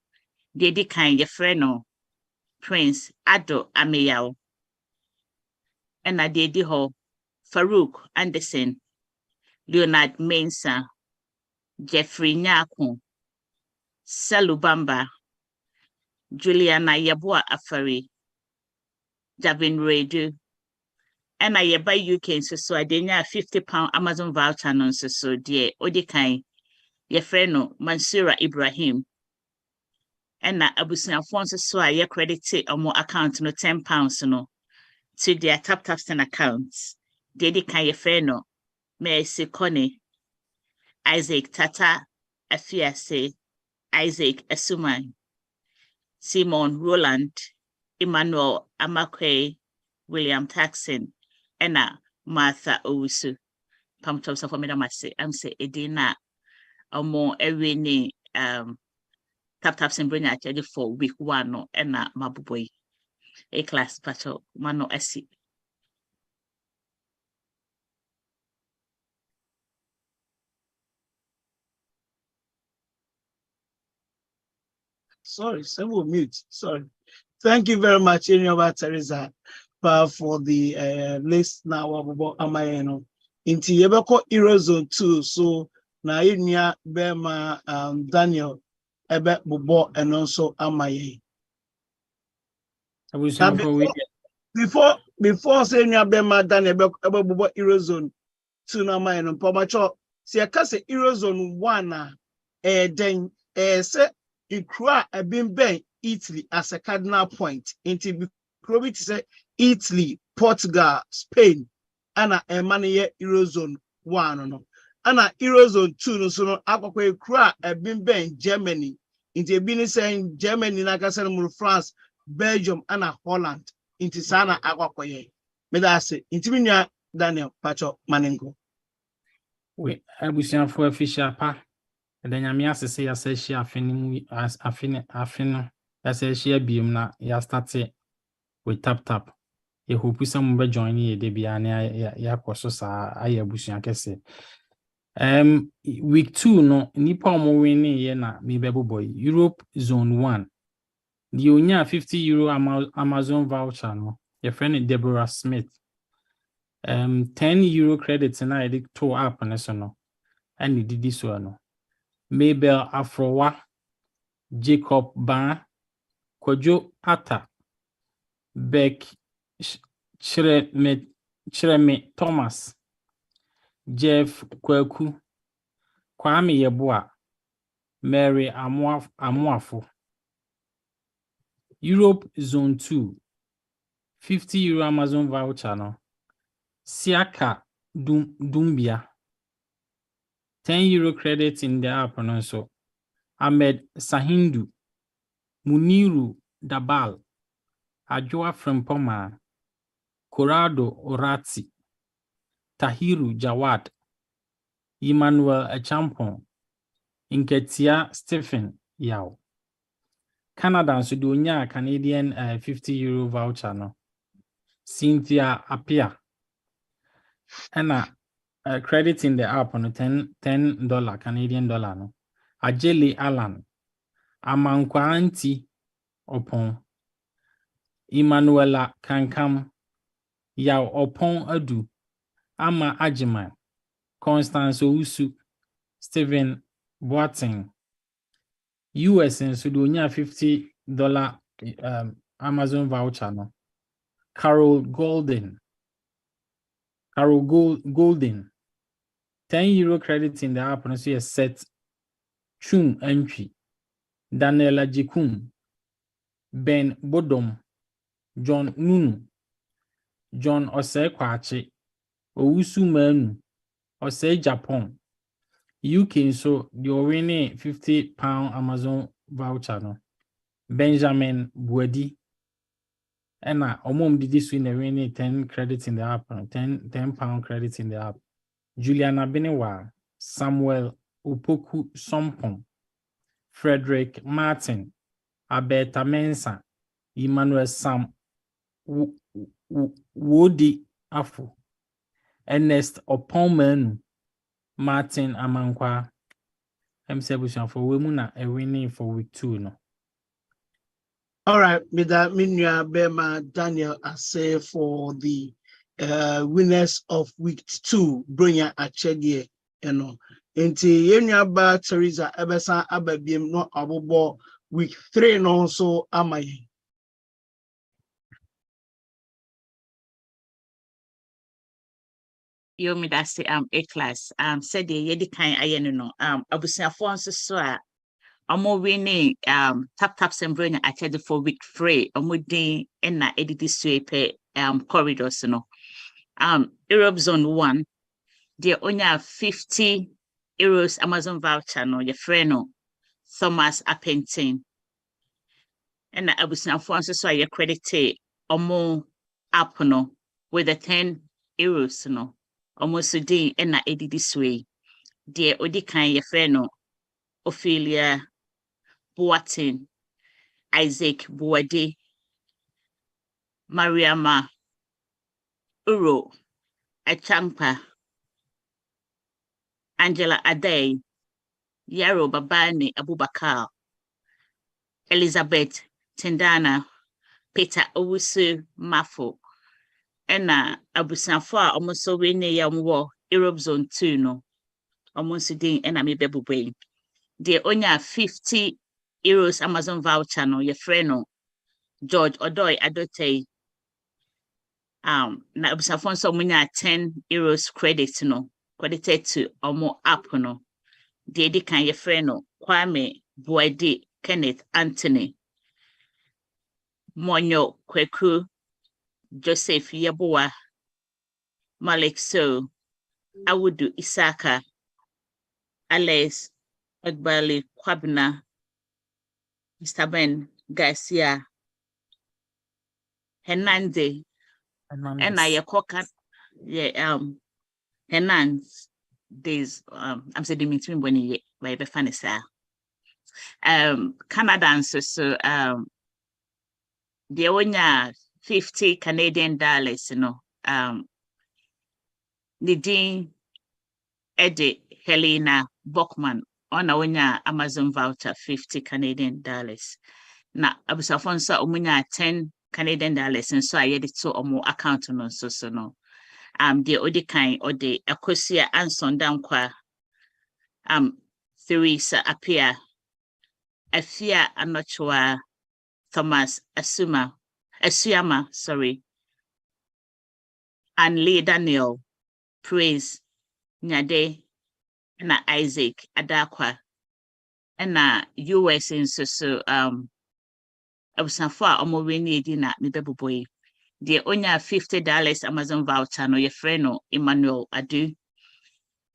de di kan ye freno Prince Ado Ameyao ena de di ho Farouk Anderson Leonard Mensah Jeffrey Nyako, Salubamba, Juliana Yabua Afari, Javin Redu, and I buy UK so I didn't £50 Amazon voucher non so dear Odikai, Yefreno, Mansura Ibrahim, and na Abusin Alfonso so I credited on more account no £10 no to their taps and accounts. Dedikai Yefreno, Mercy Connie. Isaac Tata Afiase, Isaac Asumai, Simon Roland, Emmanuel Amakwe, William Taxon, Enna Martha Owusu. Pam Thompson for me, I'm say Edina or more every ni taps and bring at for week 1 no Enna Mabuboy. A class patrol, Mano Esi. Sorry, someone mute. Sorry. Thank you very much, Enioba Teresa, for the list now about Amayeno. Inti Yebeko Eurozone 2, so na Inia Bema Daniel Ebe Bobo and also Amaye. Before saying Bema Daniel Ebe Bobo Eurozone 2 na Amayeno, Pomacho, si akase Eurozone 1 then say Ikra Abimben Italy as a cardinal point. Into probably to say Italy, Portugal, Spain, and a money Eurozone 1 no. And Eurozone 2 no so no akwa Ikra Abimben Germany. Into being saying Germany, Nagasan, France, Belgium, and Holland. Into Sana akwa me that say into Daniel Pacho Manengo. We abusian for official pa. Then Yamia say I say she afin as I share beam na ya start with tap. You hope some be join ye de biania ya koso sa ayabusian kese. Week 2 no nipa mo winning ye na me bebo boy Europe Zone 1. The onya €50 Amazon voucher no. Your friend Deborah Smith. €10 credits na I did 2 app and so no. And it did this one no. Mabel Afrowa, Jacob Ban, Kojo Ata, Beck Chireme Thomas, Jeff Kweku, Kwame Yeboah, Mary Amuafo. Europe Zone 2, €50 Amazon voucher no. Siaka Dumbia. €10 credit in the app no so. Ahmed Sahindu. Muniru Dabal. Ajua Frempoma. Corrado Orati. Tahiru Jawad. Emmanuel Achampon. Inketia Stephen Yao. Canada so do nya Canadian €50 voucher no. Cynthia Apia. And credit in the app on $10 Canadian dollar no. Ajeli Alan. Amankwanti Opon. Emmanuela Kankam. Yao Opon Adu. Ama Ajiman. Constance Ousu. Stephen Boateng. US in Sudonia $50 Amazon voucher no. Carol Golden. €10 credit in the app no so yes set. Chum entry. Daniela Jikum. Ben Bodom. John Nunu. John Osei Kwache. Owusu Manu. Osei Japan. UK so the winning £50 Amazon voucher no. Benjamin Buedi. And did this win the winning 10 credits in the app, no? 10 pound credits in the app. Juliana Benewa, Samuel Upoku Sompong, Frederick Martin, Abeta Mensa, Emmanuel Sam Woody Afu, Ernest Opomen, Martin Amankwa. I'm saying for women a winning for week 2 no. All right, with that, Minya Bema Daniel I say for the winners of week 2, bring a chedie, you know. Inti Yenya Ba Teresa Ebesa Ababim no Abobo week 3 no so amay. Yomi that's A class. Said the yedi kind ayeno no. Abusiafo nso so a omo winning tap sembring actually for week 3. Omo din na edit swepe corridors no. Europe zone 1. There only €50 Amazon voucher no. Your friend no. Thomas Apentin. And abusiafo nso so a credit omo app no with the €10 no. Almost a day and not edit this way. Dear Odikan, your friend, Ophelia Boatin, Isaac Boade, Mariama Uro, Achampa, Angela Ade, Yaro Babani Abubakar, Elizabeth Tendana, Peter Owusu Mafo. Ena abusanfo almost so we ne yamwo Europe zone 2 no almost din ena me bebube de onya €50 Amazon voucher no your friend no George Odoy Adotei na abusanfo so munya €10 credit no credited to omo app no de kan your friend no Kwame Boadi Kenneth Anthony Monyo Kweku Joseph Yaboa, Malik So, Awudu Isaka, Alex Egbali Kwabna, Mr. Ben Garcia, Hernande, and I Yakoka, Hernandez, I'm saying the meeting when you by the funny sir. Canadians, so, the owner. $50 Canadian dollars, you know. The Dean Eddie Helena Bockman on a Amazon voucher $50 Canadian dollars. Now, Abusafonsa umunya $10 Canadian dollars, and so I edit to or more account on so no. The Odikai or the Akpesey Anson Dankwa Theresa Apia Afia Anochua Thomas Asuyama, sorry, and Lee Daniel, Praise, Nyade, and Isaac Adakwa, and US in so I was far almost winning dinner, me baby boy. The only $50 Amazon voucher no your friend no Emmanuel Adu.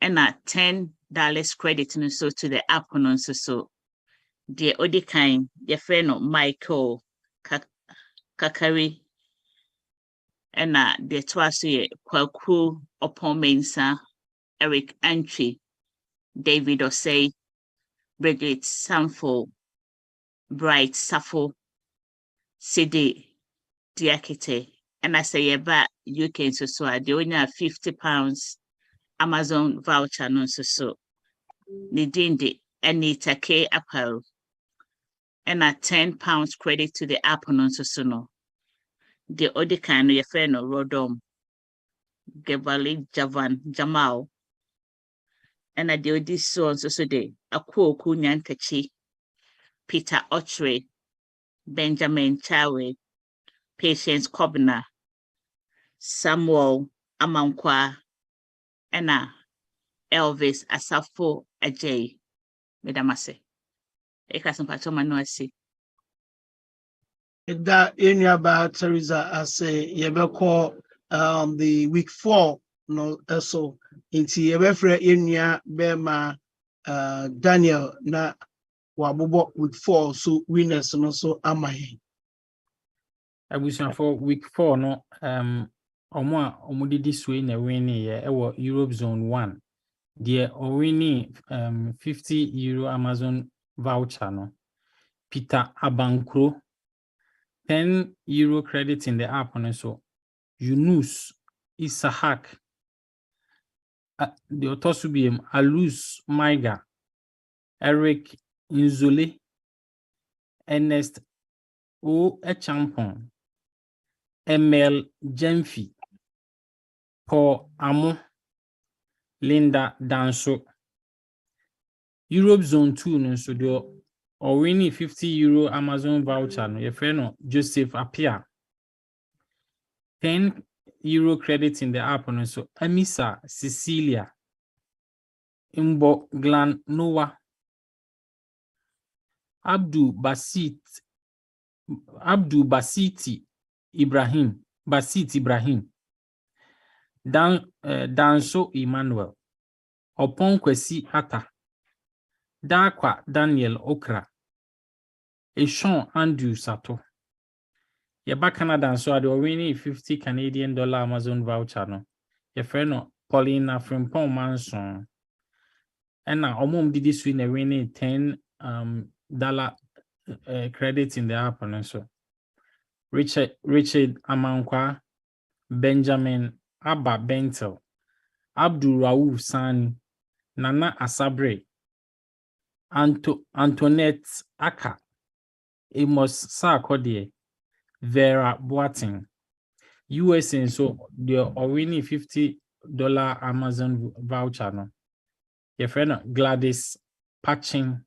And $10 credit no so to the app no so. The other kind, your friend no Michael Kakari. And the twice Kwaku upon Mensa, Eric Entry, David Osei, Bridget Sanfo, Bright Safo, Sidi Diakite. And I say about UK so they only have £50 Amazon voucher no so. Nidindi any take apparel. And £10 credit to the app no so no. The other kind of your friend no Rodom, Gebali Javan Jamal. And I do this so day. Akwo Kunyankachi, Peter Ochre, Benjamin Chawe, Patience Kobna, Samuel Amankwa, and Elvis Asafo Ajay. Medamase. Ekasan Patoma no asi. That in about Teresa as a Yebeko the week 4 no so into Yebefre in Bema Daniel na wabobo week 4 so winners no so amahe. I wish for week 4 no did so in a winning Europe zone 1. The winning €50 Amazon voucher no. Peter Abankro €10 credit in the app and so Yunus Isahak the Otosubium Alus Maiga Eric Inzule Ernest O Echampon ML Jemfi Paul Amo Linda Danso Europe Zone 2 no so the or winning €50 Amazon voucher no your friend Joseph Apia €10 credit in the app and so Amisa Cecilia Imbo Glan Noah Abdul Basiti Ibrahim Danso Emmanuel Opon Kwesi Ata Dakwa Daniel Okra Eshon Andrew Sato Yaba Canada so are winning $50 Canadian Amazon voucher no your friend Paulina Frimpong Manson and now did this win a winning $10 credit in the app and so Richard Amankwa Benjamin Abba Bentel Abdul Raouf Sani Nana Asabre Antoinette Aka Amos Sarkodie Vera Boating US and so the winning $50 Amazon voucher no your friend Gladys Patching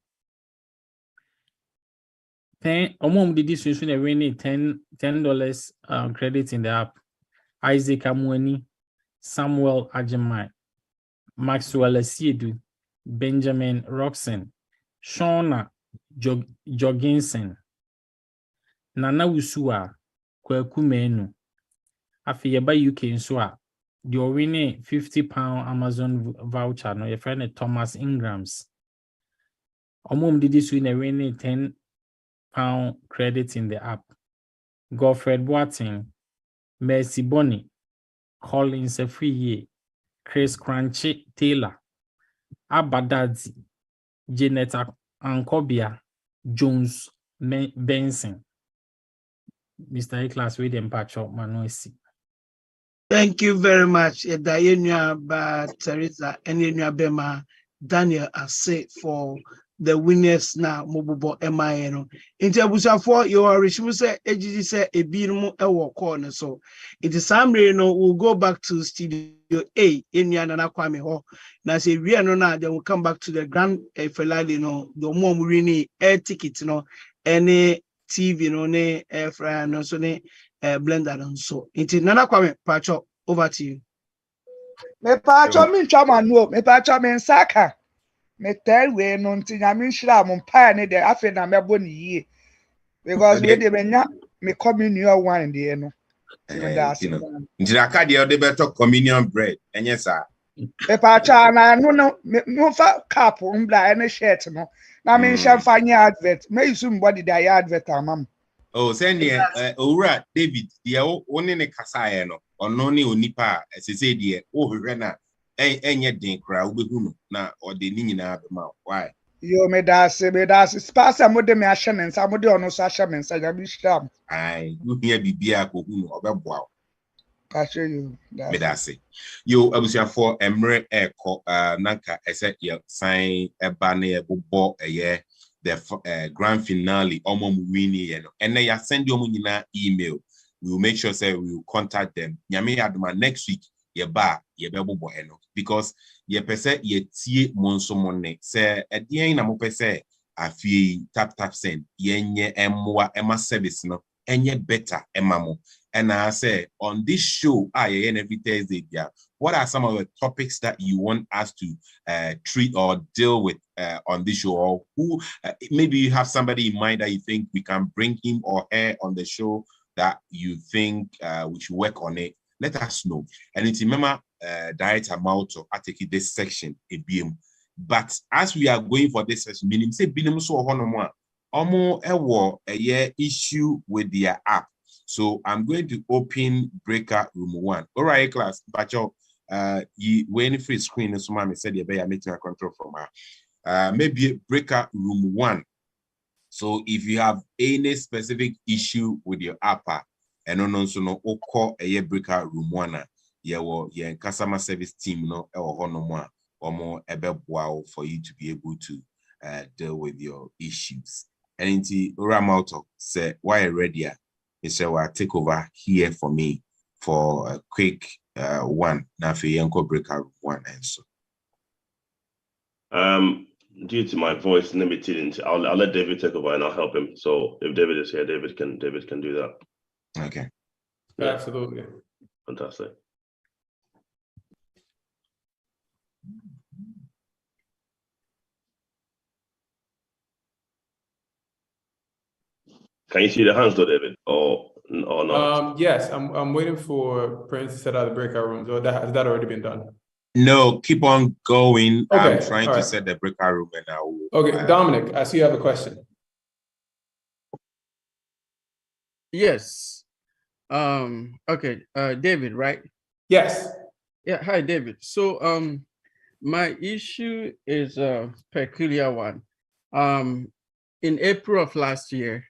did this win winning $10 credit in the app Isaac Amweni Samuel Ajamai Maxwell Asiedu Benjamin Roxon Shauna Jorgensen Nana Usua Kwakumenu Afiyeba UK so the winning £50 Amazon voucher no your friend Thomas Ingrams did this win winning £10 credit in the app Godfred Boating Mercy Bonnie Collins Efiye Chris Crunchy Taylor Abadadzi Janet Ankobia Jones Benson Mr. A-Class with them patch up Manoisi. Thank you very much. Dayenua ba Teresa and Bema Daniel Ase for the winners now Mobubo MIN. In Tabusa for your Richmuse AGG say a birumu ewo corner. So it is some no we'll go back to studio A in Yanana Kwame Ho. Now say we are no now then we'll come back to the grand Felali no the more really air ticket no any TV no ne air fryer no so ne blender and so it is Nana Kwame Pacho over to you. Me Pacho min chama no me Pacho min saka. Me tell we no nti nyame nhira mo pa ne de afi na mebo ni yie because we de benya me community one de no You know, Njiraka the other better communion bread, and yes, sir. Pacha na no fa cap umbla any shirt no. Na me shall find advert. May somebody that advert amam. Oh, send here, Ora David, the only ne Casayano, or noni unipa, as he said, dear, oh, Rena, any day crowd, na or the Nina mouth. Why? Yo me das spas amode me ashem and somebody on no ashem and say I'm sham. Aye, you hear Bibia Kuhunu or wow. Pastor you. Medase. You abusia for Emre Eko Nanka said you sign a banner bo a year the grand finale winning and then you send your email. We will make sure say we will contact them. Nyame aduma next week ye ba ye bebo bo eno because ye pese ye tie monso money say at the end na mo pese afi tap send ye nye emwa ema service no enye better emamo. And I say on this show, every Thursday, yeah, what are some of the topics that you want us to treat or deal with on this show? Or who maybe you have somebody in mind that you think we can bring him or her on the show that you think we should work on it? Let us know. And it's remember Director Malto, I take it this section a BM. But as we are going for this session, meaning say BM so honomwa, a year issue with their app. So I'm going to open breakout room 1. All right, class. But you when free screen so mommy said you better make a control from her. Maybe breakout room 1. So if you have any specific issue with your app, and no call a breakout room 1. Yeah, customer service team no or more wow for you to be able to deal with your issues. And into Uramoto say why ready? Mr. Will take over here for me for a quick one. Now for Yanko breakout 1 and so. Due to my voice limited, I'll let David take over and I'll help him. So if David is here, David can do that. Okay. Yeah. Absolutely. Fantastic. Can you see the hands though, David? Or not? Yes, I'm waiting for Prince to set out the breakout rooms. Or has that already been done? No, keep on going. Okay, I'm trying to set the breakout room and I will. Okay, Dominic, I see you have a question. Yes. Okay, David, right? Yes. Yeah, hi, David. So my issue is a peculiar one. In April of last year,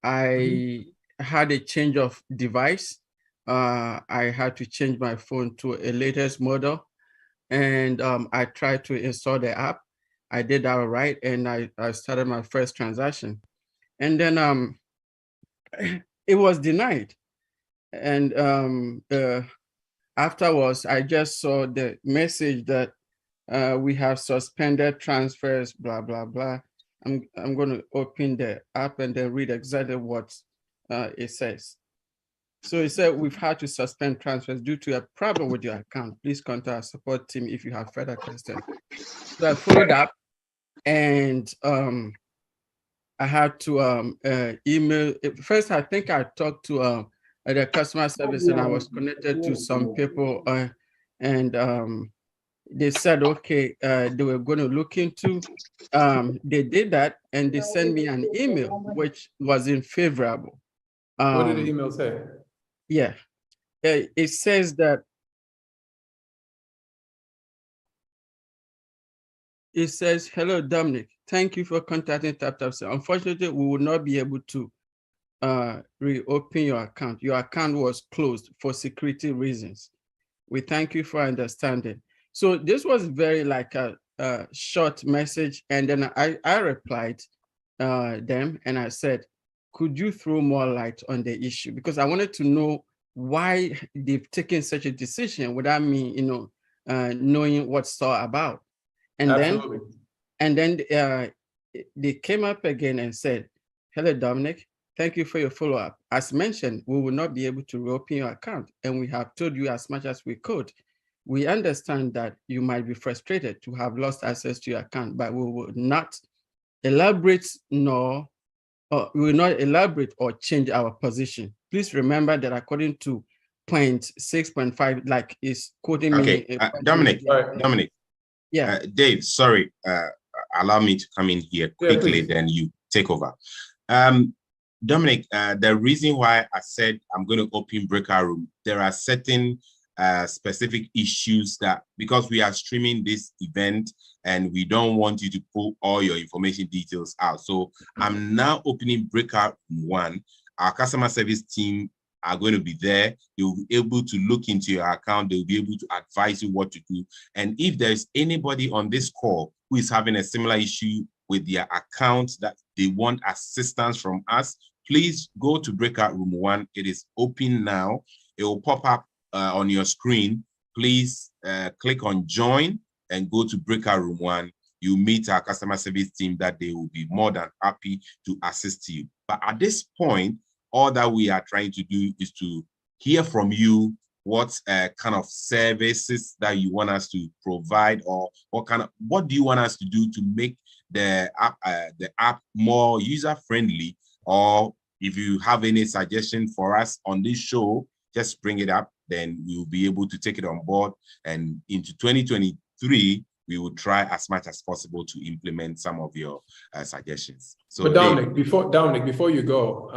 I had a change of device. I had to change my phone to a latest model, and I tried to install the app. I did that right, and I started my first transaction, and then it was denied. And afterwards, I just saw the message that we have suspended transfers, blah blah blah. I'm going to open the app and then read exactly what it says. So it said, we've had to suspend transfers due to a problem with your account. Please contact our support team if you have further questions. So I followed up and I had to email. First, I think I talked to the customer service and I was connected to some people and they said, okay, they were going to look into. They did that and they sent me an email, which wasn't favorable. What did the email say? Yeah, it says that. It says, hello, Dominic. Thank you for contacting TapTap. Unfortunately, we will not be able to reopen your account. Your account was closed for security reasons. We thank you for understanding. So this was very like a short message. And then I replied them and I said, could you throw more light on the issue? Because I wanted to know why they've taken such a decision without me, knowing what's all about. And Absolutely. then they came up again and said, hello, Dominic. Thank you for your follow-up. As mentioned, we will not be able to reopen your account, and we have told you as much as we could. We understand that you might be frustrated to have lost access to your account, but we will not elaborate or change our position. please remember that according to point 6.5, like is quoting okay, me. Dominic, Yeah. Dave, sorry, allow me to come in here quickly, then you take over. Dominic, the reason why I said I'm going to open breakout room, there are certain specific issues that, because we are streaming this event and we don't want you to pull all your information details out. So I'm now opening breakout room 1. Our customer service team are going to be there. You'll be able to look into your account. They'll be able to advise you what to do. And if there's anybody on this call who is having a similar issue with their account that they want assistance from us, please go to breakout room 1. It is open now. It will pop up on your screen. Please click on join and go to breakout room 1. You meet our customer service team that they will be more than happy to assist you. But at this point, all that we are trying to do is to hear from you what kind of services that you want us to provide, or what do you want us to do to make the app more user-friendly, or if you have any suggestion for us on this show, just bring it up, then we'll be able to take it on board. And into 2023, we will try as much as possible to implement some of your suggestions. So, but Dominic, before you go,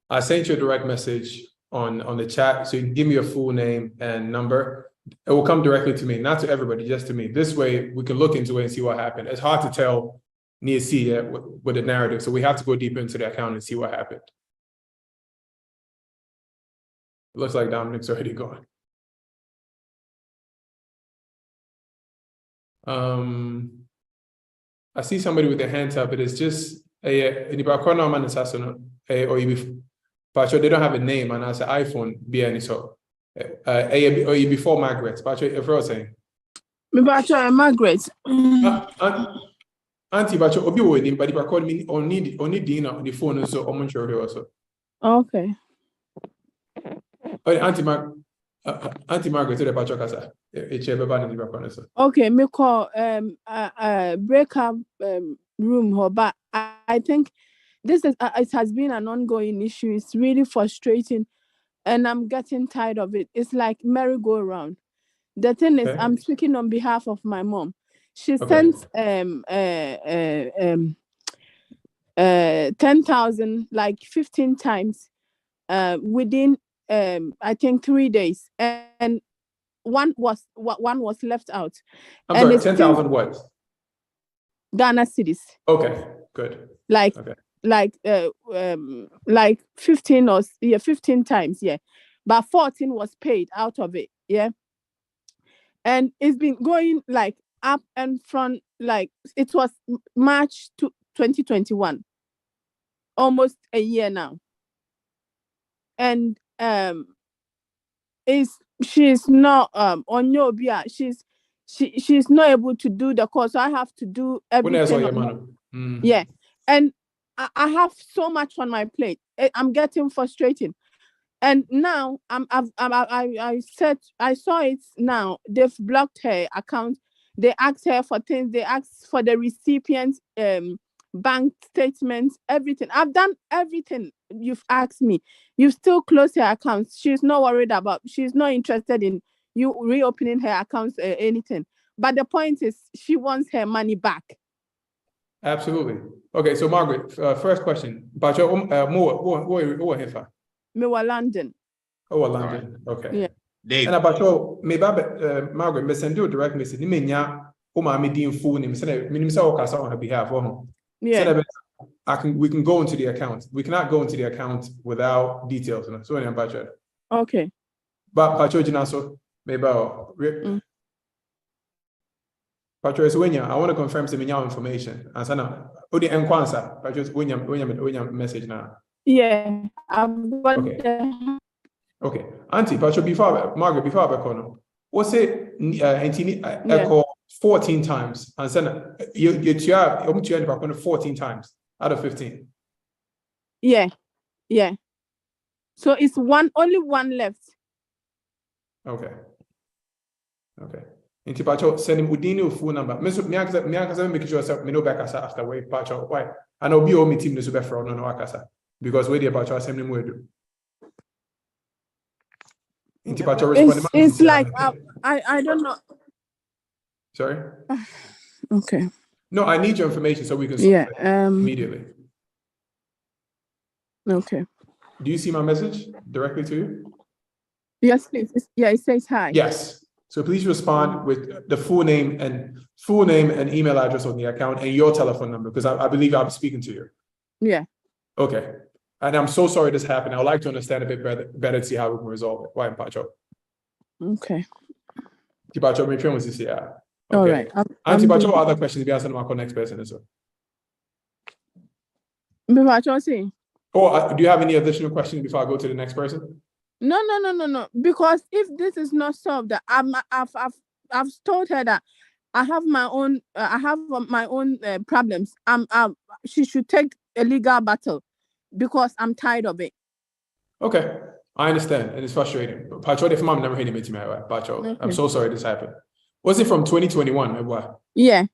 I sent you a direct message on the chat, so you can give me your full name and number. It will come directly to me, not to everybody, just to me. This way, we can look into it and see what happened. It's hard to tell near C with the narrative, so we have to go deeper into the account and see what happened. It looks like Dominic's already gone. I see somebody with their hands up. It is just a but they don't have a name, and as an iPhone, be so. Before Margaret, but if you're saying, Margaret. Auntie, but you'll be waiting, but if I call me only dinner on the phone, so I'm sure also. Okay. Auntie Margaret, to the Pachokasa. Okay, me call breakup room, but I think this is it has been an ongoing issue. It's really frustrating, and I'm getting tired of it. It's like merry-go-round. The thing is, I'm speaking on behalf of my mom. She sent 10,000 like 15 times within I think 3 days, and one was left out. I'm sorry, 10,000 what? Ghana cedis. Okay, good. Like 15 or 15 times, but 14 was paid out of it, and it's been going like up and front, like it was March 2021, almost a year now, and she's not on your beer. She's not able to do the course, so I have to do everything. And I have so much on my plate. I'm getting frustrated, and now I saw it now. They've blocked her account. They asked her for things. They asked for the recipient's bank statements, everything. I've done everything you've asked me. You've still closed her accounts. She's not worried about. She's not interested in you reopening her accounts, anything. But the point is, she wants her money back. Absolutely. Okay, so Margaret, first question. But your London. Oh, London. Okay. Yeah. Dave. And about your Margaret, me send you a direct message. You mean phone him. Send on her behalf. Yeah. We can go into the account. We cannot go into the account without details. So about you. Okay. But Pacho Jinaso, maybe Pacho is when I want to confirm some information. And sana Odi Enkwansa, Pacho is when you message now. Yeah, I've got Okay. Auntie, Pacho, Margaret, before I call, what's it? Echo 14 times. And then you 14 times out of 15. Yeah. So it's only one left. Okay. Into Pacho, send him Udini phone number. Me make sure me no back after way Pacho. Why? And I'll be all my team the super fraud no Akasa. Because we the Pacho assembly we do. It's like I don't know. Sorry. Okay. No, I need your information so we can solve it immediately. Okay. Do you see my message directly to you? Yes, please. It says hi. Yes. So please respond with the full name and email address on the account and your telephone number, because I believe I'm speaking to you. Yeah. Okay. And I'm so sorry this happened. I would like to understand a bit better to see how we can resolve it. Why, Pacho? Okay. Pacho, my friend was this year. All right. Auntie Pacho, other questions? Be asking my next person as well. Oh, do you have any additional questions before I go to the next person? No. Because if this is not solved, I've told her that I have my own problems. She should take a legal battle because I'm tired of it. Okay, I understand, and it's frustrating. Pacho, if I'm never hearing it, Pacho, I'm so sorry this happened. Was it from 2021? Yeah.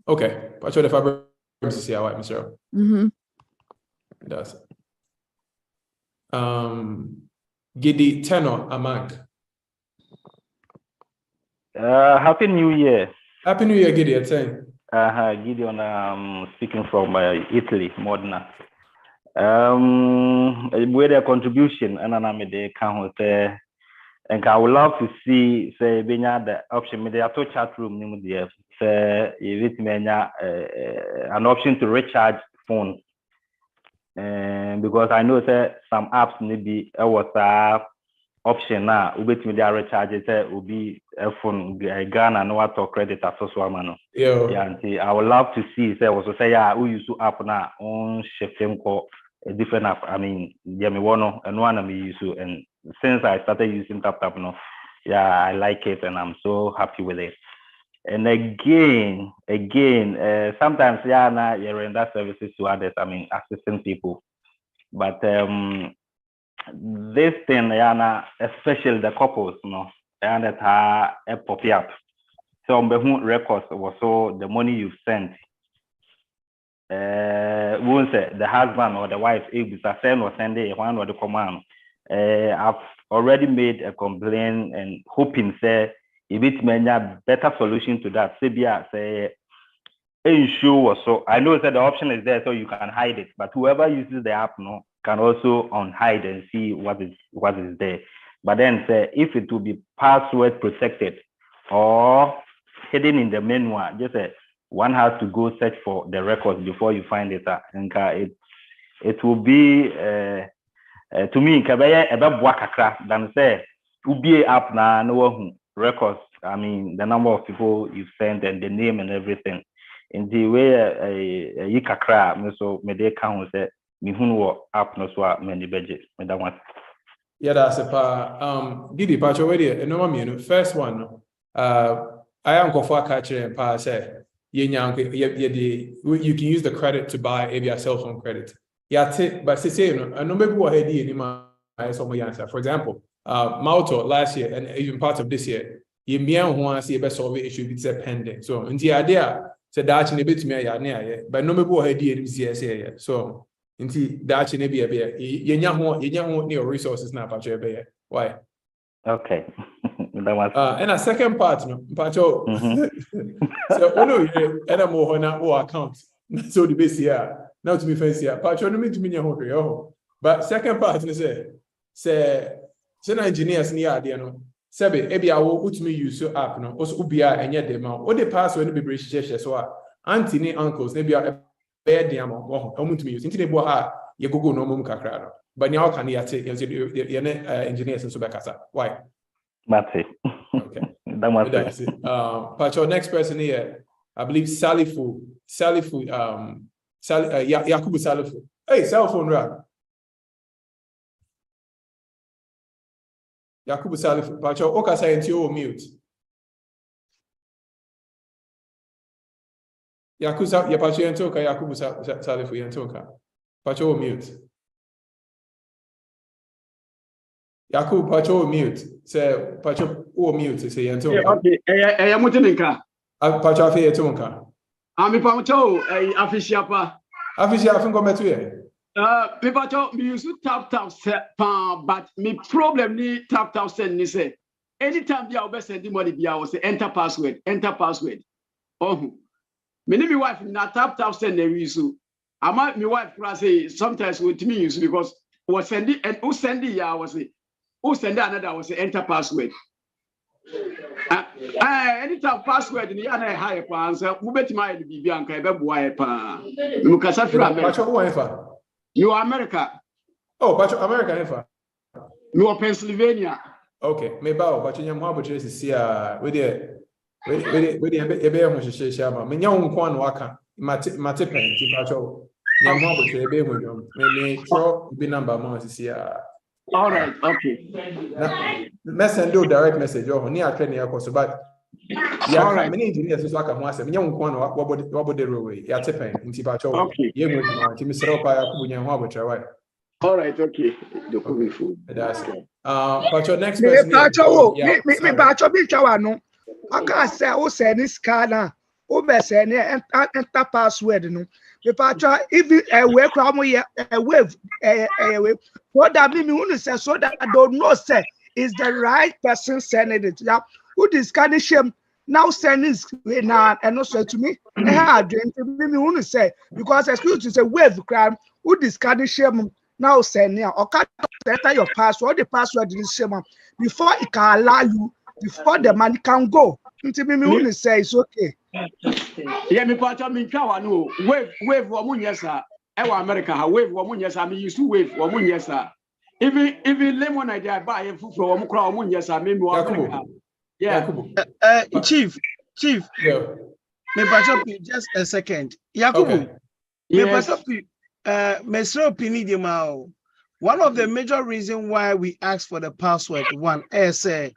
Okay, Pacho, if I bring to see how Mr. It does. Gidi Tenor Amang. Happy New Year. Happy New Year, Gidi. Gideon, speaking from Italy, Modena. With a contribution, and I'm the count and I would love to see, say, being the option, maybe to chat room, say, an option to recharge phones. Because I know that some apps maybe a WhatsApp option now, with me they recharge it will be a phone Ghana no auto credit as well. Yeah, and I would love to see say also say who use app now on shifting call a different app. I mean, me one and one me use and since I started using tap no, yeah, I like it and I'm so happy with it. And again, sometimes now you render services to others. I mean, assisting people, but this thing, especially the couples, and that are a pop up. So on the records was so the money you've sent. Won't say the husband or the wife able to send or send it one or the command. I've already made a complaint and hoping say. If it may have better solution to that, CBA say ensure so I know that the option is there so you can hide it, but whoever uses the app can also unhide and see what is there. But then say if it will be password protected or hidden in the menu, just one has to go search for the records before you find it. And it will be to me a than say ubi app na no records. I mean the number of people you've sent and the name and everything. In the way you kakra so me dey count say me hunu app no so many budget me that one. Yeah, that's a Didi Pacho already no me first one I am go for catcher and pa say you can use the credit to buy a cell phone credit. Yeah, but say no number people ahead in my answer. For example, Malto last year and even part of this year, you want to see a best solve issue it's pending. So in the idea, so that's in a bit me but no more idea in CSA. So in the that's in a bit you want new resources now, Pacho. Why? Okay. And a second part, Pacho. So and I'm more on our account. So the base here. Now to be fancy, Pacho no mean to me but second part say engineers near idea no. Sebe ebi awo utumi use app no also ubia enye dem o de password no be breach share so auntie ni uncles ne bia be dem o omutumi use intine bo ha ye gogo no mum kakra no but now can yate ye engineers so be kasa why that's it. Okay that's it. Pacho next person here I believe Salifu Yakubu Salifu. Hey, cell phone right. Yakubu Salifu, Pacho, Oka Scientio mute. Yakubu Yapacho Yantoka, Yakubu Salifu Yantoka. Pacho mute. Yakubu Pacho mute. Say Pacho mute. Say Yantoka. Okay, I am Mutinka. Pacho Afi Yantoka. I'm Pacho, Afishiapa. Afishiapa from Cometu. People me use tap but me problem ni tap send ni say anytime you be send money be I say enter password. Oh, me ni my wife na tap send na use. My wife say sometimes with me use because was sending and who send it I was say who send another was say enter password. Anytime password in the other higher pan so we bet my be anka e be boa pa. You can say America. You are America. Oh, but America ever. You are Pennsylvania. Okay, maybe but you know about this see with the ebe ho hyehyɛ ama me nya wo nko an waka mate pen ti pa cho nya mo about ebe ho dwom me tro bi number ma see all right, okay. Send you direct message or ni atwe ne yakoso but ya right. Many engineers so aka ho asem nya wo nko an wabo the road ya te pen ti pa cho ye mo dwom ti me sero pa ya kubu nya ho about why. All right, okay. That's it. But your next person. Me bacho bi chawa no. Aka say o send this scanner. O be send enter password no. Me bacho even we kra mo ye wave what that mean me say so that I don't know say is the right person sending it. Yeah. Who this scanning shame now send this now and also to me. I me say because excuse to say wave crime who this scanning shame now send here or can enter your password the password in this shame before it can allow you before the money can go until me only say it's okay. Yeah, me part me twa no wave wo yes sir e wa America ha wave wo yes sir me use wave wo yes sir even lemon idea buy fufuro wo kra wo yes sir me America. Yeah. Chief yeah. Me part just a second Yakubu me part Mesro Pinidimao. One of the major reasons why we ask for the password one is to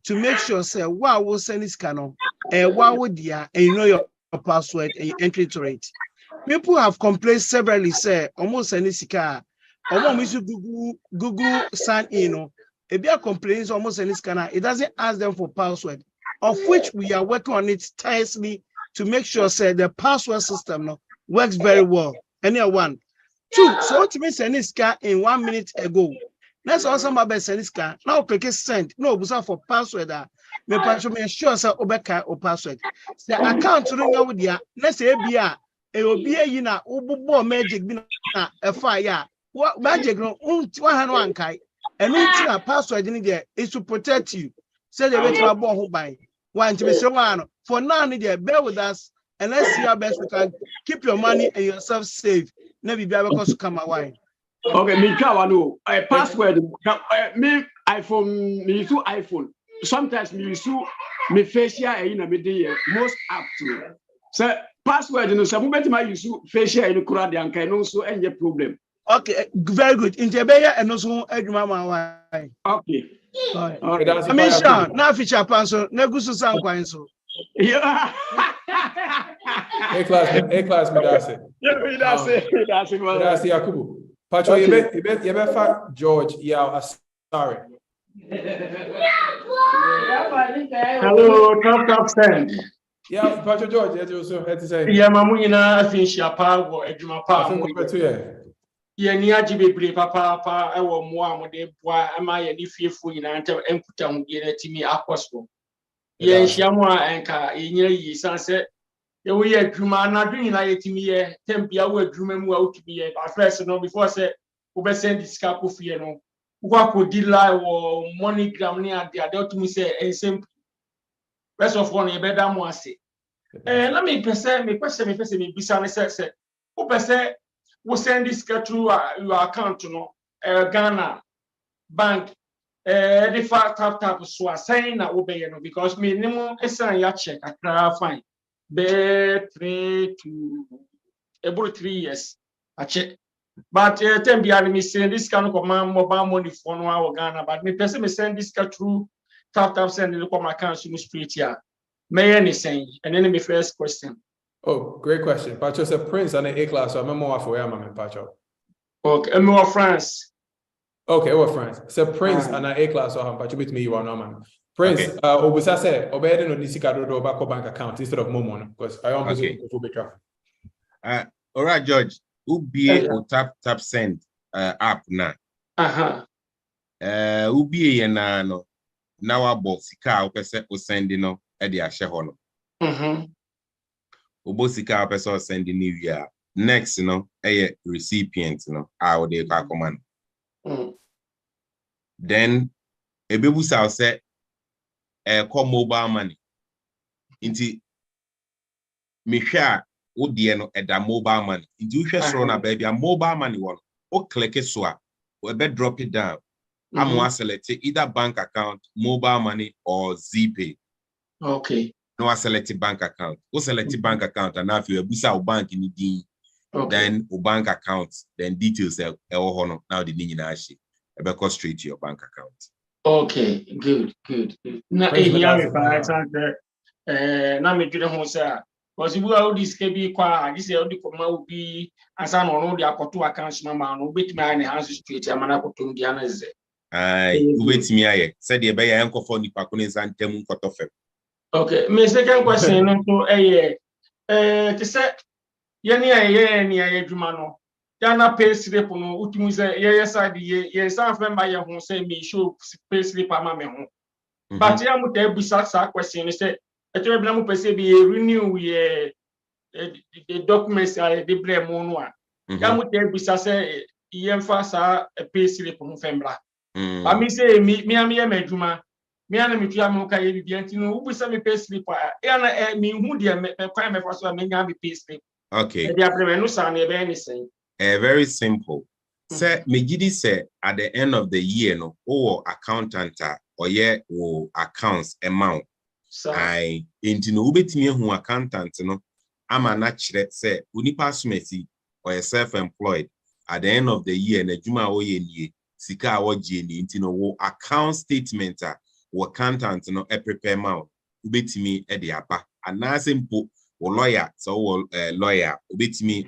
make sure say wow will send this canon wow would and you know your password and you enter to it. People have complained severally say almost any sika almost Google sign in if you are complaining almost any scanner it doesn't ask them for password of which we are working on it tirelessly to make sure say the password system works very well. Anyone. Two, so to me send this car in 1 minute ago. That's also my best send this car. Now click send. No, but for password. Me password me sure say obeka or password. Say account to ring with ya. Let's say bia e obi yi na obubo magic bi na e fire. What magic no 100 kai. And no password in there is to protect you. Say the way to abo ho ban. One to me say one. For now need there bear with us and let's see how best we can keep your money and yourself safe. Never be able to come away. Okay, me no password. Me iPhone, me use iPhone. Sometimes me use me facial in a media most apt to. So password no some moment my use facial in kura de anka no so any problem. Okay, very good. In Jebeya and also eduma why. Okay. I mean sure, now feature panso, negusu san kwan so. Yeah. A class, me that's it. Yeah, that's it. That's Yakubu. Pacho, you bet George. Yeah, sorry. Hello, top 10. Yeah, Pacho George. Yeah, you so had to say. Yeah, mamunina finish your power. Eduma pa. Yeah, ni ajibe bre papa. I want more de boy. Am I any fearful in ante enkuta mu ye timi akospo. Yeah, shiamwa enka yenye yi sanse. Yeah, we are Juma na doing like me, Tempia, we dream out to be at first, no, before say, we send this cap of no. What could delay or MoneyGram near the adult me say, and simple. Rest of one, a better more say. Let me present me question, me Bissani said, who say, we send this cat through your account, you know, Ghana bank, the far tap, so I saying that obey, because minimum is a check, I fine. Be 3 to about 3 years. I check. But ten be me send this kind of command mobile money for no our Ghana. But me person me send this car through tap send the come account to straight here. May anything. And then my first question. Oh, great question. Pacho said Prince and A class, so I'm more for Yama, Pacho. Okay, I'm more France. Okay, what France? So Prince and A class, so I'm Pacho with me, you are no man. Prince, Obusa said, obey no Nisika do back bank account instead of Momo, because I almost go to be traffic. All right, George. Ubi o tap send app na. Ubi ye na no. Now about sika o pese o send no e de ahye ho no. Obo sika o pese o send ni wi next no e recipient no a o de ka command. Then ebebu sa say call mobile money. Inti Misha Odieno no eda mobile money. Inti you share na baby a mobile money one. O click it so we be drop it down. I'm select either bank account, mobile money, or ZPay. Okay. No, I select bank account. Go select bank account, and now if you busa bank in the then bank account, then details now the name actually go straight to your bank account. Okay, good. Now here we find na me dwene ho say because you will this can be qua this the comma will be as an on the akoto account number no betimi an hands straight amana akoto ndi anaze. Betimi aye said the be yanko for nipa ko nsan tem nkoto fem. Okay, my second question no to to say yeni aye ni aye dwuma no Ghana pay slip no utimi say ye side ye san fem ba ye ho say me show pay slip ama me ho. But ya mu te bisa question say actually na mu pese be renew the documents are the blame no a. Ya mu te bisa say ye mfa sa pay slip no fembra. I mean say me am ye madwuma me ana me tua me ka ye bibia ntino wo bisa me pay slip a ya na me hu de me kwa me fa so me nya me pay slip. Okay. Very simple. Say me gidi say at the end of the year no or accountant or ye or accounts amount. I into no betimi hu accountant no ama na kire say unipa sumesi or self-employed at the end of the year na juma o ye nie sika wo je ni into no account statement or accountant no prepare amount ubetimi e de apa ana simple lawyer so lawyer obetimi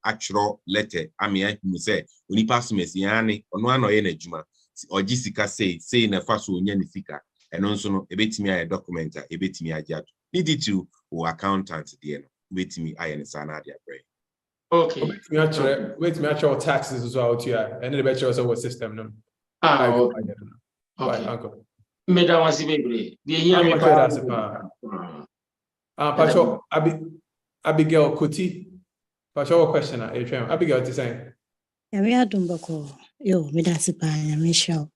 achiro letter amia hu say onipa sumesi yani ono anoye na juma oji sika say na fa so onya ni sika eno nso no ebetimi aye document ebetimi aja need to o accountant de no obetimi aye ne sana de abre. Okay, obetimi achiro taxes as well too and the better also what system no. Okay, uncle me da wasi bebre de here me Pacho, Abigail Kuti. Pacho, question. Abigail to say. We are doing boko. Yo, me that's a pan. Me show.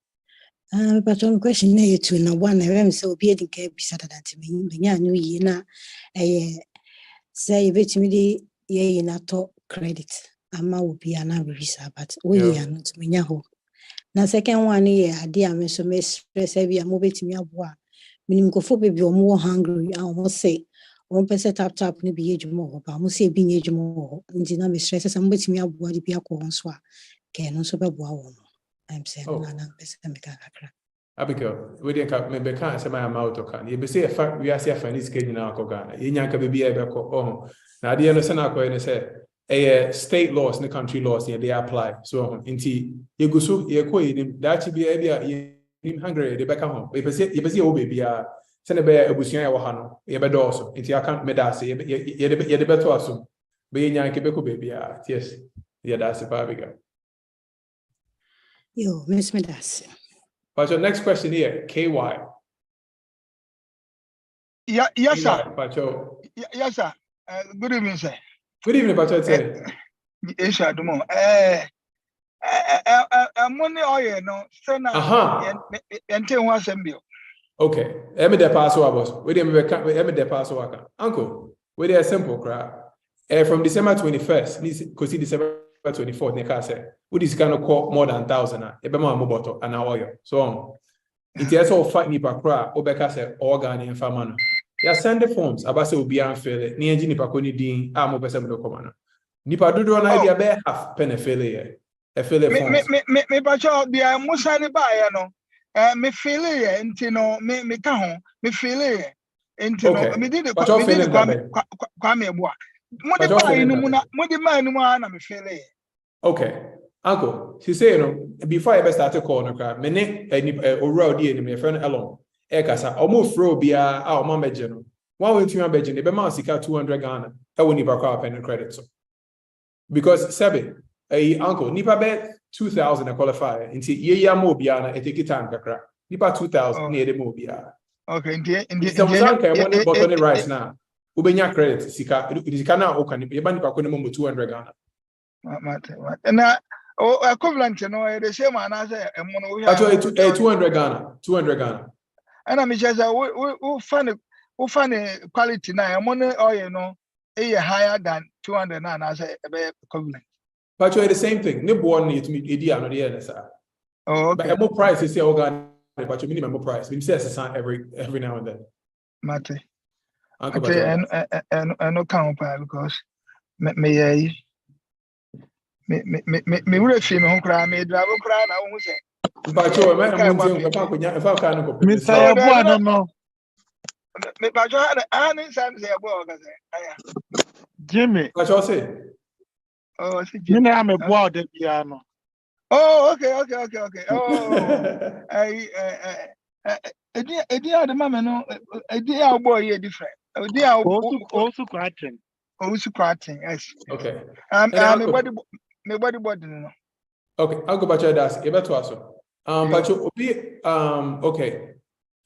Pacho, question. You two na one. I'm so be the care beside that to me. Me ya new year na. Say bet me the ye na to credit. Ama will be an visa, but we are not me yaho. Na second one year, dear me so me stress heavy. I'm moving to me abwa. Minim go for baby or more hungry. I almost say. One person tap ni be age more, but I say being age more. Intina me stress some bit me up body be a conswa. Can also be wow. I'm saying, Abigail, we didn't maybe can't say my mouth or can you be say a fact we are say for this case in our Kogana. Yanka be a beco. Now the understand I say a state laws in the country laws they apply. So inti you go so you go in that be in Hungary, the back home. If you see baby send a bear ebusia wa hano ye be also nti aka me da se ye de beto aso be nya nke beko baby yes ye da se pa biga yo miss me da se. But your next question here KY. Yes sir. Pacho. Yes sir. Good evening sir. Good evening Pacho say. Yes sir dumo money oil no say na ente ho asembio. Okay, emi de pass over boss. We emi de pass over. Uncle, we dey simple crap. From December 21st, because December 24th, ne say we this kind of call more than 1,000 ebe mo amoboto and oil. So it is all fight ni pa crap. Obeka say organ in famano. Ya send the forms abase obi anfele. Ni engi ni pa ko ni din mo pese me do komano. Ni pa dodo na idea be half pen fele ye. E fele forms. Me pa cho bia musa ni ba ya no. Me feel it, and no, me can me feel it, and no, me did Kwame Boa. Me feel it. Okay, uncle, she say, before I ever started calling her, me ne already in my friend alone. Ekasa, almost throw be our mama general. 1 week to your bedroom, the mouse got 200 Ghana. I won't even call pen and credit. So Because Sebe, uncle, nipa bet 2,000 a qualifier. Into ye mo biana, take it time kakra. Nipa 2,000 near the mo biana. Okay, in bottom rice now. Ubenya credit, sika na oka ni yeba nipa kone mo 200 Ghana. And equivalent, you know, the same man as a mono. Actually, 200 Ghana, 200 Ghana. And I'm just who find quality now. I'm on you know, higher than 200 now as a equivalent. But the same thing. No one need to meet idea no the sir. Oh, okay. But more price is your organ, but you minimum price. We say every now and then. Mate. And no count because me will feel me home cry, me drive cry now. Who say? But you if I can't go. Mr. No. Me but you had an inside say about Jimmy. What you say? Oh, I see. Jimmy, I'm a boy the piano. Oh, okay. Oh, the mama no. Our boy here different. Also quatrain. Also quatrain. Yes. Okay. My body no. Okay, I'll go back to that. You better also. Pacho, okay.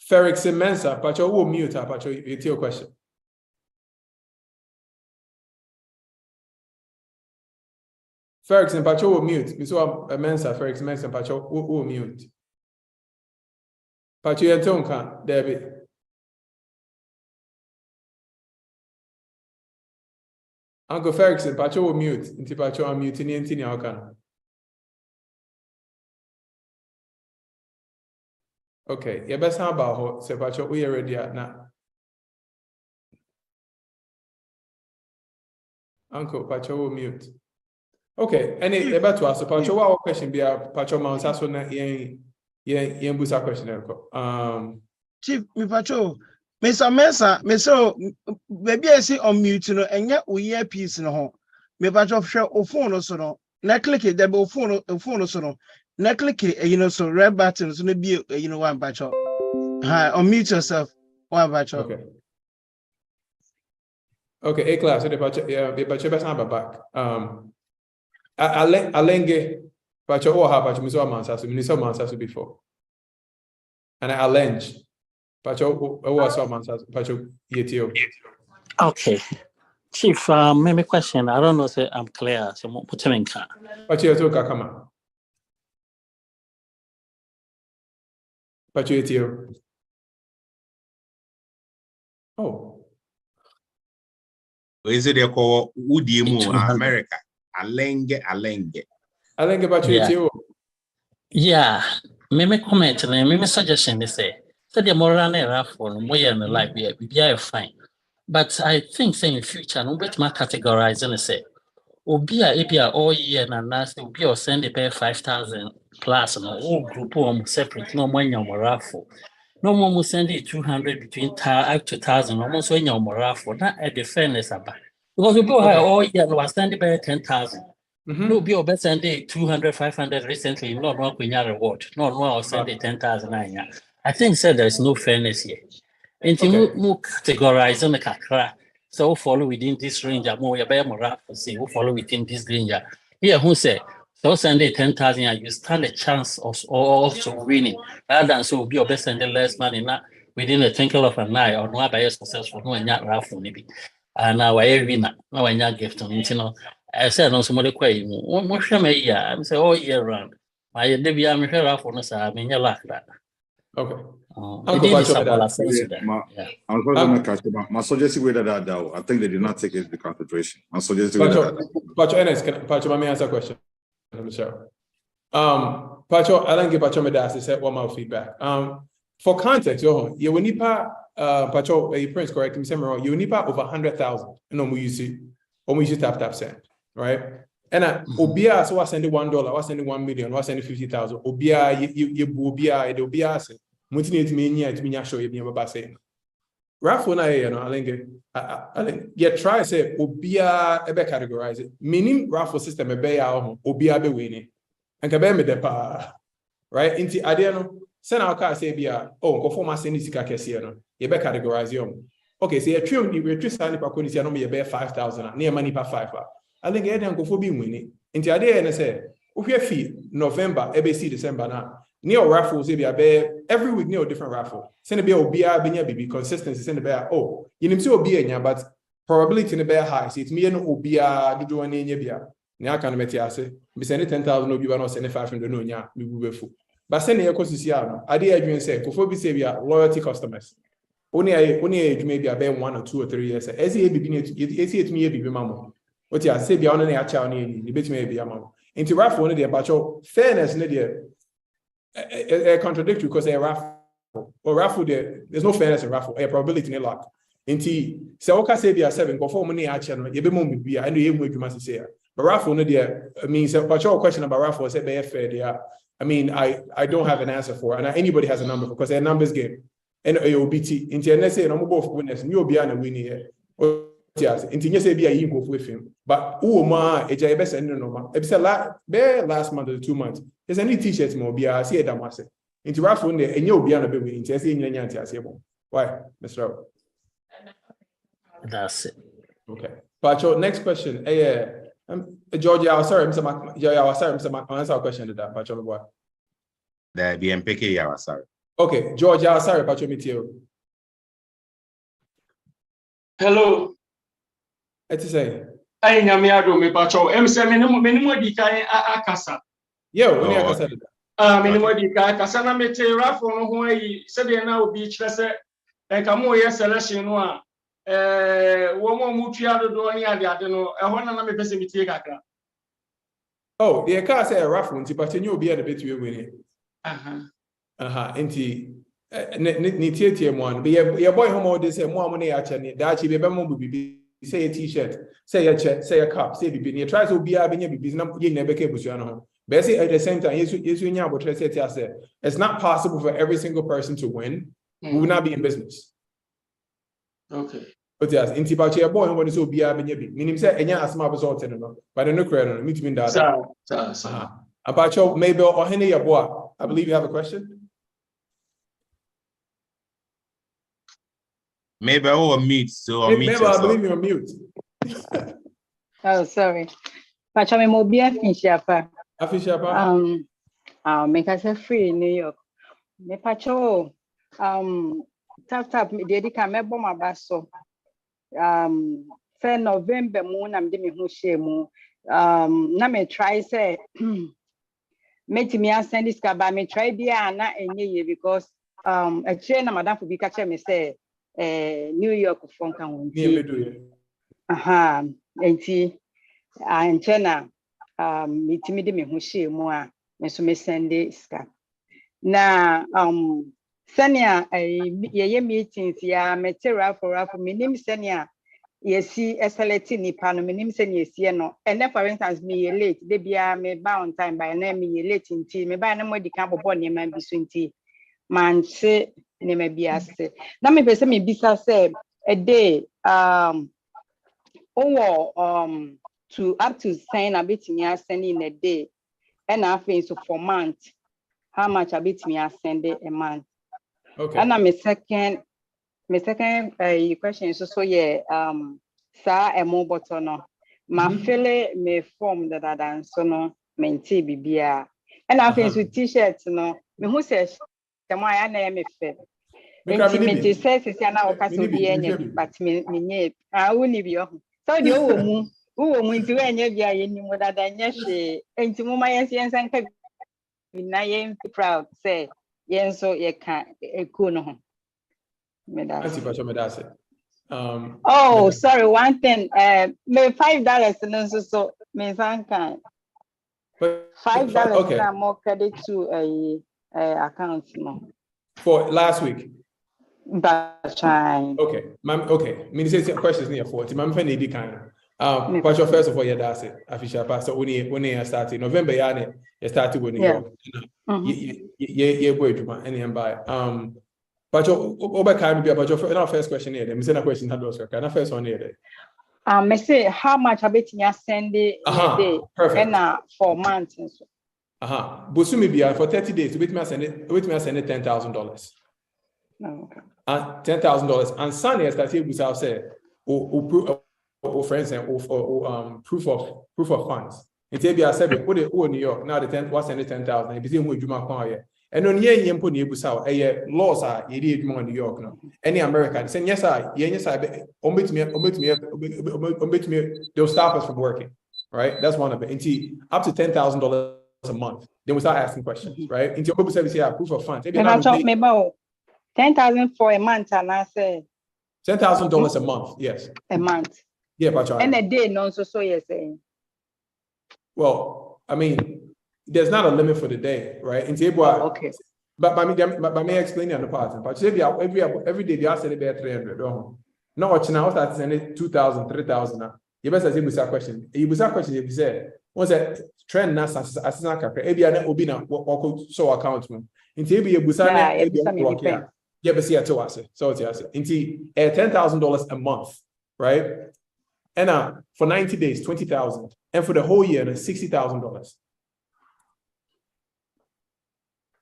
Ferrickson Mensa, Pacho will mute. Pacho, it's your question. Ferrickson, Pacho will mute. So Mensa, Ferrickson Mensa, Pacho will mute. Pacho, you're Tonka, David. Uncle Ferrickson, Pacho will mute. Until Pacho, I'm muting into the Okay, you best have about say Pacho, we are ready now. Uncle Pacho will mute. Okay, any about to ask Pacho, what question be a Pacho Mount Sasson yen busa question. Chief, me Pacho, Mr. Mensa, me so baby I see on mute no and yet we hear peace no ho. Me Pacho share o phone so no. Na click it there phone so no. Na click it, you know, so red button, so maybe you know one Pacho. Hi, unmute yourself. One Pacho. Okay. Okay, A class, so the Pacho best have back. Alenge, Pacho or have Pacho Miso Mansasu before. And I allenge. Pacho or so Mansasu, Pacho Yetio. Okay. Chief, maybe question. I don't know say I'm clear. So put him in car. Pacho Yetio come on. Pacho Yetio. Oh. Is it a call Udimu America? Alenge. Alenge Pacho Yetio. Yeah. Maybe comment and maybe suggestion they say. So the moral error for more than like we are fine. But I think say in future, no bet my categorize and say, Obia API all year and last Obia or send the pay 5,000 plus no all group separate, no money on raffle. No one will send it 200 between up to 1,000, almost when you're raffle, not at the fairness about. Because we both all year was sending pay 10,000. No be over send it 200, 500 recently, no one when you reward. No, I'll send it 10,000. I think said there's no fairness here. And to categorize on the kakra, so follow within this range, more say who follow within this range. Here, who say, so send it 10,000, you stand a chance of also winning, rather than so be your best and the less money not within a twinkle of an eye or not by your successful, no, and not raffle, maybe. And now I winner, no, and not gift on it, you know. I said on some other quay, one more shame a year, I'm say all year round. My Debbie, I'm here raffle, I mean, you laugh that. Okay. My suggestion with that, I think they did not take it into consideration. My suggestion with that. Pacho, let me answer a question. Michelle. Pacho, I don't give Pacho Medasi said one more feedback. For context, you will need Pacho, a prince correct me, you will need over 100,000. No, we use tap send, right? And Obia, so I send $1, I send $1 million, I send 50,000. Obia, Obia, Multi mean to show you about saying. Raffle na I try say Obia ebe categorize it. Meaning raffle system ebe ya Obia be winning. And kabe me depa. Right? Inti adiano send our car say bia go for my send sika kesi no. You be categorize you. Okay, so you trim we trim sani pa ko ni no me be 5,000 na money pa 5. I think any uncle for being winning. Into idea and say, if you fee November, ABC, December now, near raffles, every week near a different raffle. Send a bill, be consistency, send a bear. Oh, you need to be in but probability in the bear high. See, it's me and Obia, do any beer. Now can make you say, be sending 10,000 no, you are not sending 500 no, yeah, we will be full. But sending your course is idea you say, Kofobi say we are loyalty customers. Only maybe about 1 or 2 or 3 years. As he be it me be mamma. What you say beyond any child need, the bit may be a mamma. Into raffle one of the about fairness, a contradictory because a raffle or raffle there's no fairness in raffle, a probability in luck. Inti so okay say be a 7 before money actually you be mum be I know you must say. But raffle no there means a question about raffle say be fair there. I mean I don't have an answer for it, and anybody has a number because they're numbers game. And AOBT into and say no both winners you be an winning here. Yes, into say be a you go with him. But ma a best and no last month or 2 months. There's any t-shirts more be I see it that massive. Into raffle there and you'll be on a bit winning. Why, Mr. That's it. Okay. But your next question, Georgia, I was sorry, Mr. Mark, answer our question to that, but your boy. The BMPK, I was sorry. Okay, Georgia, I was sorry, but your material. Hello. What you say? I am me pacho. Minimum di kai akasa. Yo, when you akasa. Minimum di kai akasa na me te raffle no ho yi. Se de na obi kire se enka mo ye selection no a wo mo mutua do ni ade no e ho na me pese me tie kakra. Oh, the car say a raffle nti but you obi ade betu winning. Nti ni tie mo an be your boy homo dey say mo amone ya che ni da chi be mo bibi say a t-shirt, say a check, say a cup, say bibi. You try to be a bibi na ye never ke busu no. But say at the same time yesu nya bo say it's not possible for every single person to win. We will not be in business. Okay. But yes, in Tibachi, a boy who wants to be a baby. Meaning, say, and yeah, as my result, but the no credit, meet me that. About your maybe or Henny, a boy. I believe you have a question. Maybe or mute, so maybe I believe you're mute. Oh, sorry. But I'm a Afishapa. Make us free in New York. Me pacho tap me dedika me bom abaso. Say November moon am de me hu shemu. Na me try say me send this ba me try bia na enye ye because a chain na madam for be catch me say New York phone kan wonti. Enti anchena me de me hu shemu a me so me send ska. Na senia ye meetings ya material for minim senia yesi select nipa no minim senia yesi no and for instance me late de bia me ba on time by na me late nti me ba na mo di kan bobo ne man bi so nti man se ne me bia se na me pese me bisa se a day to up to sign a bit me send in a day and I think so for month how much a bit me send a month. Okay. And my second question is so yeah sa a mobile button no my feel me form that I dance so no maintain bibia and I think with t-shirts no me who says the more I na me fit me says is na o ka so bi enye but me nye woni bi o so de o mu nti we enye bia ye ni mo dada nye hwe enti mo ma yensen ka bi na ye proud say yen so ye can echo no ho oh sorry one thing me $5 no so me san kan $5 na more credit to a account no for last week that's fine okay ma'am okay me say questions near 40 ma'am fa need kind but your first of all that's it official pastor when started November you started with New York yeah boy juma any buy but your about your first question here me say na question that was okay na first one here me say how much I bet you send it a day and for months so Busumi bia for 30 days wait me send it $10,000 okay $10,000 and Sunday started with say friends and proof of funds. It's a I said put it New York now the 10 was sending 10,000. If you do my and on ye put you a laws are you did more New York no. Any American saying yes I omit me they'll stop us from working. Right? That's one of it. Up to $10,000 a month. Then we start asking questions, right? Into your service here, proof of funds. Maybe 10,000 for a month, and I say $10,000 a month, yes. A month. Yeah, but and a day, no, so you're saying. Well, I mean, there's not a limit for the day, right? Okay. But may I explain on the part? But every day they are sending about 300. No, now I start sending 2,000, 3,000. You better say a question. You better question if you say what's that trend na assistant capre. Ebi ana obi na wako so account mo. Inti ebi ebusa na ebi block ya. Yeah, but see at so it's yes. Inti $10,000 a month, right? And for 90 days, 20,000, and for the whole year, $60,000.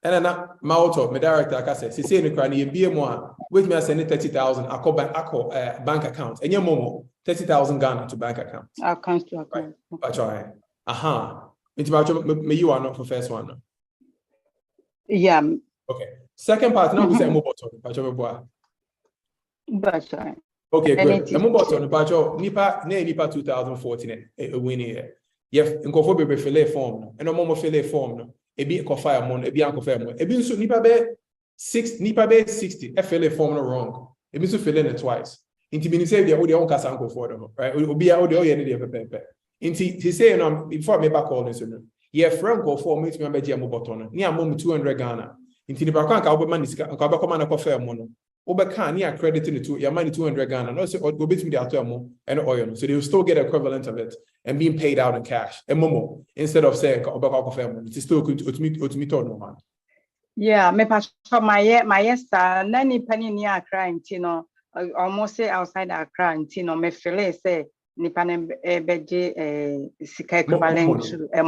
And then my auto, my director, like I said, she said in the crowd, you be more. With me, I send 30,000. I call bank account, and your momo 30,000 Ghana to bank account. Account to account. That's right. Into my you are not for first one. No? Yeah. Okay. Second part, now we say mobile talk. That's right. Okay, good. The mobile talk, Pacho, Nipa 2014 winning here. Yes, in Kofobe be fill form, and no more fill form. Ebi kofa amon, ebi ankofa amon. Ebi so nipa be 60. FLA form no wrong. Ebi so fill in it twice. Inti bini say they own kasa anko for them, right? Obi a odi oyeni dey pepe. Inti he say no before me back call this no. Ye friend go for me to me be mo button. Ni amom 200 Ghana. Inti ni ba kan ka obe man sika, ka obe come na kofa amon no. Obe kan ni accrediting it to your money 200 Ghana. No say go bit me the ato amon and oil. So they will still get equivalent of it and being paid out in cash. And momo instead of saying obe ka kofa amon. It's still to me turn man. Yeah, me pa my star nani pani ni Accra ntino almost say outside Accra ntino me feel say ni pan beje sika equivalent to a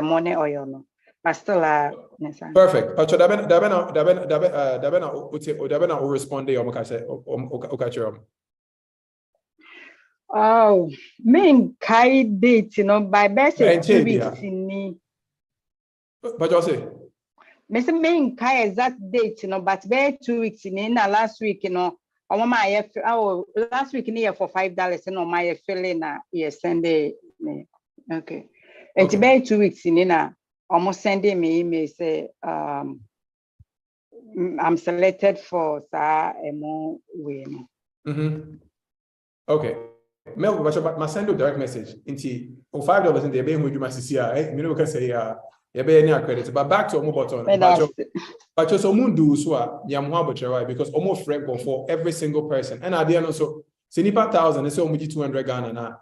money oil no. But still perfect. Pacho dabena will respond there o oh, me kai date by birthday 2 weeks ni. Pacho say Mr. Main kai exact date, but be 2 weeks in last week, last week near for $5, my feeling yes, Sunday. Okay. And to be 2 weeks in almost sending me email say I'm selected for more win. Okay. Mel, but send a direct message into $5 in the bay with you, my CCI. You know, can say you be any accredited, but back to mobile button. But just do so because almost friend for every single person. And I didn't also see nipa 1,000 and so much 200 Ghana now.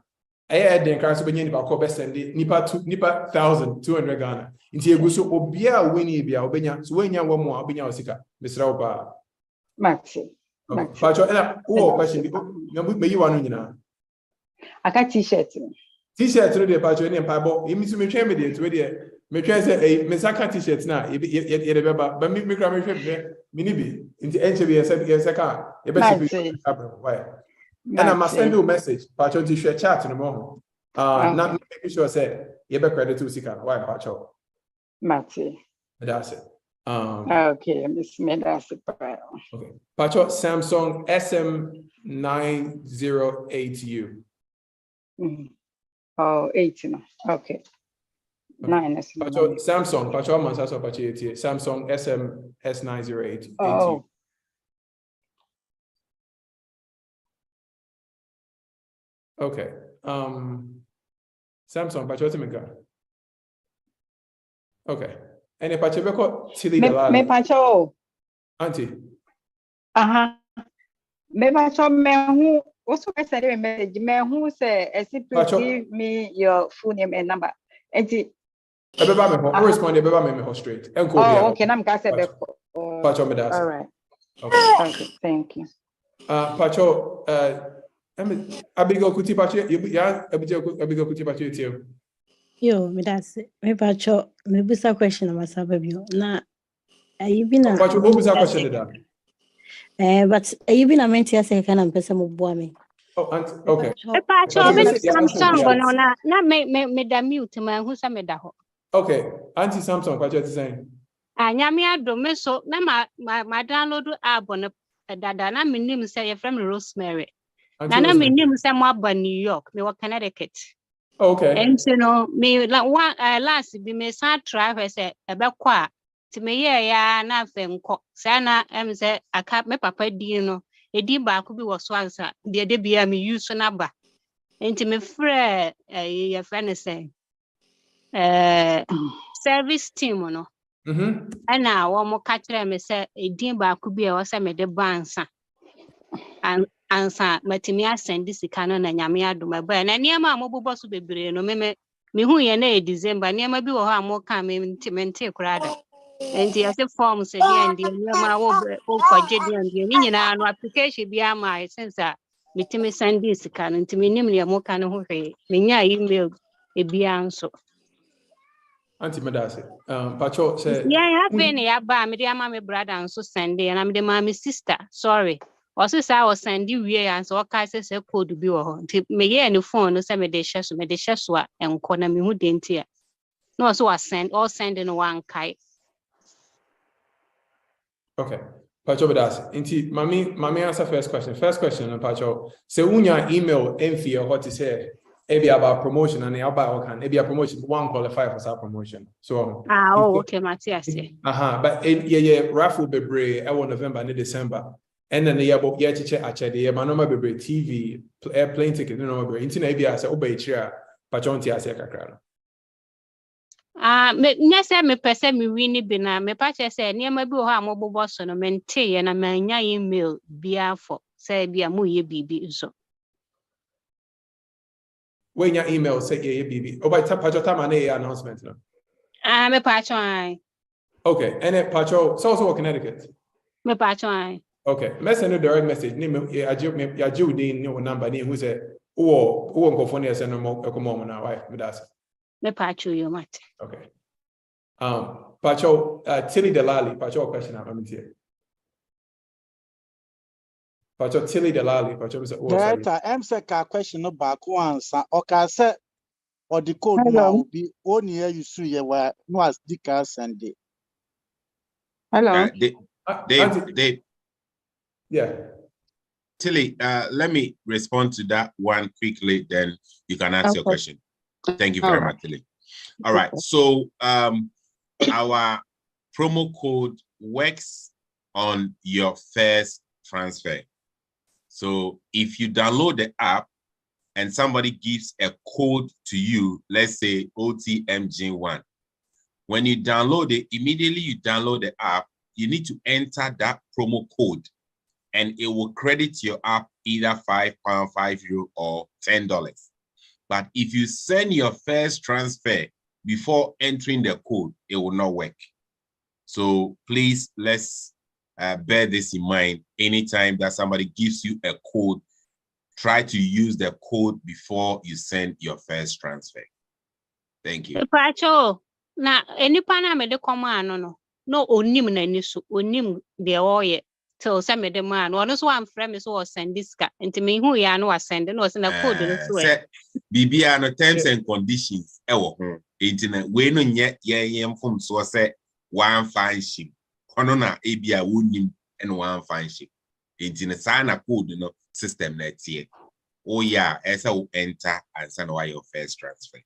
I had the encourage to be nipa call best and nipa 1,200 Ghana. Into a guso obia winnie bia obenya so when you one more obenya osika. Mr. Oba. Maxi. But question you want to I got t-shirt. T-shirt no dey patch any empire you miss me train me dey to dey me try say me saka t-shirt na you dey beba but me kra me hwe me ni bi into NCB yes saka you better why and I must send you a message patch on t-shirt chat no more not making sure say you be credit to sika why patch out Matty that's it okay miss me that's it okay patch out Samsung SM908U. Oh, 18. Okay. 9 Samsung, Samsung SM908. Oh. Okay. Samsung, okay. And if I Tilly me pacho. Auntie. Me pacho me who also I said a message me who say please give me your full name and number. Respond me straight. Oh, okay. I'm gonna say Pacho me das. All right. Okay, thank you. Pacho, Abigail Kuti Pacho, Abigail Kuti Pacho. Yo, me that's me Pacho, me busa question about Sababio. Na, you been a Pacho, who busa question that? But you been a mentee as a kind of person of boy me. Oh, okay. Okay, Auntie Samson, what you saying? Nyame adome so na ma download app on dada na me nim say your friend Rosemary. Na me nim say mo aba New York, me wa Connecticut. Okay. And so no me last be me san try say ebekọ a ti me ya na afa nko. Say na say aka me papa di no edi ba ko bi wo so ansa de bia me use na ba. Enti me frɛ your friend say service team no. And now one more catcher me say a dean ba could be or some de bansa and answer Matimia send this canon and Yamia do my burn and near my mobile boss will be no me who ye nay December near my be or more coming to maintain crowd. And he has a form said and the my for Jedi and the Indian application be my sensor. Mitimi send this canon to me nimly a more canon who minya email a bianso. Auntie Madasi, Pacho said, yeah, I've been here by me, dear mammy brother, and so Sunday, and I'm the mammy sister. Sorry. Also, I was sending we and so cases a code be or me any phone, no semi de shaswa, and corner me who didn't hear. No, so I send all sending one kite. Okay, Pacho Madasi. Inti, Mammy answer first question. First question, Pacho. So, when your email, envy or what to say? Maybe about promotion and about can maybe a promotion one qualify for that promotion. So okay, Matthias. But yeah, raffle be brave. I want November and December, and then the year about year teacher actually the year manoma be brave TV airplane ticket no be brave. Into maybe I say obey chair, but don't I say kakra. Me nyese me pese me wini bi na me pa che say niam bi ho amobobo so no mente ye na manya email bia for say bia mu ye bibi so. When your email say yeah, baby. Oh, by Pacho time and announcement. No? Me Pacho. Okay, and then Pacho, so also Connecticut. Me Pacho. Okay, message no direct message. Name ya Jew din no number name who say who go phone here send no more now. Why? Me that's. Me Pacho you mat. Okay. Pacho Tilly Delali. Pacho question I'm here. Pacho Tilly Delali. Pacho say Director, MSEC question no back once. Okay, say or the code now be only you see you were no as Dika Sunday. Hello. Dave. Yeah. Tilly, let me respond to that one quickly, then you can ask your question. Thank you very much, Tilly. All right. So our promo code works on your first transfer. So if you download the app and somebody gives a code to you, let's say OTMG1, when you download it, immediately you download the app, you need to enter that promo code and it will credit your app either £5, €5, or $10. But if you send your first transfer before entering the code, it will not work. So please, let's bear this in mind. Anytime that somebody gives you a code, try to use the code before you send your first transfer. Thank you. Pacho, na any pana me de command no onim na ni so onim de oye till say me de man one so am frame so send this ka enti me hu ya no send no se na code no so say bibia no terms and conditions e wo ho enti na we no nye yem fom so say one function kono na ebia wonim and one function enti na sa na code no system na tie oh yeah esa will enter and send why your first transfer.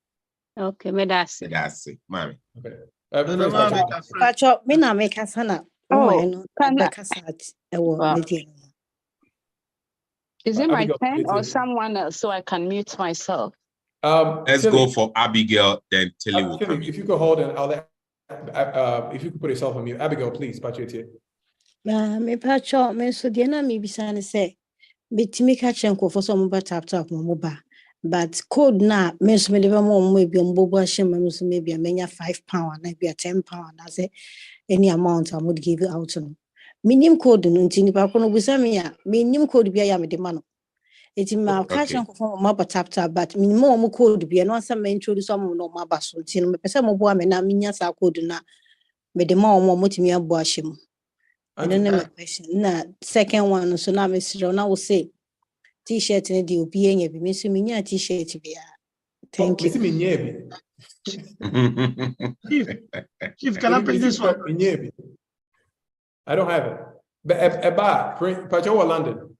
Okay, me that's it mommy. Okay. Pacho, me na make asana. Is it my turn or someone else so I can mute myself? Let's Tilly, go for Abigail, then Tilly will come in. If you could hold and I'll let if you could put yourself on mute. Abigail, please, Pacho here. Me Pacho, me so diana me bisane say bitimi ka chenko for some tap moba. But code na me so me live more maybe on bobo shema me so maybe a menya £5 maybe a £10. I say any amount I would give it out to minim code no ntini pa kono busa me ya minim code bia ya me de mano eti ma ka chan ko fo ma tap but minimum code bia no asa me introduce am no ma ba so ntini me pese mo bo am na minya sa code na me de ma mo motimi abo ahyem and then my question na second one so na me sure na we say T-shirt in the obi be miss me T-shirt be. Thank you. Chief, can I pick this one? I don't have it. But a bar, Pacho or London.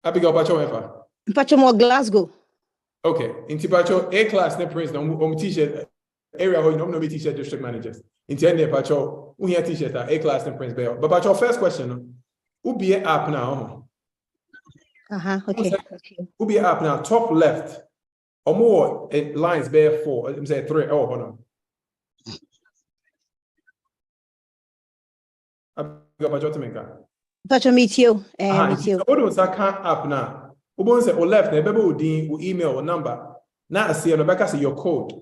Abigail Pacho ever. Pacho more Glasgow. Okay. In Pacho A class ne prince no T-shirt area where you know T-shirt district managers. In the Pacho, we have T-shirt A class ne prince Bell. But Pacho first question. Who be app now? Okay. Who be app now? Top left. Or more lines bear 4. I'm saying 3. Oh, hold on. Pacho meet you. Meet you. What was that can't app now? Who say or left? Never would email or number. Now I see Rebecca say your code.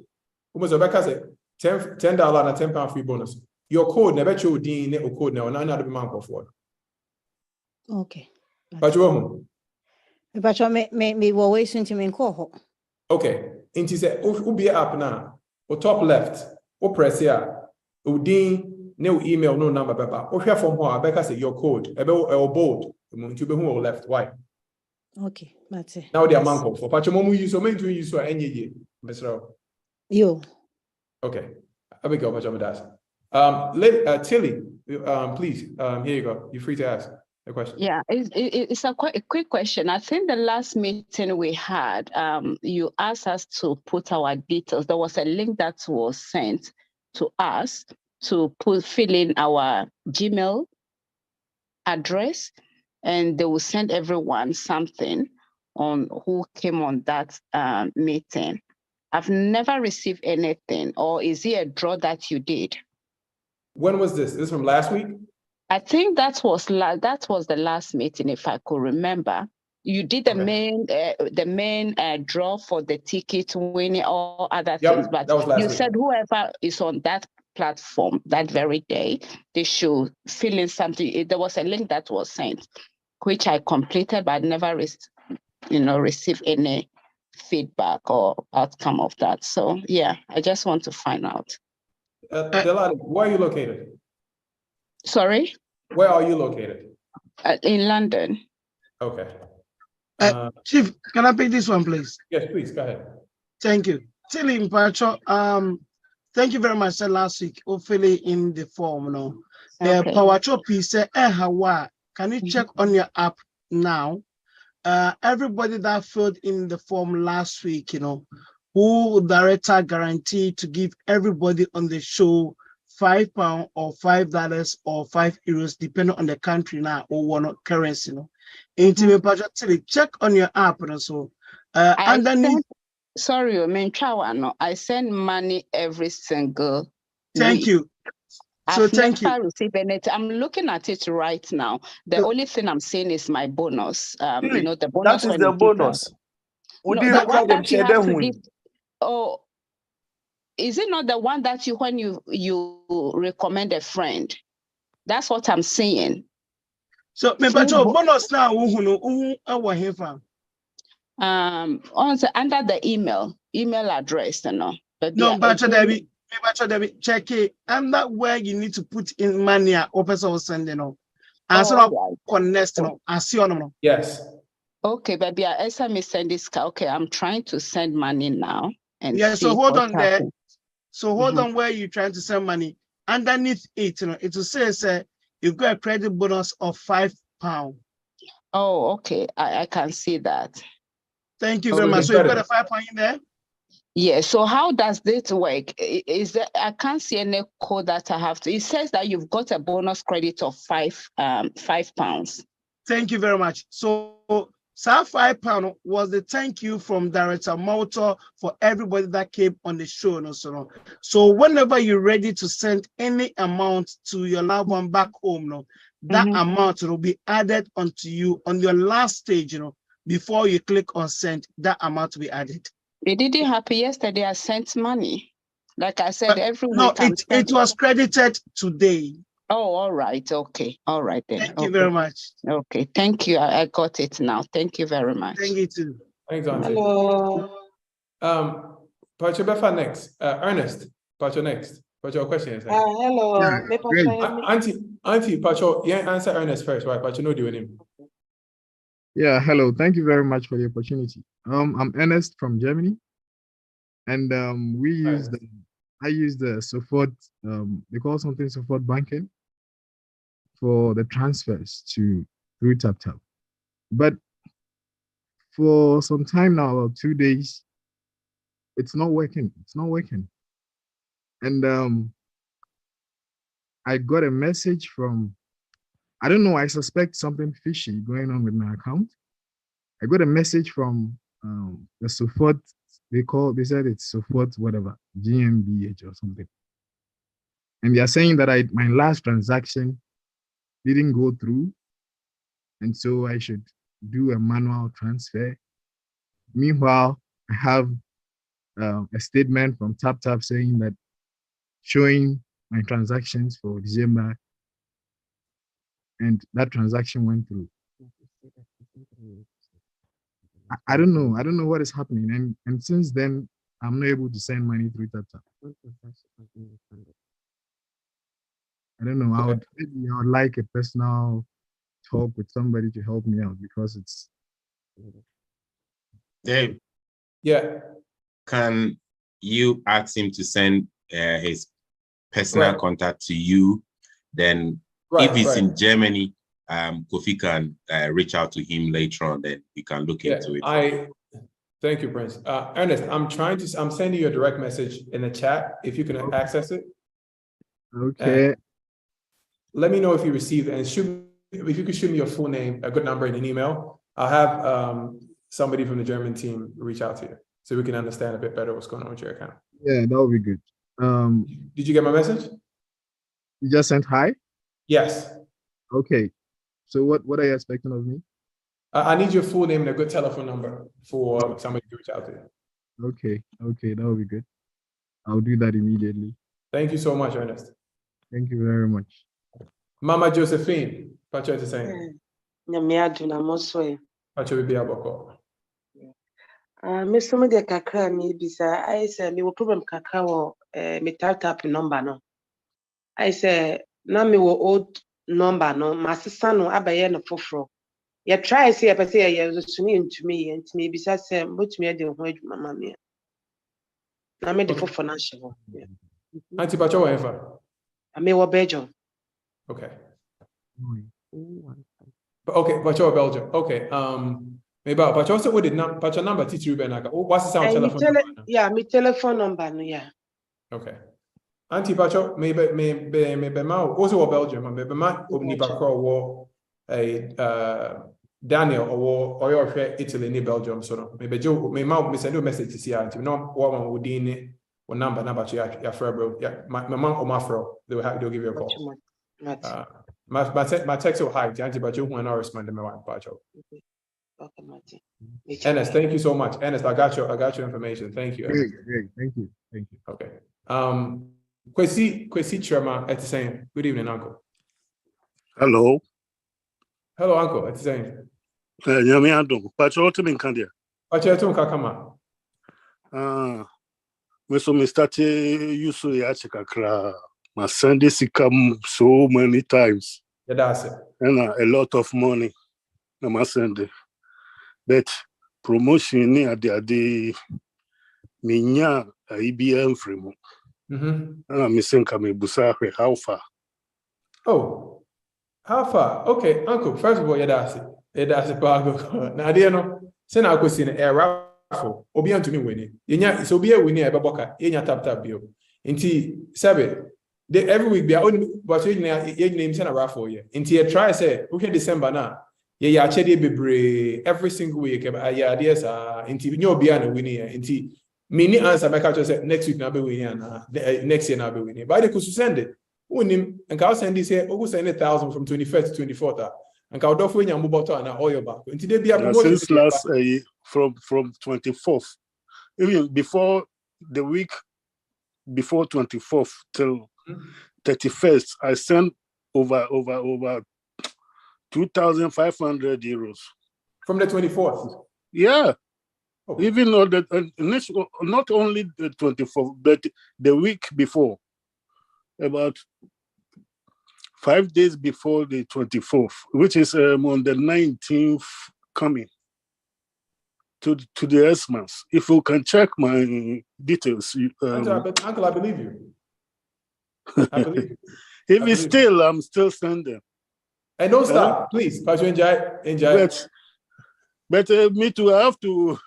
Who was Rebecca say $10 and £10 free bonus. Your code never show Dean or code now. Now another month for. Okay. Pacho. Pacho me always sent him in call. Okay. Inti say who be app now? Or top left. Or press here. Dean. No email, no number, Baba. Or here from where Becca say your code, or bold, to be who left. Why? Okay, that's it. Now they are manco for Pachamomu use so many to use for any year, Mr. You. Okay. Abigail Pachamadas. Tilly, please, here you go. You're free to ask a question. Yeah, it's a quick question. I think the last meeting we had, you asked us to put our details. There was a link that was sent to us to fill in our Gmail address, and they will send everyone something on who came on that meeting. I've never received anything, or is it a draw that you did? When was this? This is from last week? I think that was the last meeting, if I could remember. You did the main draw for the ticket, winning all other things, but you said whoever is on that platform that very day, they should fill in something. There was a link that was sent, which I completed, but never received any feedback or outcome of that. So yeah, I just want to find out. Delani, where are you located? Sorry? Where are you located? In London. Okay. Chief, can I pick this one, please? Yes, please, go ahead. Thank you. Tilly Mpacho, thank you very much. Last week, hopefully in the form, Power piece, Hawa. Can you check on your app now? Everybody that filled in the form last week, who director guaranteed to give everybody on the show £5 or $5 or €5, depending on the country now or one currency. Check on your app and so underneath. Sorry, I send money every single week. You. So I've never received anything. I'm looking at it right now. The only thing I'm seeing is my bonus. The bonus. That is the bonus. Oh, is it not the one that when you recommend a friend? That's what I'm seeing. So, bonus now, under the email address, No, but check it. And that where you need to put in money or person sending on. Yes. Okay, baby, I send this. Okay, I'm trying to send money now. And so hold on there. So hold on where you're trying to send money. Underneath it, it will say you've got a credit bonus of £5. Oh, okay. I can see that. Thank you very much. So you've got a £5 in there? Yeah. So how does this work? I can't see any code that I have to. It says that you've got a bonus credit of £5. Thank you very much. So £5 was the thank you from Director Malta for everybody that came on the show. So whenever you're ready to send any amount to your loved one back home, that amount will be added onto you on your last stage, before you click on send, that amount will be added. It didn't happen yesterday. I sent money. Like I said, every week. No, it was credited today. Oh, all right. Okay. All right then. Thank you very much. Okay. Thank you. I got it now. Thank you very much. Thank you too. Thanks, Auntie. Hello. Pacho Befa next. Ernest. Pacho next. Pacho, question is hello. Auntie, Pacho, yeah, answer Ernest first, right? Pacho, no doing him. Yeah, hello. Thank you very much for the opportunity. I'm Ernest from Germany, and I use the support. They call something support banking for the transfers through TapTap. But for some time now, about 2 days, it's not working. It's not working. And I got a message from, I don't know, I suspect something fishy going on with my account. I got a message from the support, they said it's support, whatever, GmbH or something. And they are saying that my last transaction didn't go through. And so I should do a manual transfer. Meanwhile, I have a statement from TapTap saying that showing my transactions for December, and that transaction went through. I don't know. I don't know what is happening. And since then, I'm not able to send money through TapTap. I don't know. I would like a personal talk with somebody to help me out because it's. Dave. Yeah. Can you ask him to send his personal contact to you? Then if he's in Germany, Kofi can reach out to him later on, then we can look into it. Thank you, Prince. Ernest, I'm sending you a direct message in the chat if you can access it. Okay. Let me know if you received it, and if you could shoot me your full name, a good number, in an email. I'll have somebody from the German team reach out to you so we can understand a bit better what's going on with your account. Yeah, that would be good. Did you get my message? You just sent hi? Yes. Okay. So what are you expecting of me? I need your full name and a good telephone number for somebody to reach out to you. Okay, that would be good. I'll do that immediately. Thank you so much, Ernest. Thank you very much. Mama Josephine, Pacho is saying. Pacho will be able Mr. Media Kakra, maybe, sir. I said, me will problem Kakao, me tap number, no. I said, now me will old number, no. My sister, no, Abayan of Fofro. You try, say, I say, you're tuning to me, and maybe, sir, but me, I didn't hold mamma. I made the for national. Auntie Pacho, whatever. I may work Belgium. Okay. Okay, Pacho, Belgium. Okay. Maybe Pacho also with it. Pacho number teacher Benaka. What's the sound telephone number? Yeah, my telephone number, no, yeah. Okay. Auntie Pacho, maybe also Belgium, maybe ma Nipakro war a Daniel or Italy ni Belgium. So maybe Joe may send you a message to see auntie. No woman would in or number to your friend. Yeah, my mom or my friend, they'll give you a call. My text will hide auntie, but you want to respond to my wife, Pacho. Ernest, thank you so much. Ernest, I got your information. Thank you. Great. Thank you. Okay. Kwesi Chirama at the same. Good evening, Uncle. Hello. Hello, Uncle. At the same. Nyame adom. Pacho to me kandia. Pacho to kakama. Me so me start use ya chekakra. My Sunday come so many times. Yeah, that's it. And a lot of money. Na my Sunday. But promotion ni ade minya IBM frame. Me senka me busa how far? Oh, how far? Okay, Uncle. First of all, yeah, that's it. Yeah, that's it. Now, dear no, send our question a raffle. Obi anto me winning. Yenya so be a winning e beboka. Yenya tap bio. Inti sabe. Every week be only but you name send a raffle yeah. Inti try say okay December now. Yeah, actually be every single week. Yeah, there's inti nyo bia na winning inti mini answer make just say next week na be winning next year na be winning. But they could send it. Unim and I'll send this here. Who send 1,000 from 21st to 24th. And I'll do when you move out and all your back. Until they be a since last from 24th, even before the week before 24th till 31st, I sent over 2,500 euros from the 24th. Yeah, even on the not only the 24th, but the week before, about 5 days before the 24th, which is on the 19th coming to the S-Mans. If you can check my details. Uncle, I believe you. I believe you. If it's still, I'm still sending. And don't stop, please. But you enjoy. But me too, I have to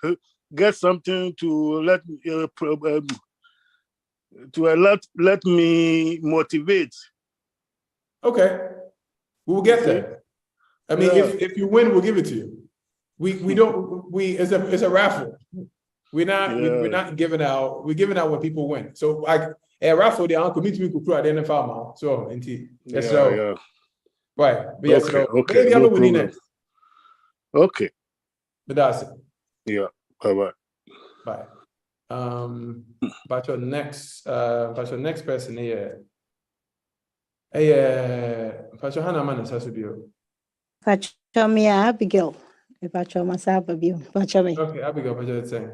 get something to let me motivate. Okay, we will get there. I mean, if you win, we'll give it to you. It's a raffle. We're not giving out. We're giving out when people win. So like a raffle, the uncle meet me could identify now. So indeed, yes, so right. But yes, okay, no problem. Okay. But that's it. Yeah. Bye. But your next person here. But your Hannah man is has to be. But me Abigail. If I try myself a view, but me. Okay, Abigail, what you're saying.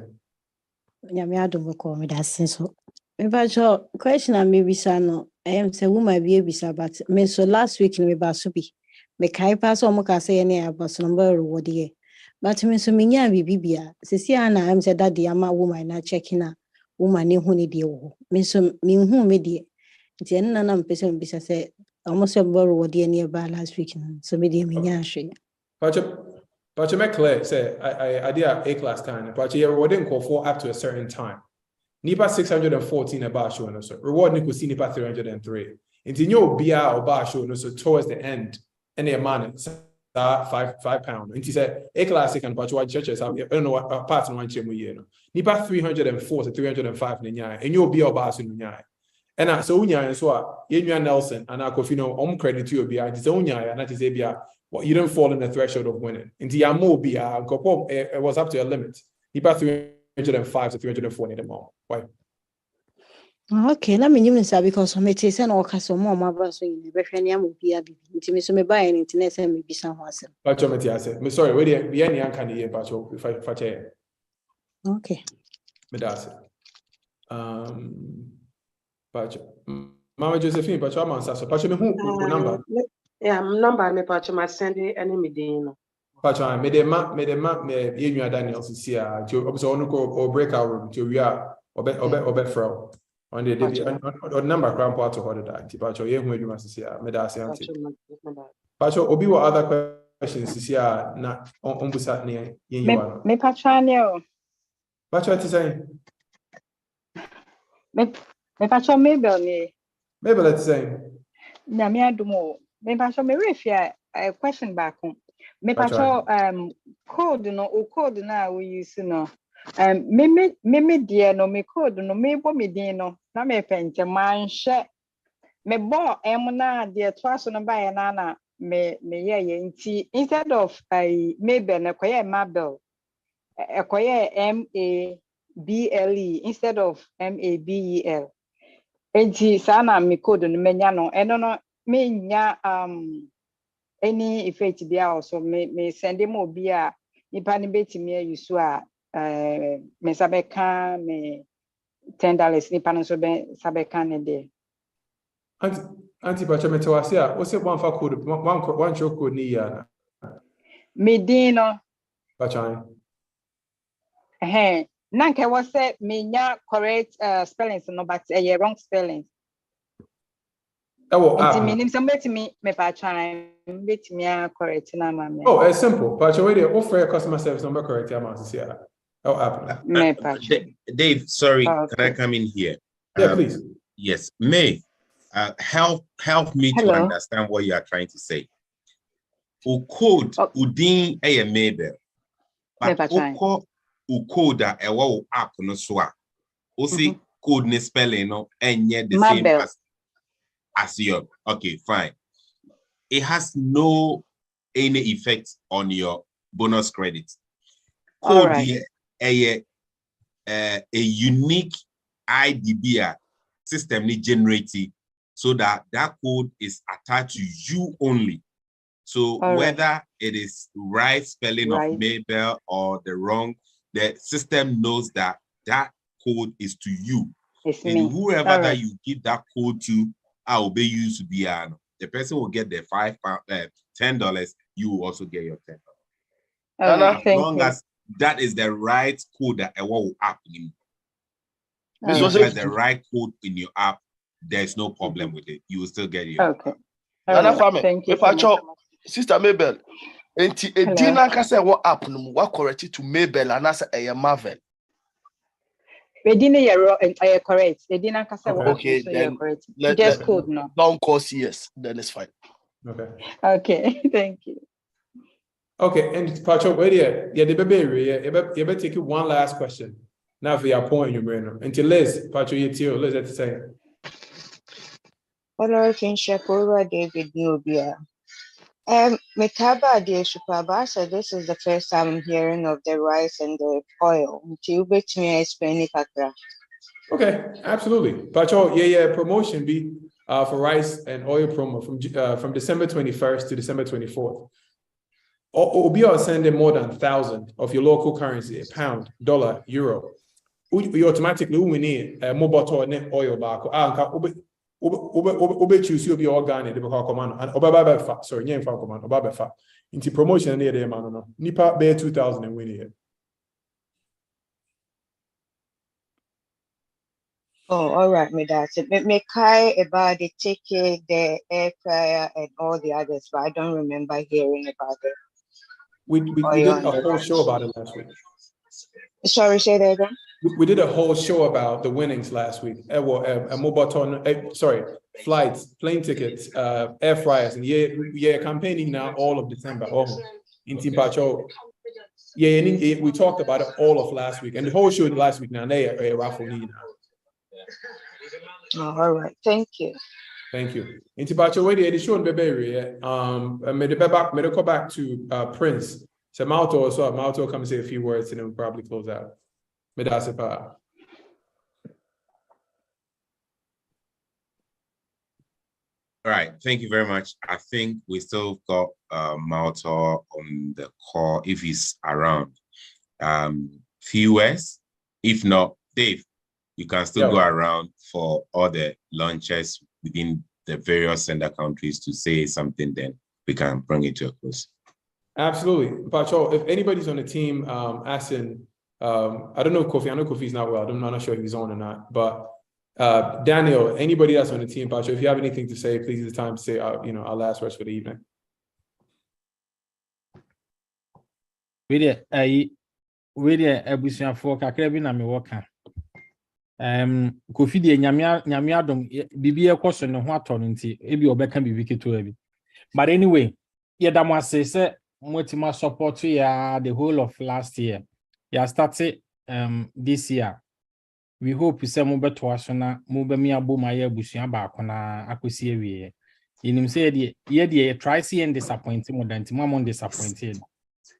I don't call me that sense. If I try question, I maybe no. I am say woman be bisa, but me so last week me basubi. Me kai pass on muka say any abas number reward ye. But me so minya bibia. Sisi ana am say that the ama woman na checking a woman ni huni di wo. Me so me hu me di. Nti na na mpese bisa say almost a borrow reward ye nearby last week. So me di minya hwe. But you make clear, say, I did a class kind, but you rewarding call for up to a certain time. Nipa 614 about show, no so reward Nico see Nipa 303. Into your BR or bar show, no so towards the end, and the man £5. And he said, a classic and but what churches have, I don't know what parts in one chamber year. Nipa 304 to 305 in the and you'll be a bar in the and so unya and so Yenya Nelson and Akofino credit to your BR, it's onya and that is a well, you don't fall in the threshold of winning. Into Yamo BR, it was up to a limit. Nipa 305 to 340 in the mall. Why? Okay, let me even say because me say send all cast more my brother so in the befriend will be a bit intimacy me buy an internet and maybe some was. But I said, me sorry, we any can hear but if I check. Okay. Me that's it. But Mama Josephine, but I'm answer. But me who number? Yeah, number me but my send any meeting. But I me you Daniel Sia to observe or breakout room to we are obe fro. On the number crown part of order that but you when must see me that's it. But obi what other questions see na on busat near you me patranio. But what is saying? Me patron Mabel ni. Maybe let's say. Nyame adumo. Me patron me refia a question back home. Me patron code na we use no. Me dear no me code no me bo me din no na me pente man hye me bo na de twaso no ba na me ye nti instead of Mabel na koye Mabel koye MABLE instead of MABEL enti sana me code no menya no eno no me nya any effect bia also me send them obi a nipa ne betimi use a me sabeka me $10 nipa no so be sabeka ne de anti bacha metawasi o se one fa code one show code ni ya me din no bacha nanke was say me nya correct spellings no but wrong spellings it means me bacha betimi correct na ma me it's simple bacha we dey offer customer service number correct amount is here. Dave, sorry, can I come in here? Yeah, please. Yes, May, help me to understand what you are trying to say. O code udin a Mabel, but o code a app no swa. O see code ne spelling no and yet the same as your. Okay, fine. It has no any effect on your bonus credit. Code here. A unique IDB system ni generated so that code is attached to you only. So whether it is right spelling of Mabel or the wrong, the system knows that code is to you. And whoever that you give that code to, I will be used to be the person will get the $10. You will also get your $10. As long as that is the right code that will app in. As long as the right code in your app, there's no problem with it. You will still get it. Okay. Thank you. If I talk, Sister Mabel, and Dina can say what app no what correct to Mabel and as a Marvel. Bedina you're correct. Bedina can say what Okay, so then you're correct. Just code no. Don't call CS, then it's fine. Okay. Okay, thank you. Okay, and Pacho, wait here. Yeah, the baby, you better take you one last question. Now for your point, you bring until Liz, Pacho, you too. Liz, that's the same. Hello, Kinshapura David Nubia. Metaba de Shupaba, so this is the first time I'm hearing of the rice and the oil. You bet me explain it. Okay, absolutely. Pacho, yeah, promotion be for rice and oil promo from December 21st to December 24th. Obi are sending more than 1,000 of your local currency, pound, dollar, euro. You automatically win mobile oil back. Obe choose you be organic the command and oba sorry, name for command oba into promotion near the man no. Nipa bear 2,000 and win here. Oh, all right, me that's it. Me kai about the ticket, the air fryer, and all the others, but I don't remember hearing about it. We did a whole show about it last week. Sorry, say that again. We did a whole show about the winnings last week. A mobile flights, plane tickets, air fryers, and yeah, campaigning now all of December. In Timpacho. Yeah, we talked about it all of last week, and the whole show last week now. They raffle now. Oh, all right, thank you. Thank you. In Timpacho, where the show in Beberi, may go back to Prince. So Malto come say a few words and then we'll probably close out. All right, thank you very much. I think we still got Malta on the call if he's around. Few words. If not, Dave, you can still go around for all the launches within the various sender countries to say something, then we can bring it to a close. Absolutely. Pacho, if anybody's on the team asking, I don't know Kofi, I know Kofi's not well, I'm not sure if he's on or not, but Daniel, anybody else on the team, Pacho, if you have anything to say, please it's time to say our last words for the evening. Kofi de nyame adom bibi ekoso ne ho ato no nti ebi obeka bibi keto abi. But anyway, yedam ase say motima support ya the whole of last year. Ya started this year. We hope say mo beto aso na mo be mi abom aye abusua ba akona Akpesey awie. Yinim say ye try see and disappoint mo dan ti mo am disappointed.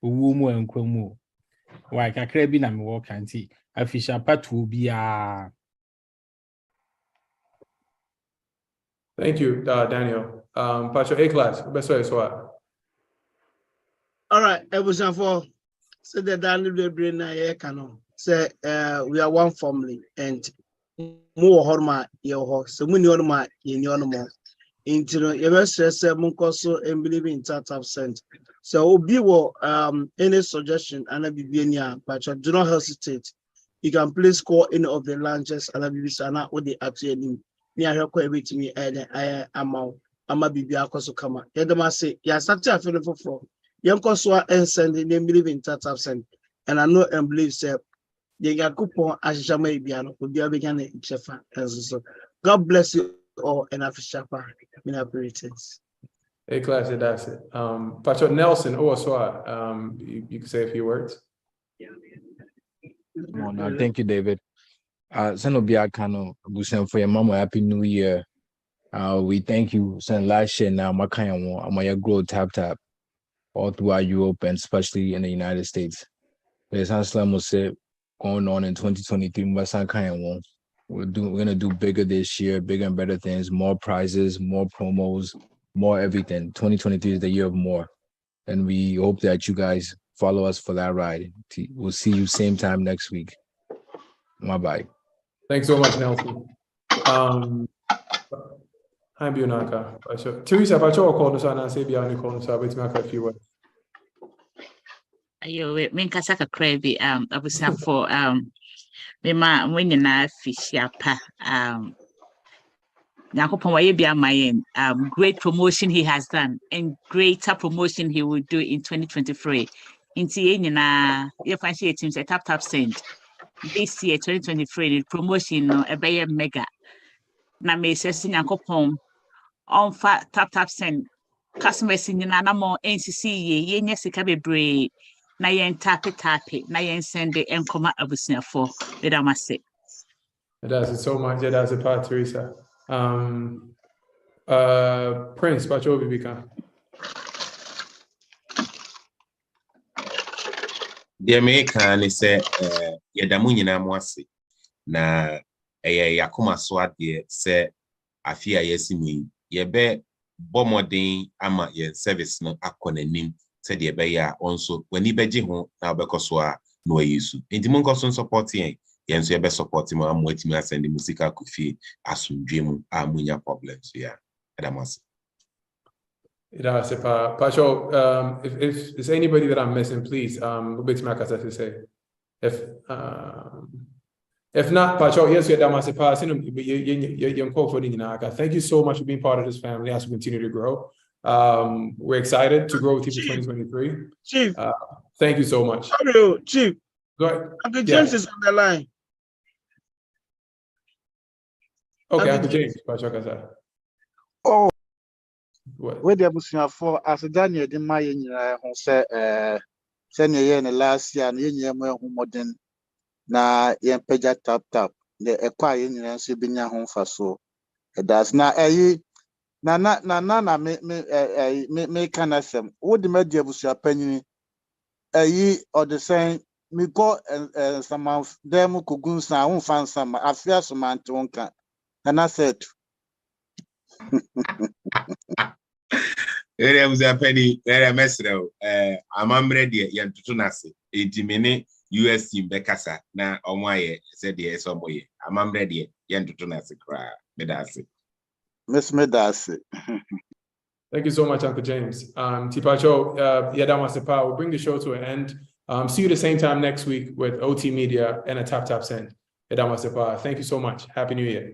Owu mu enkwamu. Why kakra bi na me work anti official part will be Thank you, Daniel. Pacho A class, best way so. All right, it was for so the Daniel brain canon. Say we are one family and more horma your so many horma in your more. Into your best say munkoso and believe in $1,000. So Obi any suggestion and I be Pacho, do not hesitate. You can please call any of the launches and I be sana with the actually near her with me and I am a baby akoso kama. Yedama say, yeah, started a feeling for Yankoswa and sending them believe in $1,000. And I know and believe say the Yakupon as Jamaican will be a beginning chefa as so. God bless you all and official part in operations. A class, that's it. Pacho Nelson, you can say a few words. No, thank you, David. Senobia Kano, Busan for your mama, happy new year. We thank you, Sen last year now, my grow tap all throughout Europe and especially in the United States. There's Anslam was going on in 2023. We're gonna do bigger this year, bigger and better things, more prizes, more promos, more everything. 2023 is the year of more. And we hope that you guys follow us for that ride. We'll see you same time next week. Bye-bye. Thanks so much, Nelson. Hi, Bionaka. Teresa, Pacho called us on and say, Biani called us, a few words. Ayo, me nkasa kakra bi abusafo me ma when na fishiapa Yakopon waye bi amayen great promotion he has done and greater promotion he will do in 2023. Inti ye nyina ye fancy team say tap send. This year 2023 the promotion no ebeye mega. Na me say Yakopon on fa tap send customers nyina na mo NCC ye nya sika bebre na yen tap na yen send the enkoma abusuafo we da mase. That's it so much. That's a part, Teresa. Prince, Pacho Bibika. The American say, Yadamu nyina mwase na yakoma so de say afia yesimi yebe bomodin ama ye service no akonanim said ye be ya onso wani beji ho na obekoso a no ayisu enti mon koso support yen yenso ye be support mo amwatimi asende musika kofi asundwe mu amunya problems ya adamasi. That's it, Pacho. If there's anybody that I'm missing, please, to say. If not, Pacho, yes, you're Damasipa. Thank you so much for being part of this family as we continue to grow. We're excited to grow with you for 2023. Chief. Thank you so much. Hello, Chief. Go ahead. Uncle James is on the line. Okay, Uncle James, Pacho Kasa. Oh. Where the Abusia for as a Daniel de Maya who said, send ye in the last year and ye more modern na yen peja tap the acquiring and Sibinia home for so. It does not a na me can I say, what the media Abusia penny a ye or the same me go and some of them could sound find some affairs of man to one can. And I said, Ere was a penny, ere mesro, amamre de yantunase, a dimene US team Becassa, na omaye, said the someway, amamre de yantunase cry, medasi. Miss Medasi. Thank you so much, Uncle James. Tipacho, Yadamasepa, we'll bring the show to an end. See you the same time next week with OT Media and a Tap Send. Yadamasepa, thank you so much. Happy New Year.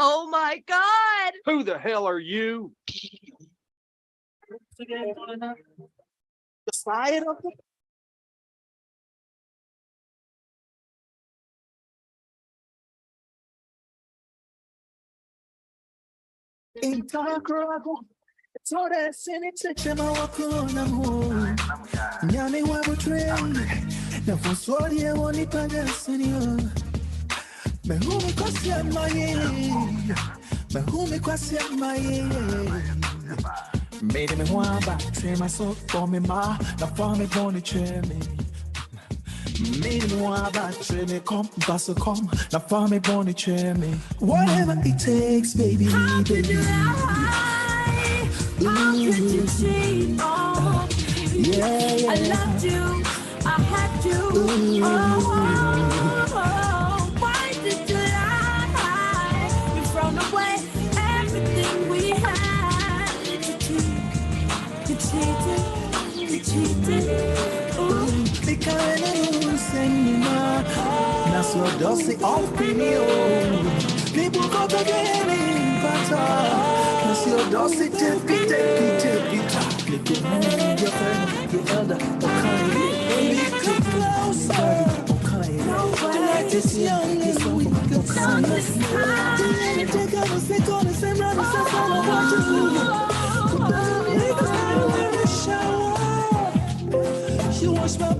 Oh my God! Who the hell are you? The side of it? Mehume kwa siamaye Made me wamba Train myself for me ma Na for me gonna train me Made me wamba Train me come Basso come Na for me gonna train me Whatever it takes baby How could you lie? How could you cheat? Oh, yeah. I loved you I had you why did you lie? You thrown away everything we had. You cheated. Ooh, because I'm saying that's your dossy off premium. People go to get in butter. That's your dossy take it. Your friend, your elder, okay. Come closer. This young is so come this time. Take out a stick on the same run as all I want to do. Shower. She wants my